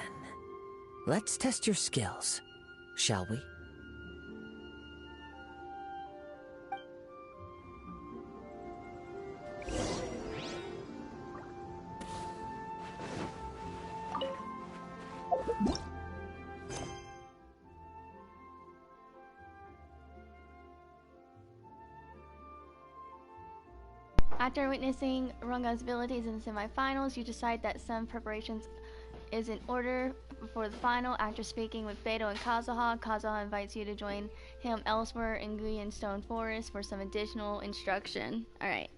let's test your skills, shall we? After witnessing Runga's abilities in the semifinals, you decide that some preparations is in order for the final. After speaking with Beto and Kazuha, Kazuha invites you to join him elsewhere in Guyan Stone Forest for some additional instruction. Alright.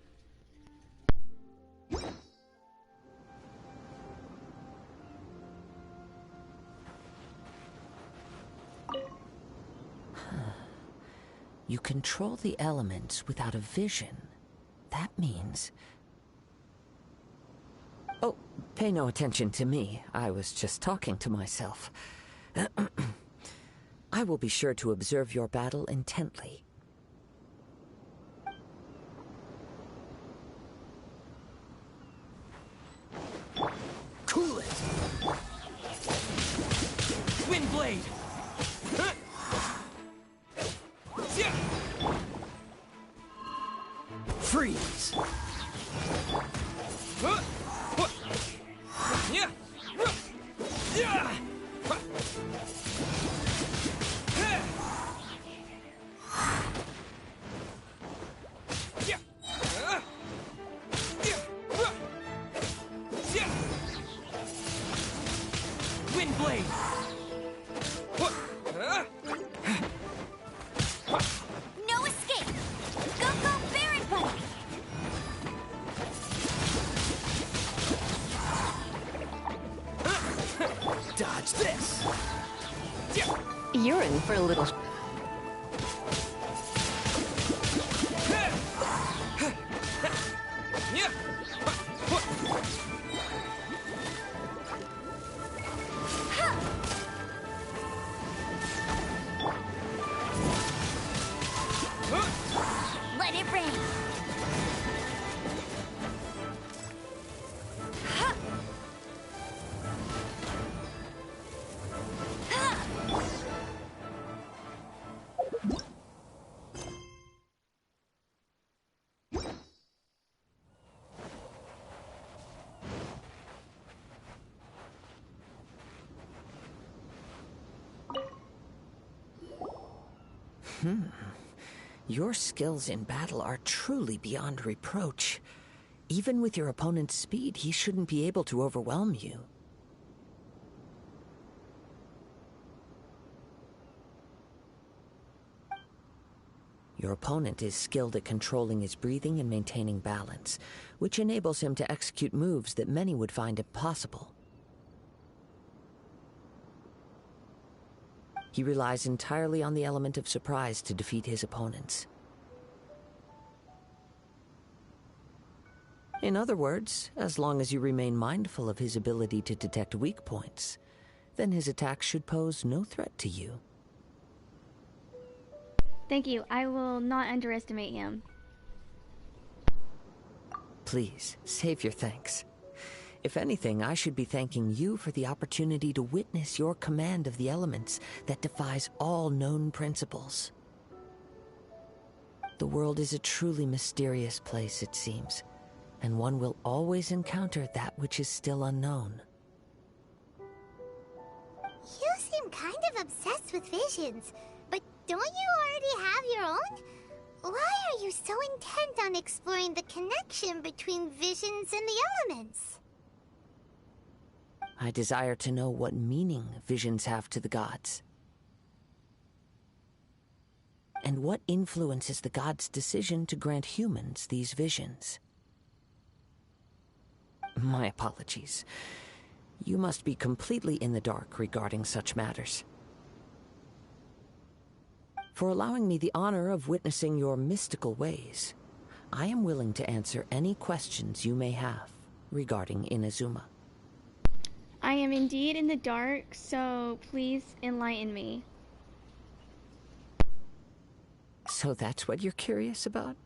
You control the elements without a vision. That means... Oh, pay no attention to me. I was just talking to myself. I will be sure to observe your battle intently. Cool it! Wind blade! Freeze! Wind blade! No escape! Go, go, Baron Buddy! Dodge this! You're in for a little... Let it rain! Your skills in battle are truly beyond reproach. Even with your opponent's speed, he shouldn't be able to overwhelm you. Your opponent is skilled at controlling his breathing and maintaining balance, which enables him to execute moves that many would find impossible. He relies entirely on the element of surprise to defeat his opponents. In other words, as long as you remain mindful of his ability to detect weak points, then his attacks should pose no threat to you. Thank you. I will not underestimate him. Please, save your thanks. If anything, I should be thanking you for the opportunity to witness your command of the elements that defies all known principles. The world is a truly mysterious place, it seems, and one will always encounter that which is still unknown. You seem kind of obsessed with visions, but don't you already have your own? Why are you so intent on exploring the connection between visions and the elements? I desire to know what meaning visions have to the gods. And what influences the gods' decision to grant humans these visions. My apologies. You must be completely in the dark regarding such matters. For allowing me the honor of witnessing your mystical ways, I am willing to answer any questions you may have regarding Inazuma. I am indeed in the dark, so please enlighten me. So that's what you're curious about?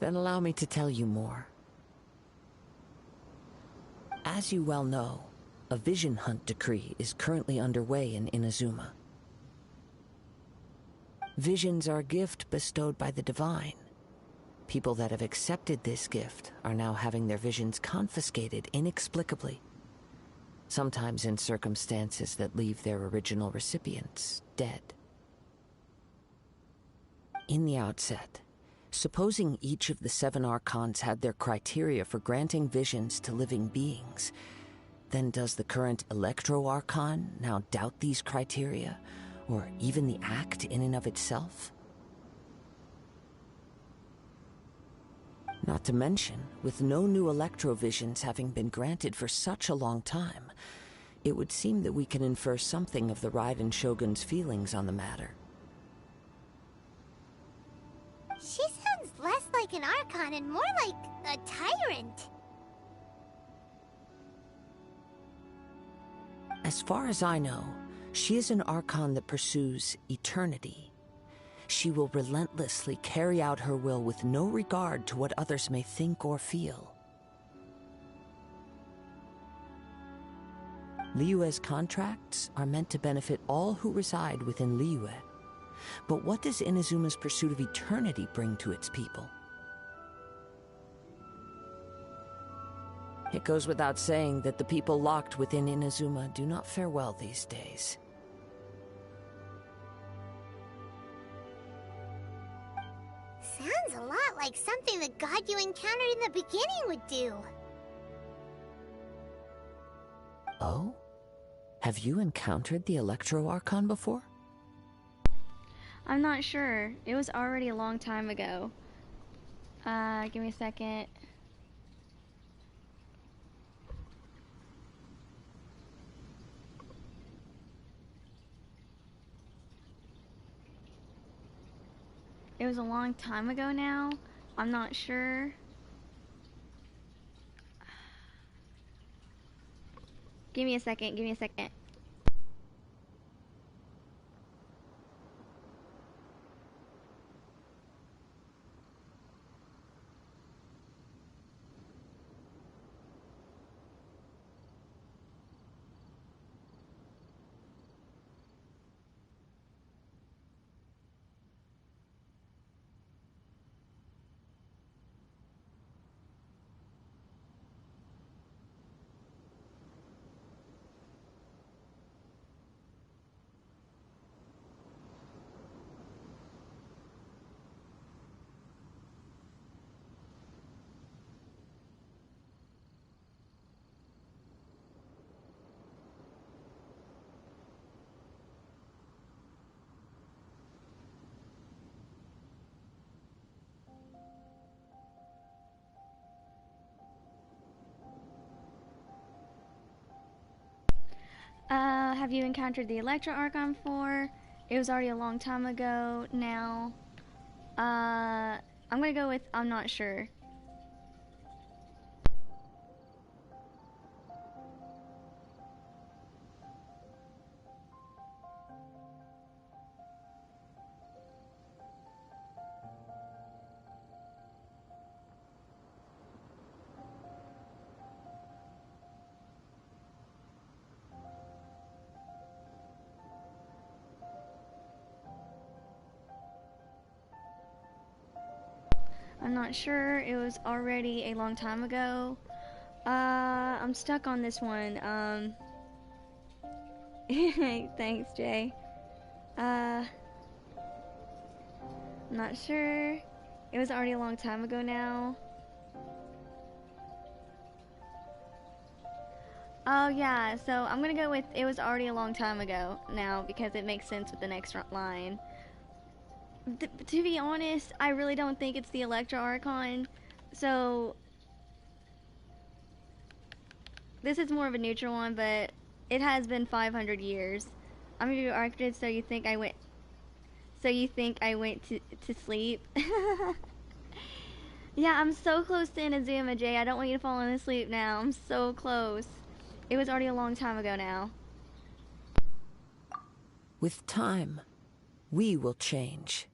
Then allow me to tell you more. As you well know, a vision hunt decree is currently underway in Inazuma. Visions are a gift bestowed by the divine. People that have accepted this gift are now having their visions confiscated inexplicably, sometimes in circumstances that leave their original recipients dead. In the outset, supposing each of the 7 Archons had their criteria for granting visions to living beings, then does the current Electro Archon now doubt these criteria, or even the act in and of itself? Not to mention, with no new electrovisions having been granted for such a long time, it would seem that we can infer something of the Raiden Shogun's feelings on the matter. She sounds less like an Archon and more like a tyrant. As far as I know, she is an Archon that pursues eternity. She will relentlessly carry out her will with no regard to what others may think or feel. Liyue's contracts are meant to benefit all who reside within Liyue. But what does Inazuma's pursuit of eternity bring to its people? It goes without saying that the people locked within Inazuma do not fare well these days. Sounds a lot like something the god you encountered in the beginning would do. Oh? Have you encountered the Electro Archon before? I'm not sure. It was already a long time ago. Give me a second. It was a long time ago now. I'm not sure. Give me a second, give me a second. Have you encountered the Electro Archon before? It was already a long time ago now. I'm gonna go with I'm not sure. I'm not sure. It was already a long time ago. I'm stuck on this one. Thanks, Jay. I'm not sure. It was already a long time ago now. Oh yeah, so I'm gonna go with it was already a long time ago now because it makes sense with the next line. To be honest, I really don't think it's the Electro Archon. So this is more of a neutral one, but it has been 500 years. I'm gonna do Arctic, so you think I went. So you think I went to sleep? Yeah, I'm so close to Inazuma, Jay. I don't want you to fall asleep now. I'm so close. It was already a long time ago now. With time, we will change.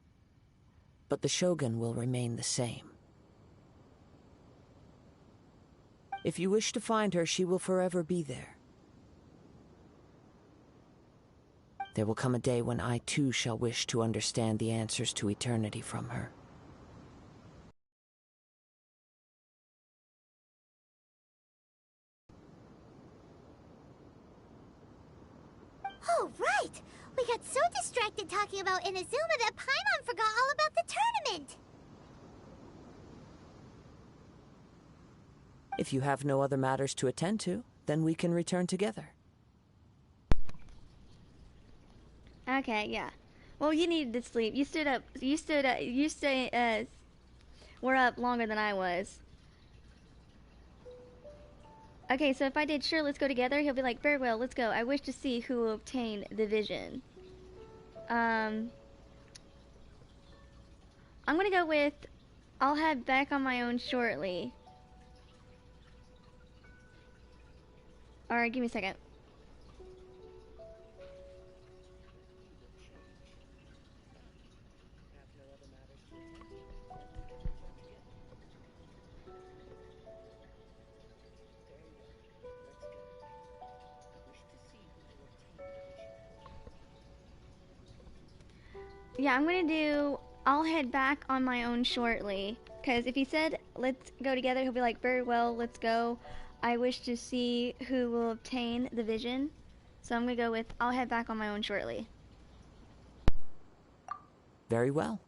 But the Shogun will remain the same. If you wish to find her, she will forever be there. There will come a day when I too shall wish to understand the answers to eternity from her. Oh, right! We got so distracted talking about Inazuma that Paimon forgot all about the tournament! If you have no other matters to attend to, then we can return together. Okay, yeah. Well, you needed to sleep. You stood up. Were up longer than I was. Okay, so if I did sure, let's go together, he'll be like, very well, let's go. I wish to see who will obtain the vision. I'm gonna go with I'll head back on my own shortly. Alright, give me a second. Yeah, I'm gonna do I'll head back on my own shortly. Because if he said, let's go together, he'll be like, very well, let's go. I wish to see who will obtain the vision. So I'm gonna go with, I'll head back on my own shortly. Very well.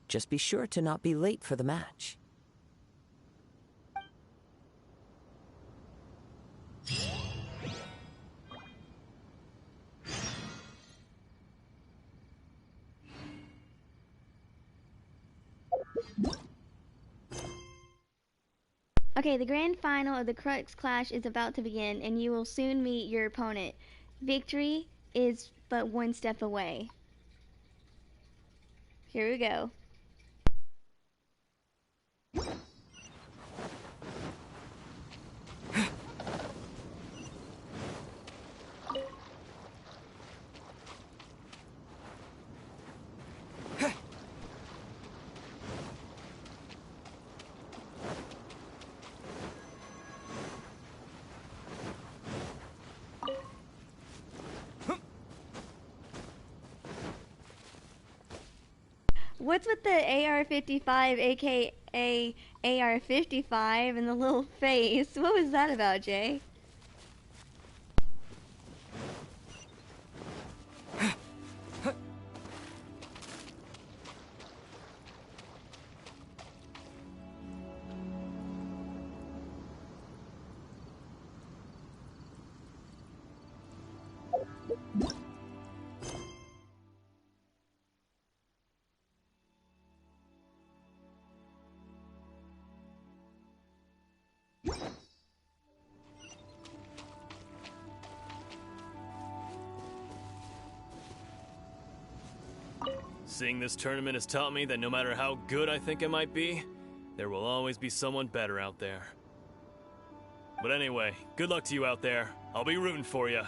Just be sure to not be late for the match. Okay, the grand final of the Crux Clash is about to begin, and you will soon meet your opponent. Victory is but one step away. Here we go. What's with the AR-55, aka AR-55, and the little face? What was that about, Jay? Seeing this tournament has taught me that no matter how good I think I might be, there will always be someone better out there. But anyway, good luck to you out there. I'll be rooting for you.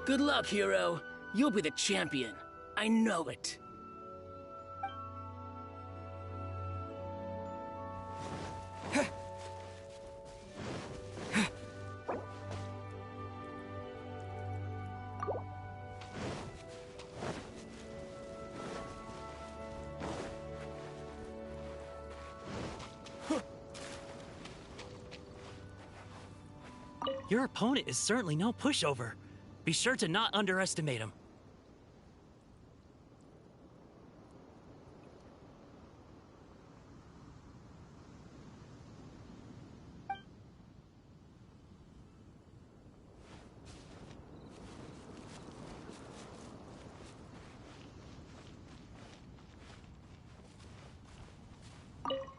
Good luck, hero. You'll be the champion. I know it. Your opponent is certainly no pushover. Be sure to not underestimate him.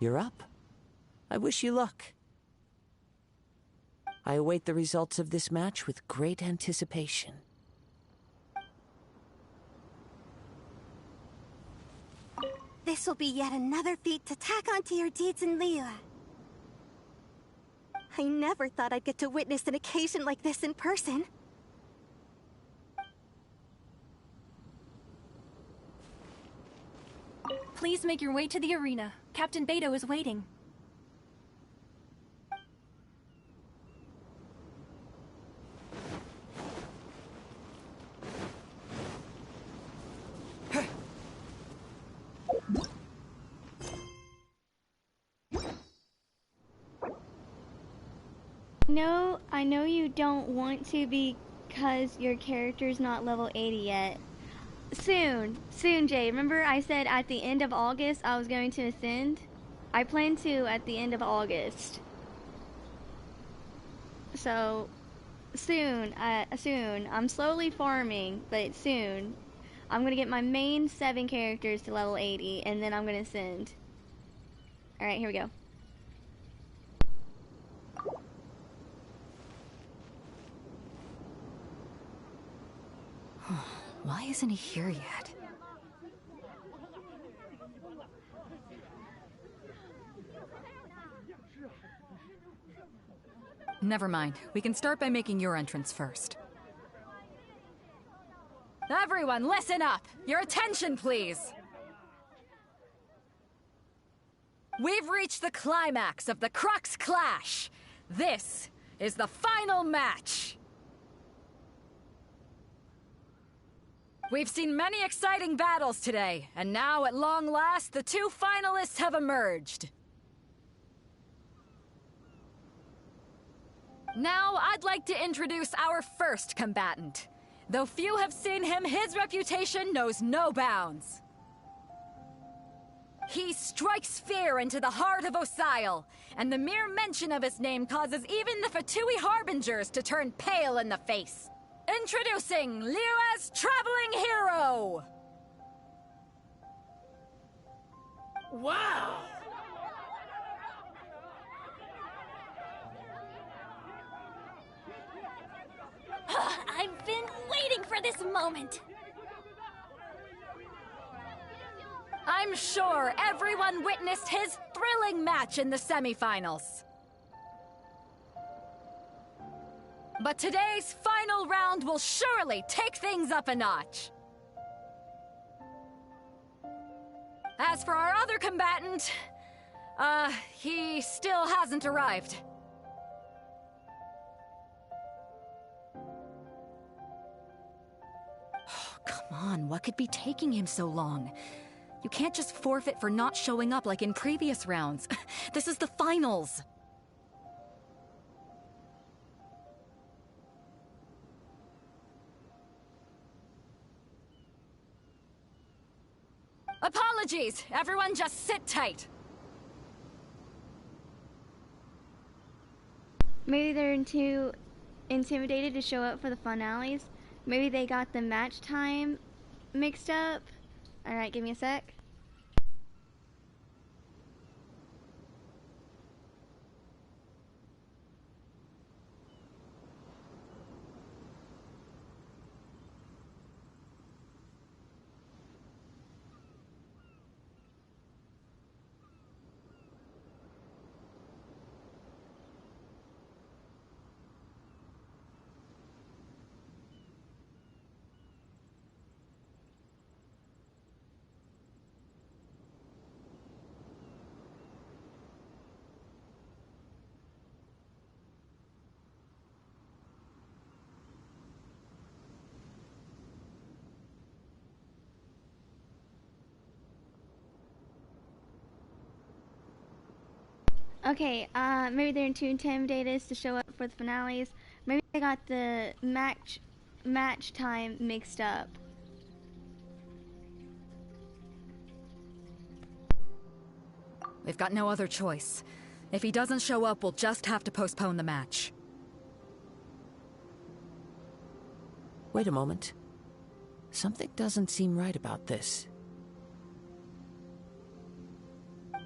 You're up. I wish you luck. I await the results of this match with great anticipation. This'll be yet another feat to tack onto your deeds in Leela. I never thought I'd get to witness an occasion like this in person. Please make your way to the arena. Captain Beto is waiting. No, I know you don't want to because your character's not level 80 yet. Soon, Jay. Remember I said at the end of August I was going to ascend? I plan to at the end of August. So, soon. I'm slowly farming, but soon. I'm gonna get my main 7 characters to level 80, and then I'm gonna ascend. Alright, here we go. Why isn't he here yet? Never mind. We can start by making your entrance first. Everyone, listen up! Your attention, please! We've reached the climax of the Crux Clash! This is the final match! We've seen many exciting battles today, and now, at long last, the two finalists have emerged. Now, I'd like to introduce our first combatant. Though few have seen him, his reputation knows no bounds. He strikes fear into the heart of Osile, and the mere mention of his name causes even the Fatui Harbingers to turn pale in the face. Introducing Liyue's Traveling Hero! Wow! I've been waiting for this moment! I'm sure everyone witnessed his thrilling match in the semifinals. But today's final round will surely take things up a notch. As for our other combatant, he still hasn't arrived. Oh, come on, what could be taking him so long? You can't just forfeit for not showing up like in previous rounds. This is the finals. Apologies! Everyone just sit tight. Maybe they're too intimidated to show up for the finales. Maybe they got the match time mixed up. Alright, give me a sec. Okay, maybe they're too intimidated to show up for the finales. Maybe they got the match time mixed up. We've got no other choice. If he doesn't show up, we'll just have to postpone the match. Wait a moment. Something doesn't seem right about this.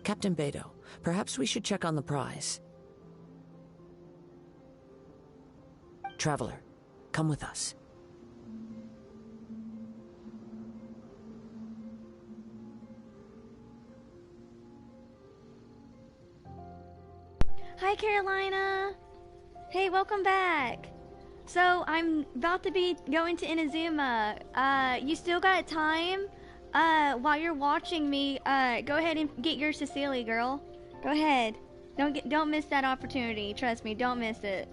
Captain Beidou, perhaps we should check on the prize. Traveler, come with us. Hi, Carolina. Hey, welcome back. So, I'm about to be going to Inazuma. You still got time? While you're watching me, go ahead and get your Cecilia, girl. Go ahead. Don't miss that opportunity. Trust me, don't miss it.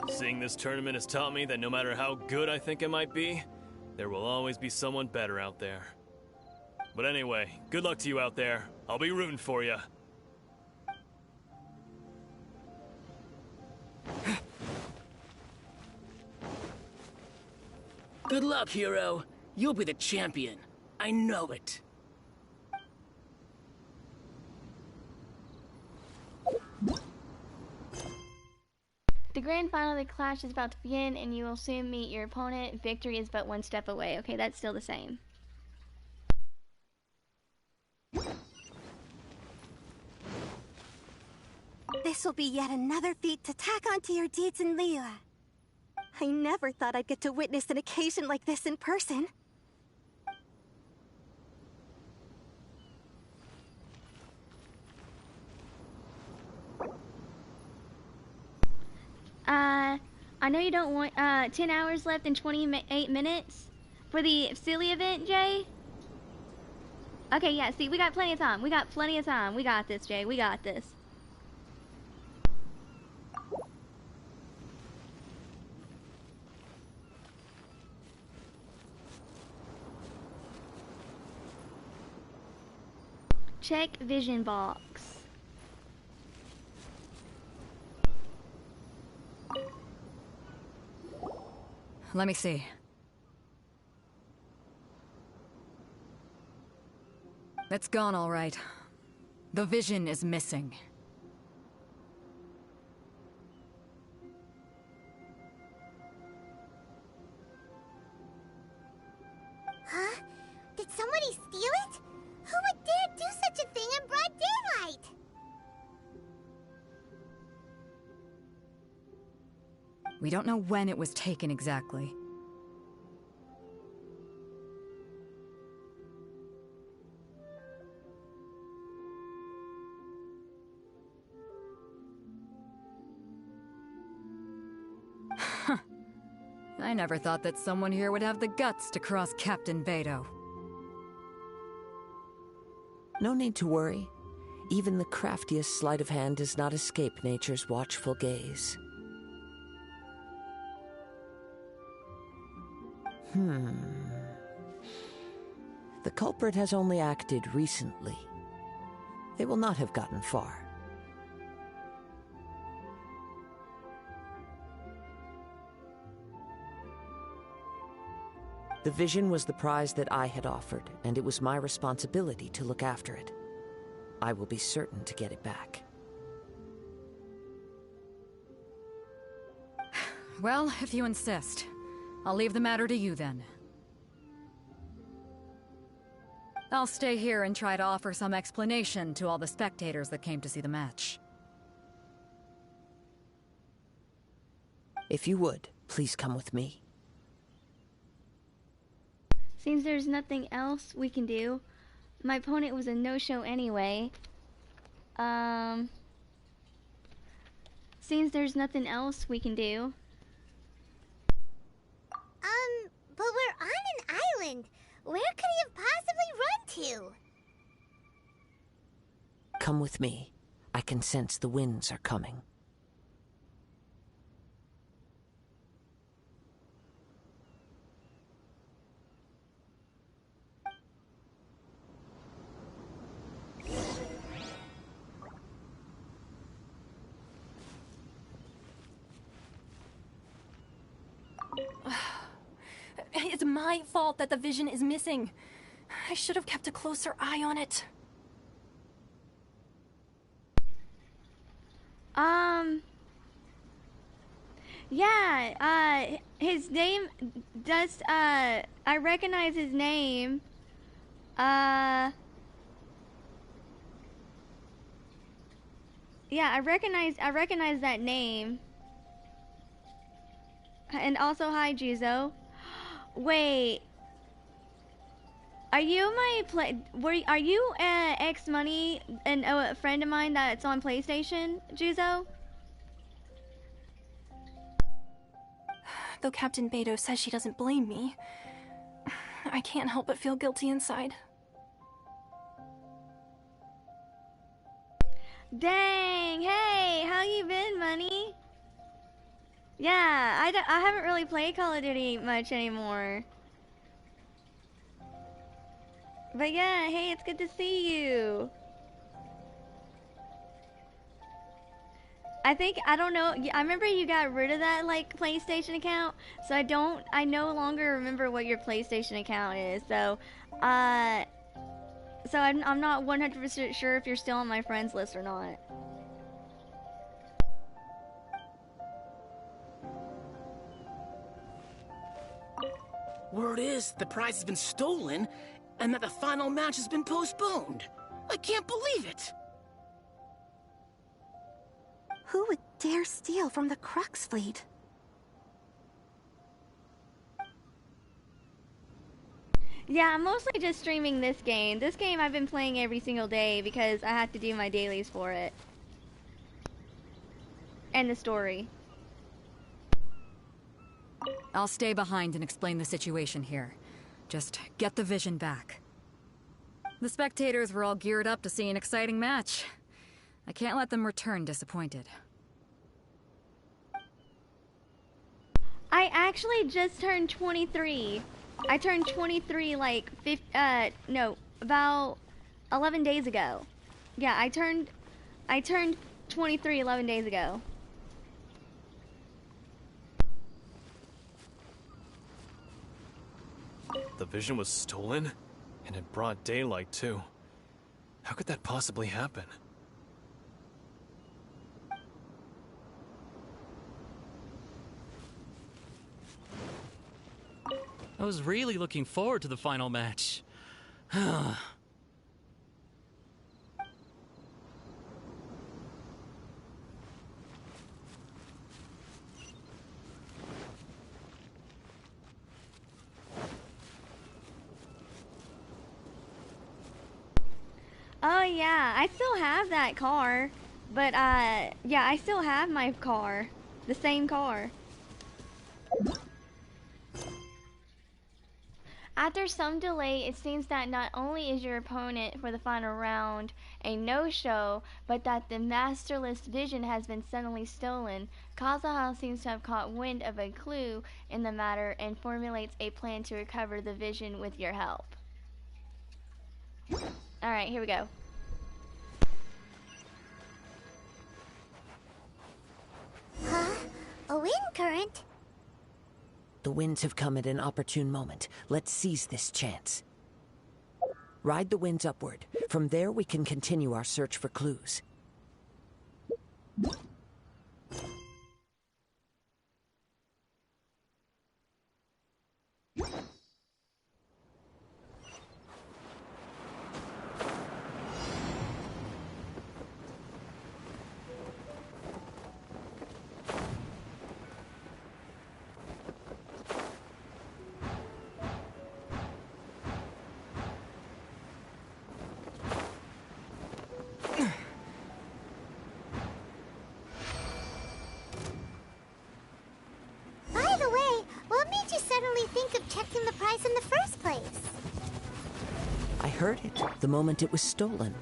Seeing this tournament has taught me that no matter how good I think it might be, there will always be someone better out there. But anyway, good luck to you out there. I'll be rooting for you. Good luck, hero. You'll be the champion. I know it. The grand final of the clash is about to begin, and you will soon meet your opponent. Victory is but one step away. Okay, that's still the same. This will be yet another feat to tack onto your deeds in Liyue. I never thought I'd get to witness an occasion like this in person. I know you don't want 10 hours left and 28 minutes for the silly event, Jay. Okay, yeah, see, we got plenty of time. We got plenty of time. We got this, Jay. We got this. Check vision box. Let me see. It's gone, all right. The vision is missing. Huh? Did somebody steal it? Who would dare do such a thing in broad daylight? We don't know when it was taken exactly. I never thought that someone here would have the guts to cross Captain Beidou. No need to worry. Even the craftiest sleight of hand does not escape nature's watchful gaze. The culprit has only acted recently. They will not have gotten far. The vision was the prize that I had offered, and it was my responsibility to look after it. I will be certain to get it back. Well, if you insist. I'll leave the matter to you then. I'll stay here and try to offer some explanation to all the spectators that came to see the match. If you would, please come with me. Seems there's nothing else we can do. My opponent was a no-show anyway. Seems there's nothing else we can do. But we're on an island. Where could he have possibly run to? Come with me. I can sense the winds are coming. It's my fault that the vision is missing. I should have kept a closer eye on it. Yeah, his name does, I recognize his name. Yeah, I recognize that name. And also, hi, Juzo. Wait. Are you are you X Money and a friend of mine that's on PlayStation, Juzo? Though Captain Beidou says she doesn't blame me, I can't help but feel guilty inside. Dang, hey, how you been, Money? Yeah, I haven't really played Call of Duty much anymore. But yeah, hey, it's good to see you. I don't know, I remember you got rid of that, like, PlayStation account, so I no longer remember what your PlayStation account is, so I'm not 100% sure if you're still on my friends list or not. Word is the prize has been stolen, and that the final match has been postponed. I can't believe it! Who would dare steal from the Crux fleet? Yeah, I'm mostly just streaming this game. This game I've been playing every single day because I have to do my dailies for it. And the story. I'll stay behind and explain the situation here. Just get the vision back. The spectators were all geared up to see an exciting match. I can't let them return disappointed. I actually just turned 23. I turned 23 like about 11 days ago. Yeah, I turned 23 11 days ago. The vision was stolen? And in broad daylight, too. How could that possibly happen? I was really looking forward to the final match. Oh yeah, I still have that car. But yeah, I still have my car. The same car. After some delay, it seems that not only is your opponent for the final round a no-show, but that the masterless vision has been suddenly stolen. Kazuha seems to have caught wind of a clue in the matter and formulates a plan to recover the vision with your help. Alright, here we go. Huh? A wind current? The winds have come at an opportune moment. Let's seize this chance. Ride the winds upward. From there, we can continue our search for clues. By the way, what made you suddenly think of checking the price in the first place? I heard it the moment it was stolen.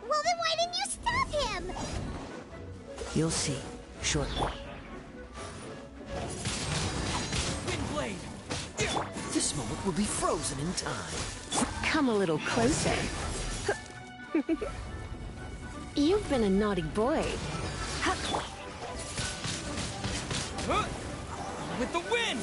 Well, then why didn't you stop him? You'll see shortly. Windblade! This moment will be frozen in time. Come a little closer. You've been a naughty boy. With the wind!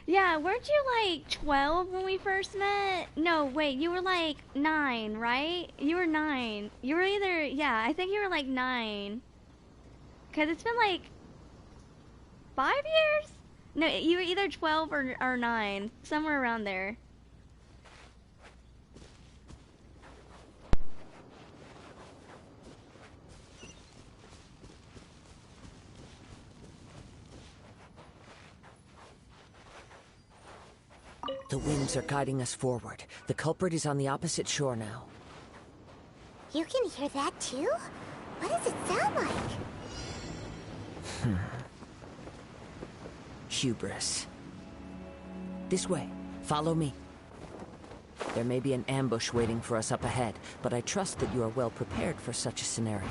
Yeah, weren't you like 12 when we first met? No, wait, you were like 9, right? You were 9. You were either, yeah, I think you were like 9. Because it's been like 5 years? No, you were either 12 or 9, somewhere around there. The winds are guiding us forward. The culprit is on the opposite shore now. You can hear that too? What does it sound like? Hubris. This way. Follow me. There may be an ambush waiting for us up ahead, but I trust that you are well prepared for such a scenario.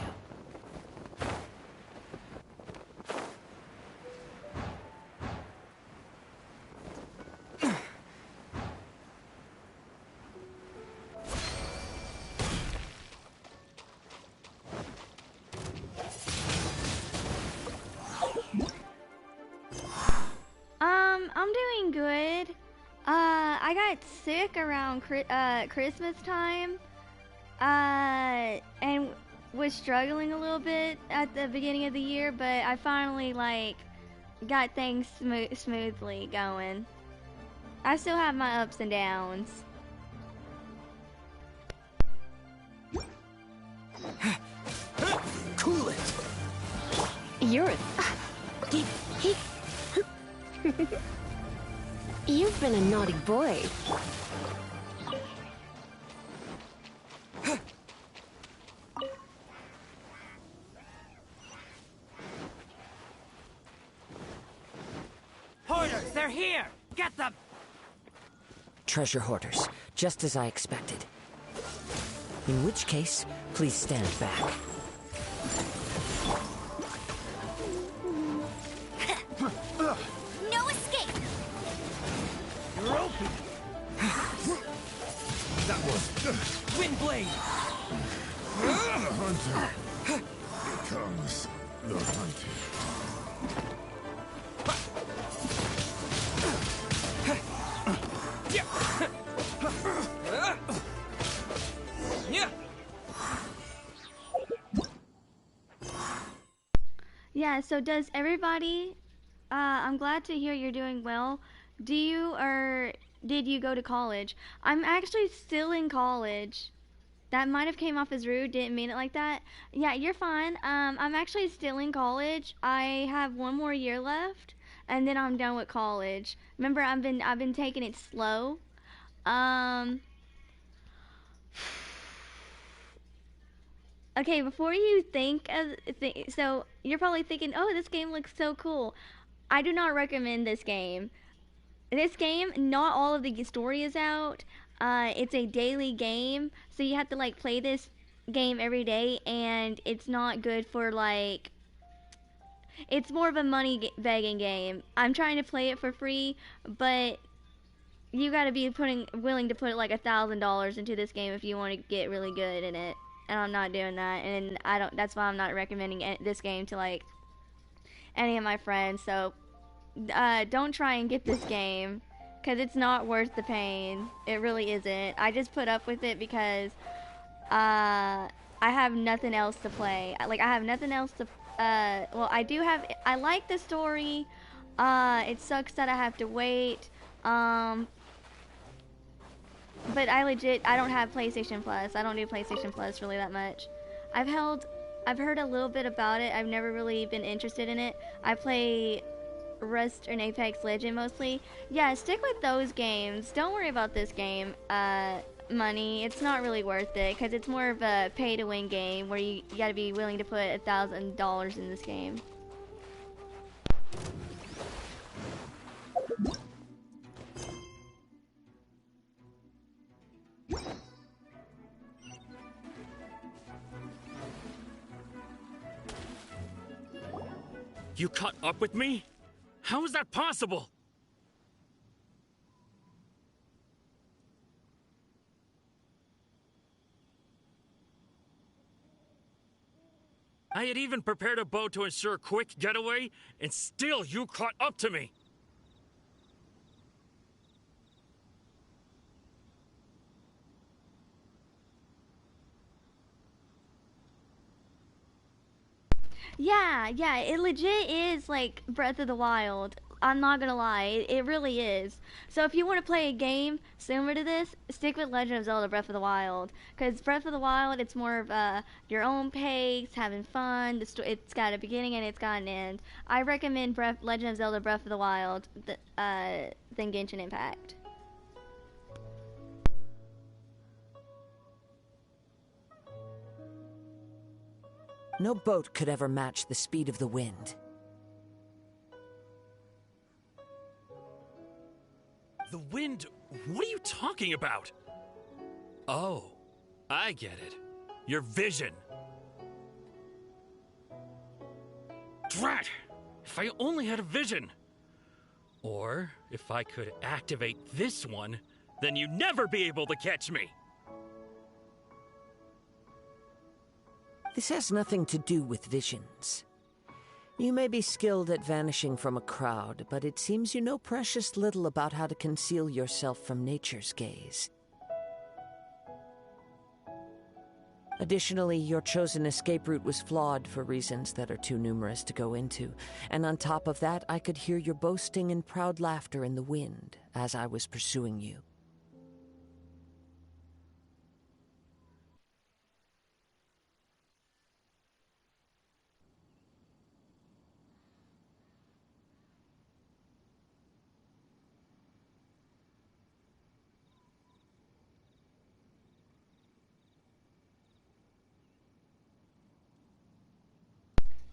I'm doing good. I got sick around Christmas time, And was struggling a little bit at the beginning of the year, but I finally like got things smoothly going. I still have my ups and downs. Cool it. You're You've been a naughty boy. Hoarders, they're here! Get them! Treasure hoarders, just as I expected. In which case, please stand back. No escape! You're open! That was Windblade! the hunter becomes the hunted. Yeah, so does everybody, I'm glad to hear you're doing well. Do you or did you go to college? I'm actually still in college. That might have came off as rude, didn't mean it like that. Yeah, you're fine. I'm actually still in college. I have one more year left and then I'm done with college. Remember, I've been taking it slow. Okay, before you think of so you're probably thinking, "Oh, this game looks so cool." I do not recommend this game. This game, not all of the story is out. It's a daily game, so you have to like play this game every day, and it's not good for like. It's more of a money begging game. I'm trying to play it for free, but you got to be willing to put like $1,000 into this game if you want to get really good in it. And I'm not doing that, and I don't. That's why I'm not recommending this game to like any of my friends. So don't try and get this game because it's not worth the pain. It really isn't. I just put up with it because I have nothing else to play. Like I have nothing else to. Well, I do have. I like the story. It sucks that I have to wait. But I don't have PlayStation Plus. I don't do PlayStation Plus really that much. I've heard a little bit about it. I've never really been interested in it. I play Rust and Apex Legend mostly. Yeah, stick with those games. Don't worry about this game. Money. It's not really worth it because it's more of a pay-to-win game where you gotta be willing to put $1,000 in this game. You caught up with me? How is that possible? I had even prepared a boat to ensure a quick getaway, and still you caught up to me. Yeah, it legit is like Breath of the Wild. I'm not gonna lie, it really is. So if you want to play a game similar to this, stick with Legend of Zelda Breath of the Wild. Because Breath of the Wild, it's more of your own pace, having fun. It's got a beginning and it's got an end. I recommend Legend of Zelda Breath of the Wild than Genshin Impact. No boat could ever match the speed of the wind. The wind? What are you talking about? Oh, I get it. Your vision. Drat! If I only had a vision. Or, if I could activate this one, then you'd never be able to catch me. This has nothing to do with visions. You may be skilled at vanishing from a crowd, but it seems you know precious little about how to conceal yourself from nature's gaze. Additionally, your chosen escape route was flawed for reasons that are too numerous to go into. And on top of that, I could hear your boasting and proud laughter in the wind as I was pursuing you.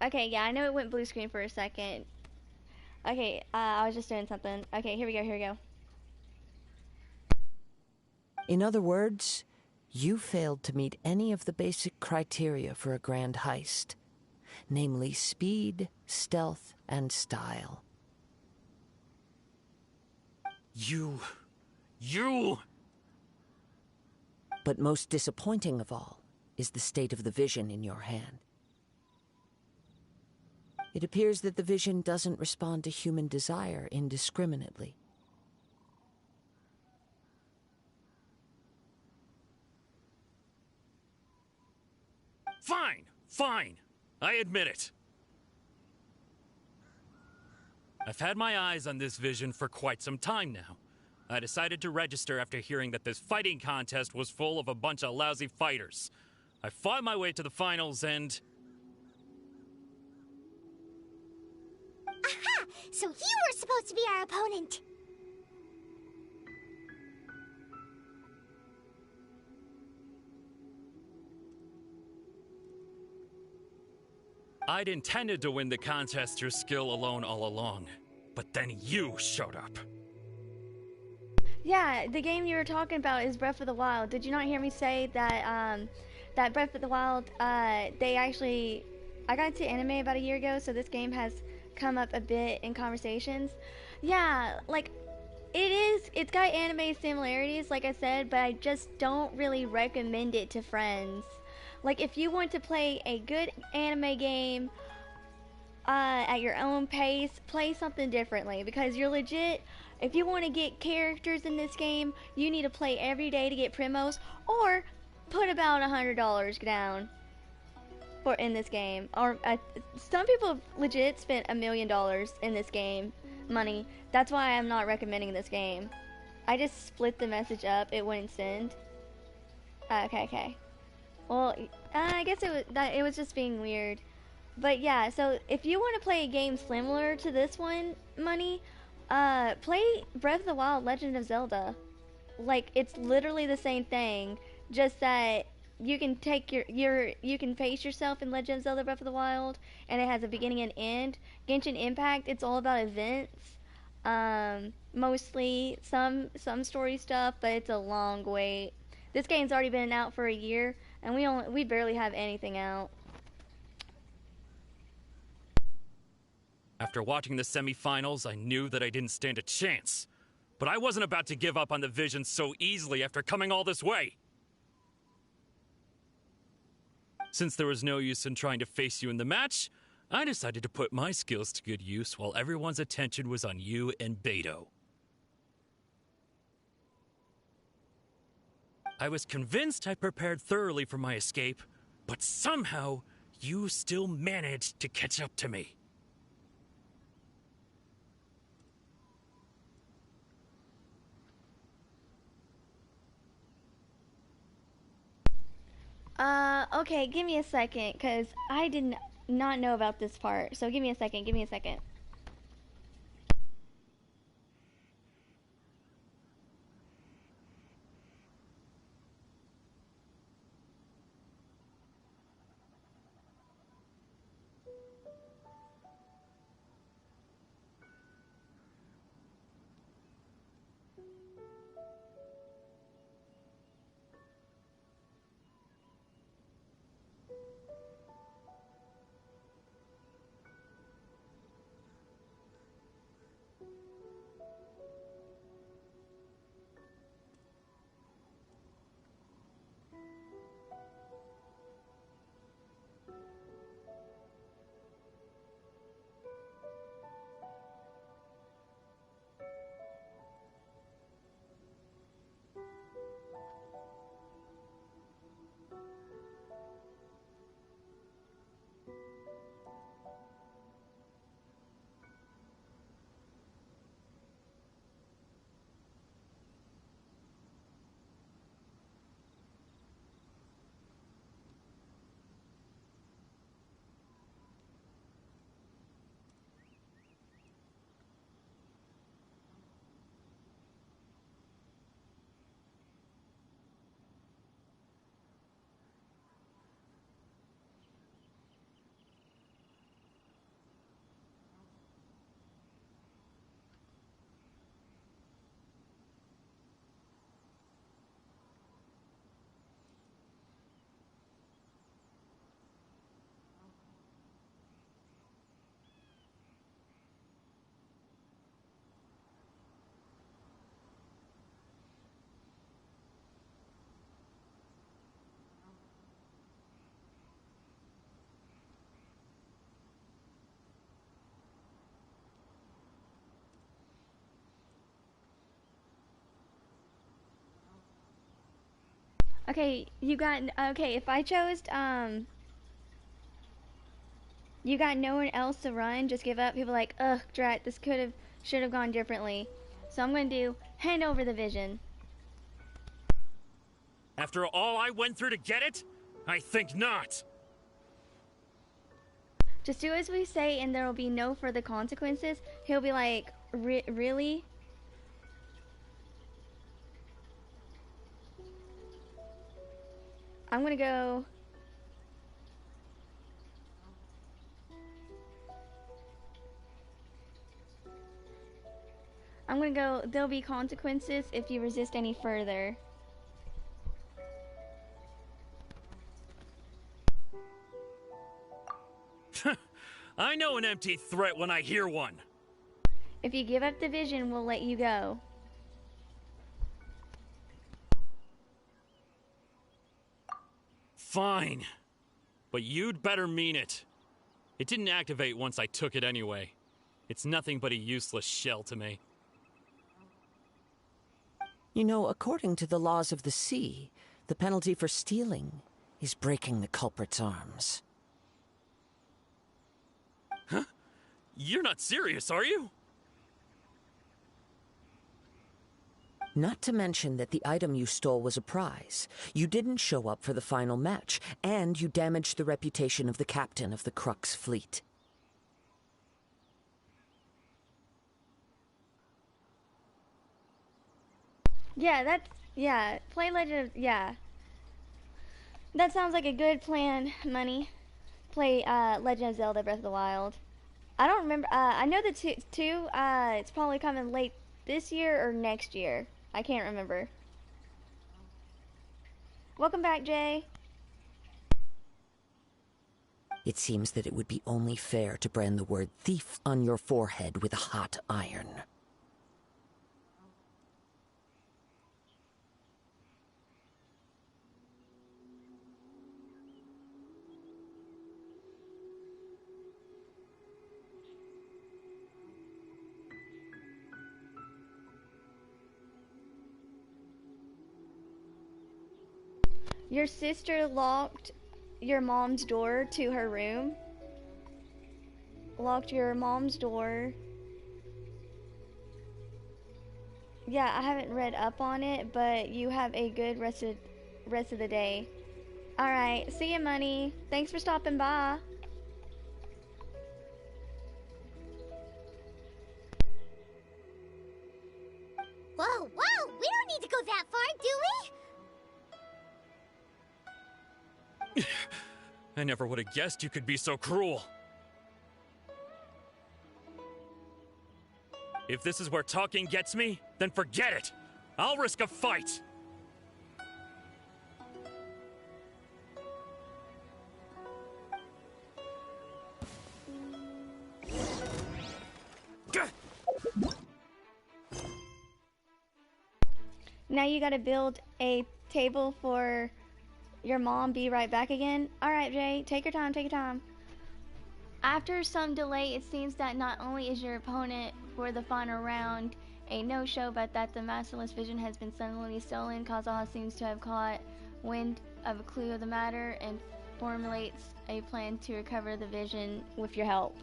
Okay, yeah, I know it went blue screen for a second. Okay, I was just doing something. Okay, here we go. In other words, you failed to meet any of the basic criteria for a grand heist, namely speed, stealth, and style. You... But most disappointing of all is the state of the vision in your hand. It appears that the vision doesn't respond to human desire indiscriminately. Fine. I admit it. I've had my eyes on this vision for quite some time now. I decided to register after hearing that this fighting contest was full of a bunch of lousy fighters. I fought my way to the finals and... Aha! So you were supposed to be our opponent! I'd intended to win the contest through skill alone all along, but then you showed up. Yeah, the game you were talking about is Breath of the Wild. Did you not hear me say that, that Breath of the Wild, they actually... I got into anime about a year ago, so this game has come up a bit in conversations. Yeah, like, it's got anime similarities, like I said, but I just don't really recommend it to friends. Like, if you want to play a good anime game at your own pace, play something differently, because you're legit, if you want to get characters in this game, you need to play every day to get primos, or put about $100 down for in this game. Or some people have legit spent $1 million in this game, money. That's why I'm not recommending this game. I just split the message up, it wouldn't send. Okay. Well, I guess it was just being weird. But yeah, so if you want to play a game similar to this one, Money, play Breath of the Wild Legend of Zelda. Like, it's literally the same thing, just that you can take you can face yourself in Legend of Zelda Breath of the Wild, and it has a beginning and end. Genshin Impact, it's all about events. Mostly some story stuff, but it's a long wait. This game's already been out for a year, and we barely have anything out. After watching the semifinals, I knew that I didn't stand a chance. But I wasn't about to give up on the vision so easily after coming all this way. Since there was no use in trying to face you in the match, I decided to put my skills to good use while everyone's attention was on you and Beto. I was convinced I prepared thoroughly for my escape, but somehow you still managed to catch up to me. Okay, give me a second, because I did not know about this part. So give me a second. Okay, you got, okay, if I chose, you got no one else to run, just give up. People like, ugh, drat, this should have gone differently. So I'm gonna do, hand over the vision. After all I went through to get it? I think not. Just do as we say and there will be no further consequences. He'll be like, really? I'm gonna go. There'll be consequences if you resist any further. I know an empty threat when I hear one. If you give up the vision, we'll let you go. Fine. But you'd better mean it. It didn't activate once I took it anyway. It's nothing but a useless shell to me. You know, according to the laws of the sea, the penalty for stealing is breaking the culprit's arms. Huh? You're not serious, are you? Not to mention that the item you stole was a prize. You didn't show up for the final match, and you damaged the reputation of the captain of the Crux fleet. Yeah, play Legend of, yeah. That sounds like a good plan, Money. Play Legend of Zelda Breath of the Wild. I don't remember, I know the two, it's probably coming late this year or next year. I can't remember. Welcome back, Jay. It seems that it would be only fair to brand the word thief on your forehead with a hot iron. Your sister locked your mom's door to her room. Locked your mom's door. Yeah, I haven't read up on it, but you have a good rest of the day. Alright, see ya, Money. Thanks for stopping by. Whoa, whoa! We don't need to go that far, do we? I never would have guessed you could be so cruel. If this is where talking gets me, then forget it. I'll risk a fight. Now you gotta build a table for your mom. Be right back again. Alright, Jay, take your time, take your time. After some delay, it seems that not only is your opponent for the final round a no-show, but that the masterless vision has been suddenly stolen. Kazuha seems to have caught wind of a clue of the matter and formulates a plan to recover the vision with your help.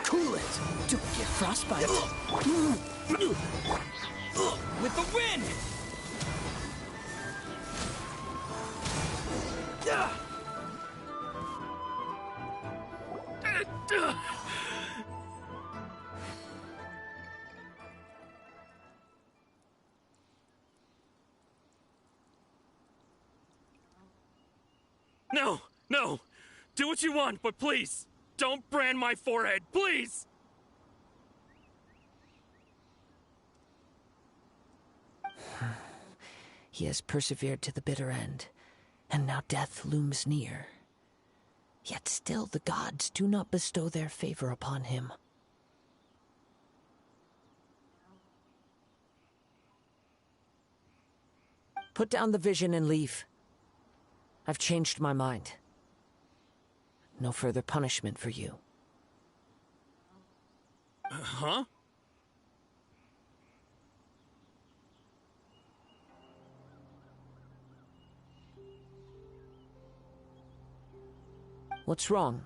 Cool it! Don't get frostbite. With the wind! No, no! Do what you want, but please, don't brand my forehead, please! He has persevered to the bitter end, and now death looms near. Yet still the gods do not bestow their favor upon him. Put down the vision and leave. I've changed my mind. No further punishment for you. Huh? What's wrong?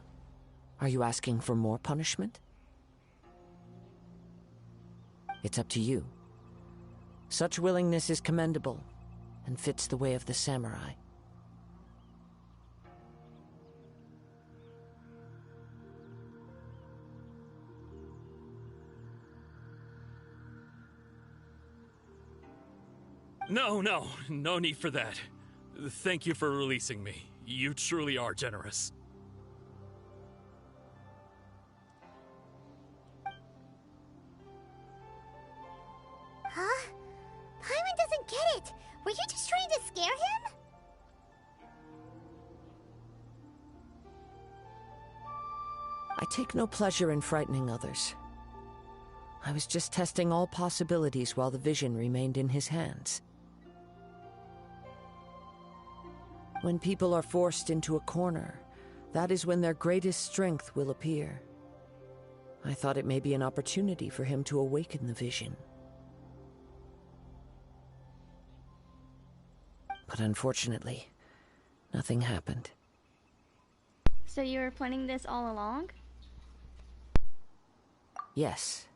Are you asking for more punishment? It's up to you. Such willingness is commendable, and fits the way of the samurai. No need for that. Thank you for releasing me. You truly are generous. Huh? Paimon doesn't get it! Were you just trying to scare him? I take no pleasure in frightening others. I was just testing all possibilities while the vision remained in his hands. When people are forced into a corner, that is when their greatest strength will appear. I thought it may be an opportunity for him to awaken the vision. But unfortunately, nothing happened. So you were planning this all along? Yes.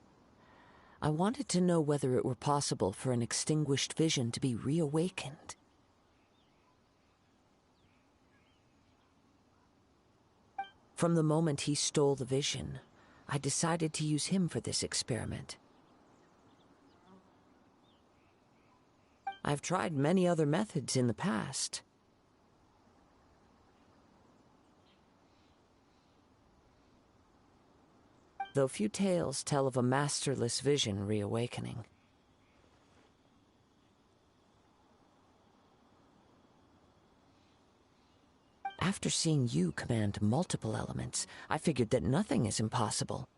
I wanted to know whether it were possible for an extinguished vision to be reawakened. From the moment he stole the vision, I decided to use him for this experiment. I've tried many other methods in the past. Though few tales tell of a masterless vision reawakening. After seeing you command multiple elements, I figured that nothing is impossible.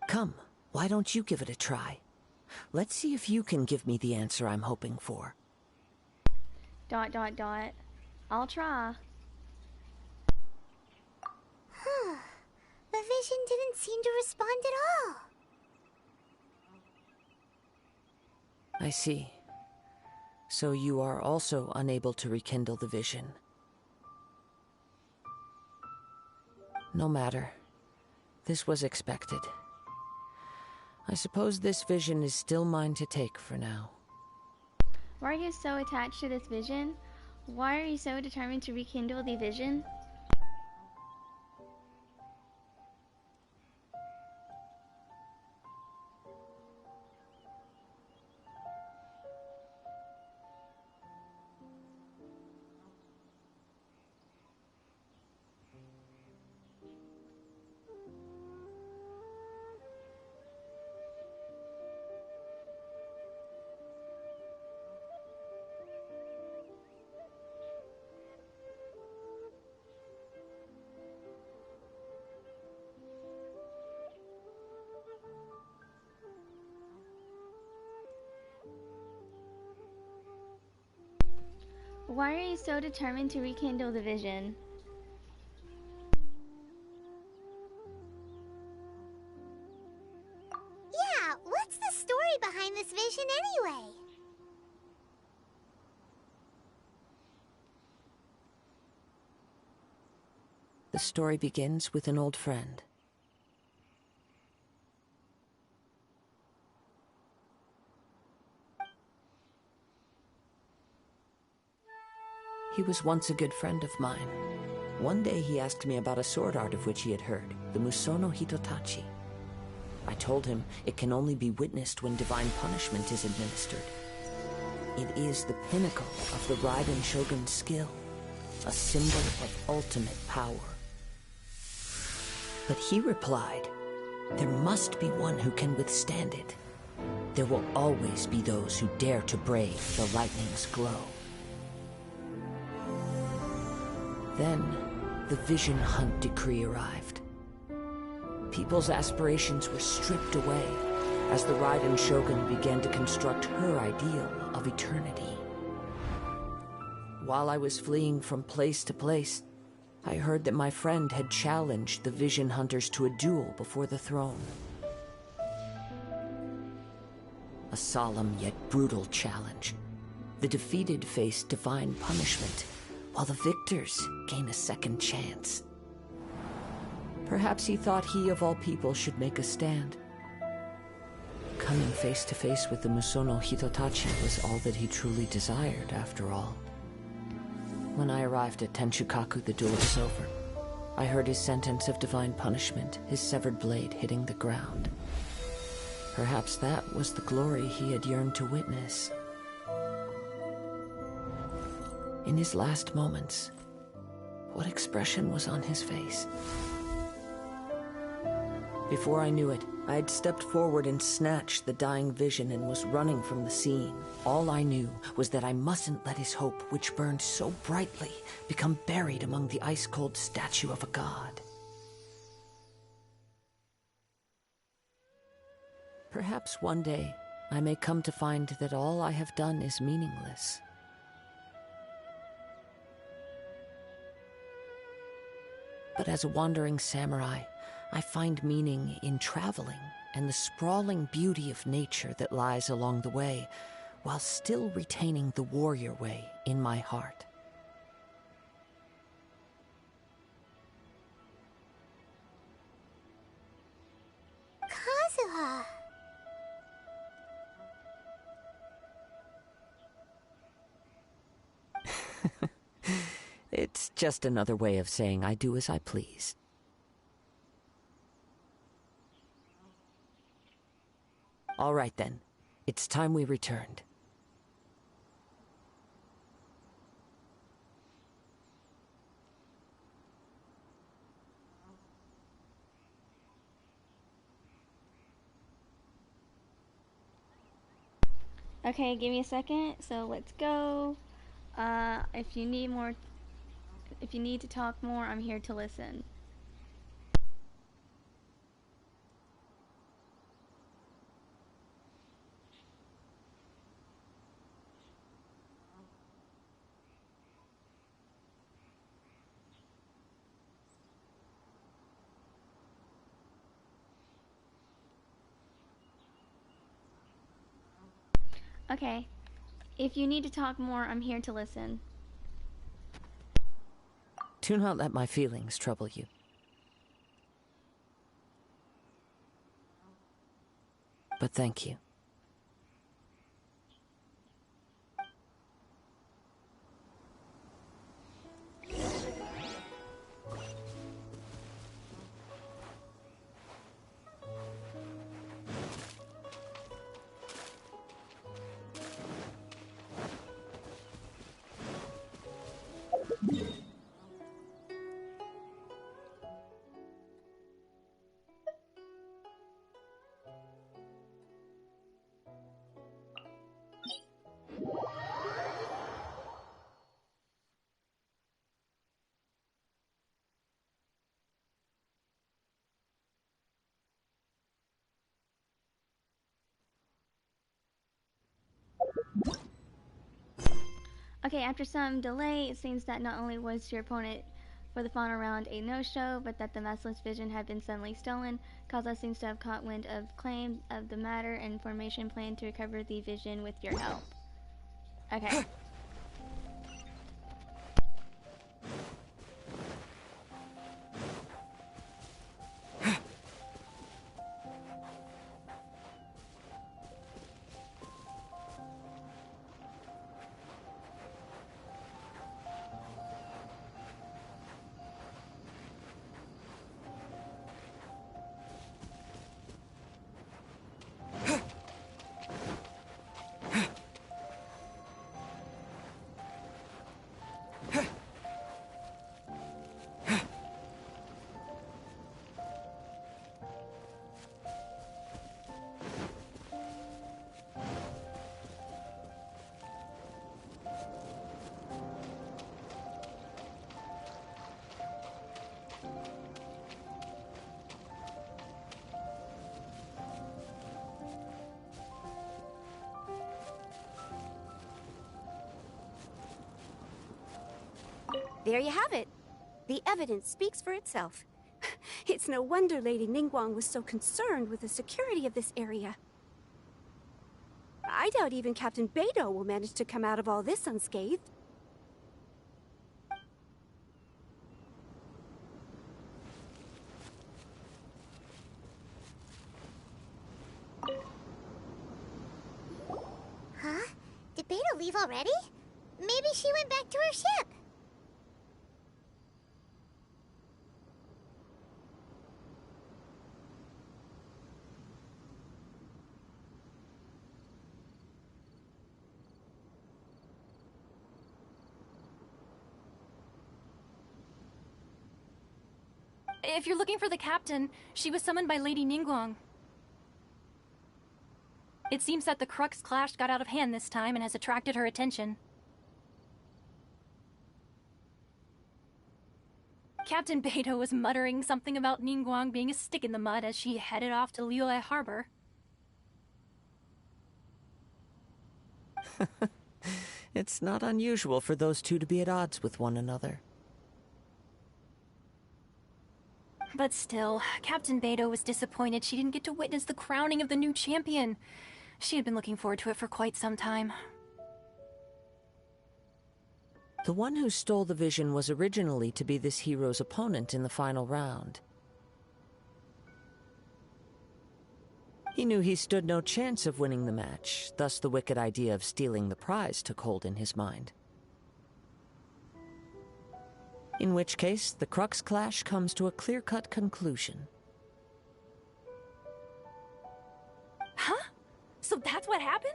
Come, why don't you give it a try? Let's see if you can give me the answer I'm hoping for. ... I'll try. The vision didn't seem to respond at all. I see. So you are also unable to rekindle the vision. No matter. This was expected. I suppose this vision is still mine to take for now. Why are you so attached to this vision? Why are you so determined to rekindle the vision? Why are you so determined to rekindle the vision? Yeah, what's the story behind this vision anyway? The story begins with an old friend. He was once a good friend of mine. One day he asked me about a sword art of which he had heard, the Musono Hitotachi. I told him it can only be witnessed when divine punishment is administered. It is the pinnacle of the Raiden Shogun's skill, a symbol of ultimate power. But he replied, there must be one who can withstand it. There will always be those who dare to brave the lightning's glow. Then, the Vision Hunt decree arrived. People's aspirations were stripped away as the Raiden Shogun began to construct her ideal of eternity. While I was fleeing from place to place, I heard that my friend had challenged the Vision Hunters to a duel before the throne. A solemn yet brutal challenge. The defeated face divine punishment, while the victors gain a second chance. Perhaps he thought he of all people should make a stand. Coming face to face with the Musono Hitotachi was all that he truly desired, after all. When I arrived at Tenshukaku, the duel was over. I heard his sentence of divine punishment, his severed blade hitting the ground. Perhaps that was the glory he had yearned to witness. In his last moments, what expression was on his face? Before I knew it, I had stepped forward and snatched the dying vision and was running from the scene. All I knew was that I mustn't let his hope, which burned so brightly, become buried among the ice-cold statue of a god. Perhaps one day, I may come to find that all I have done is meaningless. But as a wandering samurai, I find meaning in traveling and the sprawling beauty of nature that lies along the way, while still retaining the warrior way in my heart. Kazuha! It's just another way of saying I do as I please. All right then, it's time we returned. Okay, give me a second. So let's go. If you need to talk more, I'm here to listen. Okay. If you need to talk more, I'm here to listen. Do not let my feelings trouble you. But thank you. Okay, after some delay, it seems that not only was your opponent for the final round a no-show, but that the Merciless Vision had been suddenly stolen. Kaza seems to have caught wind of claims of the matter and formation plan to recover the vision with your help. Okay. There you have it. The evidence speaks for itself. It's no wonder Lady Ningguang was so concerned with the security of this area. I doubt even Captain Beidou will manage to come out of all this unscathed. Huh? Did Beidou leave already? Maybe she went back to her ship. If you're looking for the captain, she was summoned by Lady Ningguang. It seems that the Crux clash got out of hand this time and has attracted her attention. Captain Beidou was muttering something about Ningguang being a stick in the mud as she headed off to Liyue Harbor. It's not unusual for those two to be at odds with one another. But still, Captain Beidou was disappointed she didn't get to witness the crowning of the new champion. She had been looking forward to it for quite some time. The one who stole the vision was originally to be this hero's opponent in the final round. He knew he stood no chance of winning the match, thus the wicked idea of stealing the prize took hold in his mind. In which case, the Crux clash comes to a clear-cut conclusion. Huh? So that's what happened?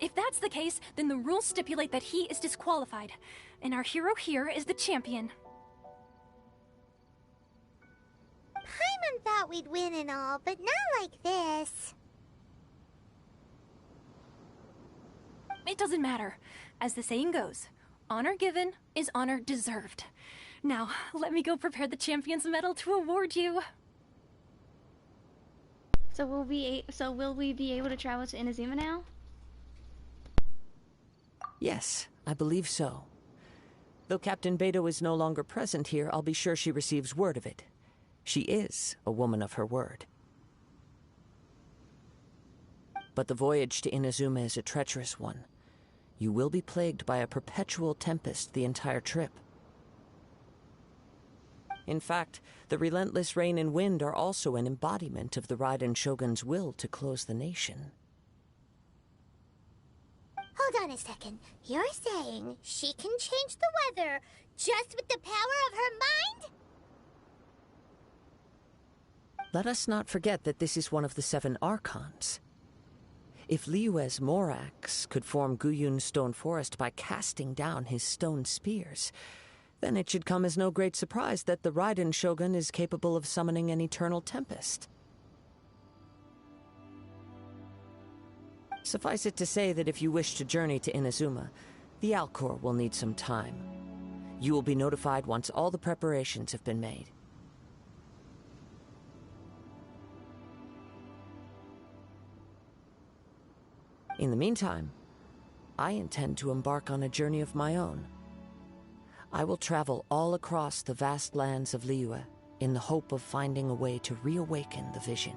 If that's the case, then the rules stipulate that he is disqualified, and our hero here is the champion. Paimon thought we'd win and all, but not like this. It doesn't matter. As the saying goes, honor given is honor deserved. Now, let me go prepare the champion's medal to award you. So will we be able to travel to Inazuma now? Yes, I believe so. Though Captain Beidou is no longer present here, I'll be sure she receives word of it. She is a woman of her word. But the voyage to Inazuma is a treacherous one. You will be plagued by a perpetual tempest the entire trip. In fact, the relentless rain and wind are also an embodiment of the Raiden Shogun's will to close the nation. Hold on a second. You're saying she can change the weather just with the power of her mind? Let us not forget that this is one of the 7 Archons. If Liyue's Morax could form Guyun's stone forest by casting down his stone spears, then it should come as no great surprise that the Raiden Shogun is capable of summoning an eternal tempest. Suffice it to say that if you wish to journey to Inazuma, the Alcor will need some time. You will be notified once all the preparations have been made. In the meantime, I intend to embark on a journey of my own. I will travel all across the vast lands of Liyue in the hope of finding a way to reawaken the vision.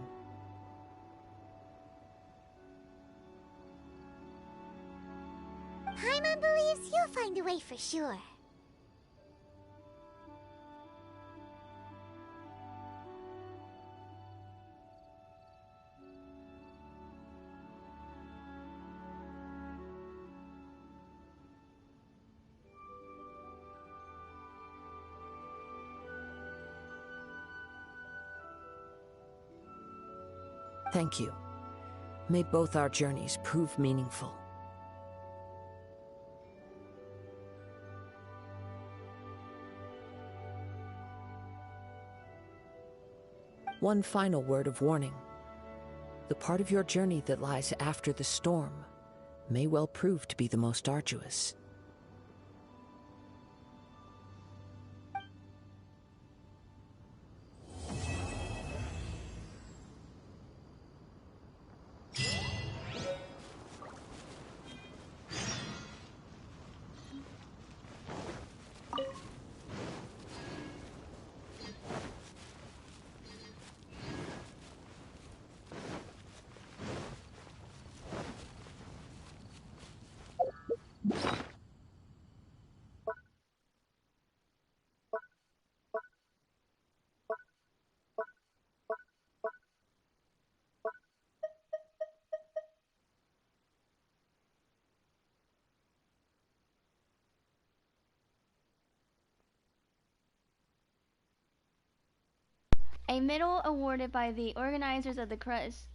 Paimon believes you'll find a way for sure. Thank you. May both our journeys prove meaningful. One final word of warning. The part of your journey that lies after the storm may well prove to be the most arduous. A medal awarded by the organizers of the Crux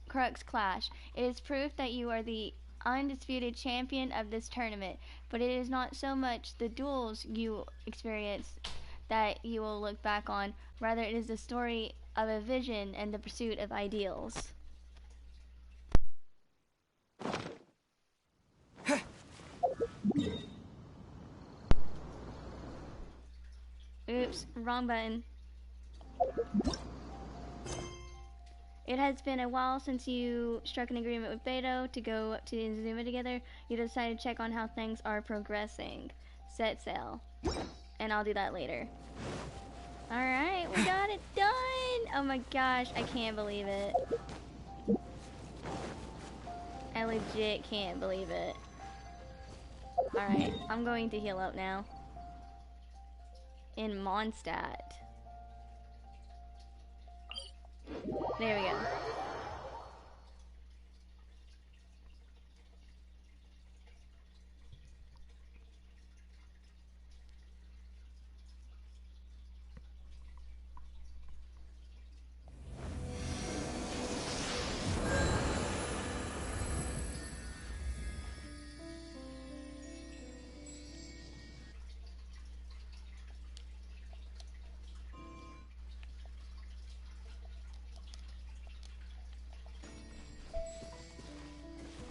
Clash. It is proof that you are the undisputed champion of this tournament, but it is not so much the duels you experience that you will look back on. Rather, it is the story of a vision and the pursuit of ideals. Oops, wrong button. It has been a while since you struck an agreement with Beto to go up to Inazuma together. You decided to check on how things are progressing. Set sail. And I'll do that later. Alright, we got it done! Oh my gosh, I can't believe it. I legit can't believe it. Alright, I'm going to heal up now. In Mondstadt. There we go.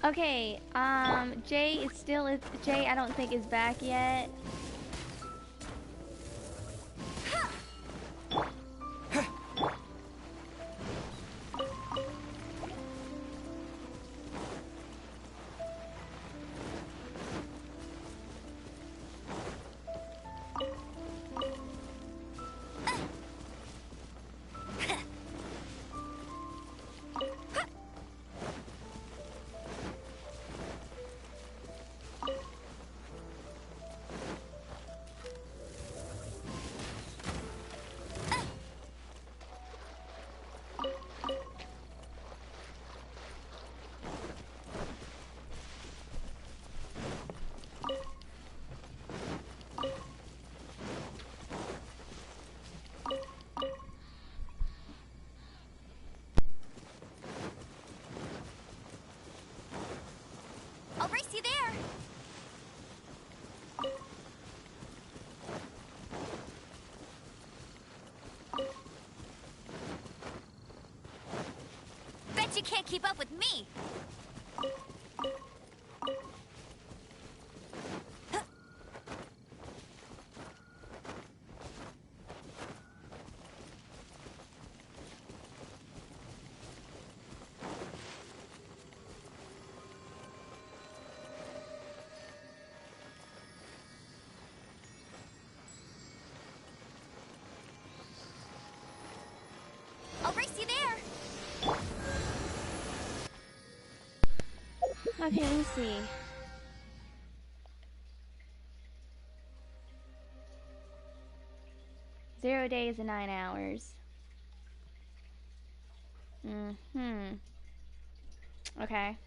Okay, Jay is still, Jay I don't think is back yet. I'll race you there. Bet you can't keep up with me. I'll race you there. Okay, let me see. Zero days and 9 hours. Okay.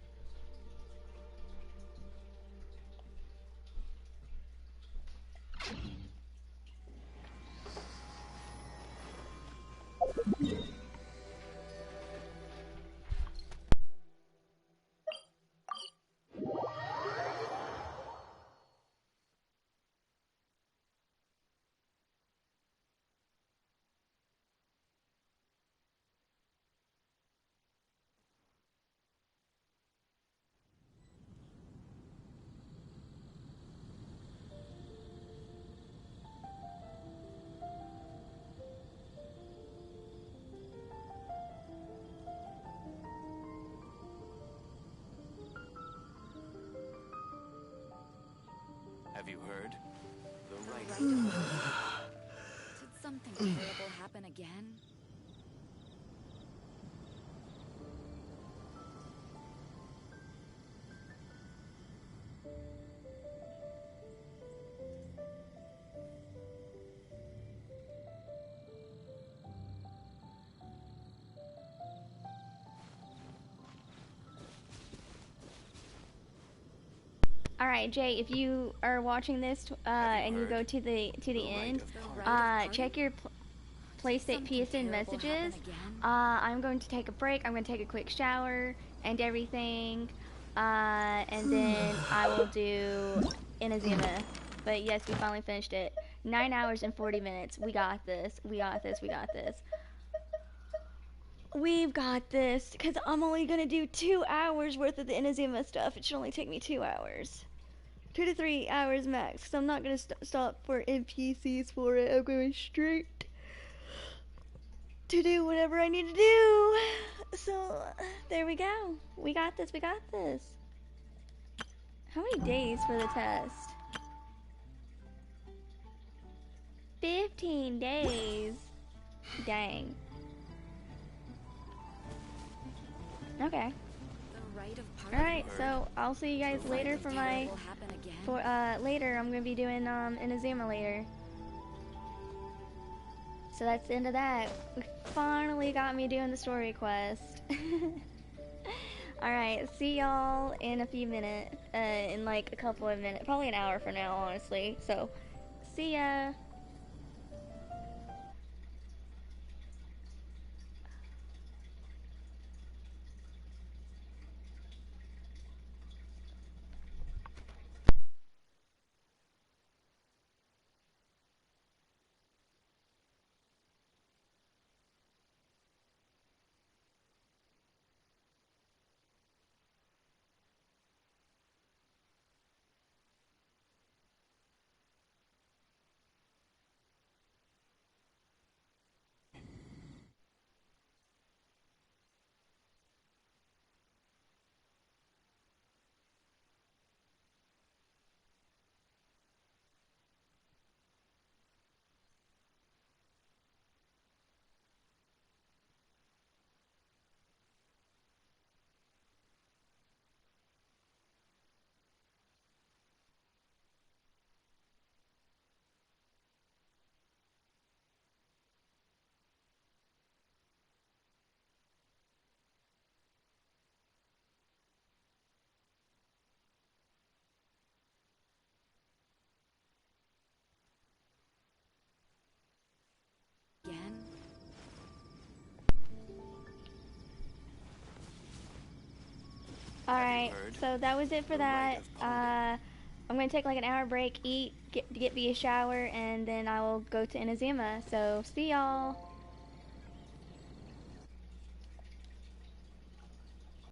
Have you heard? The right. Did something terrible happen again? Alright, Jay, if you are watching this and you go to the end, check your PSN messages. I'm going to take a break. I'm going to take a quick shower and everything. And then I will do Inazuma. But yes, we finally finished it. 9 hours and 40 minutes. We got this. We got this. We got this. We've got this. Because I'm only going to do 2 hours worth of the Inazuma stuff. It should only take me 2 hours. 2 to 3 hours max. Because I'm not going to stop for NPCs for it. I'm going straight to do whatever I need to do. So, there we go. We got this. We got this. How many days for the test? 15 days. Dang. Okay. Alright, so I'll see you guys later for my later. I'm gonna be doing Inazuma later. So that's the end of that. We finally got me doing the story quest. Alright, see y'all in a few minutes. In like a couple of minutes. Probably an hour from now, honestly. So, see ya. Alright, so that was it for that. I'm gonna take like an hour break, eat, get me a shower, and then I will go to Inazuma. So, see y'all.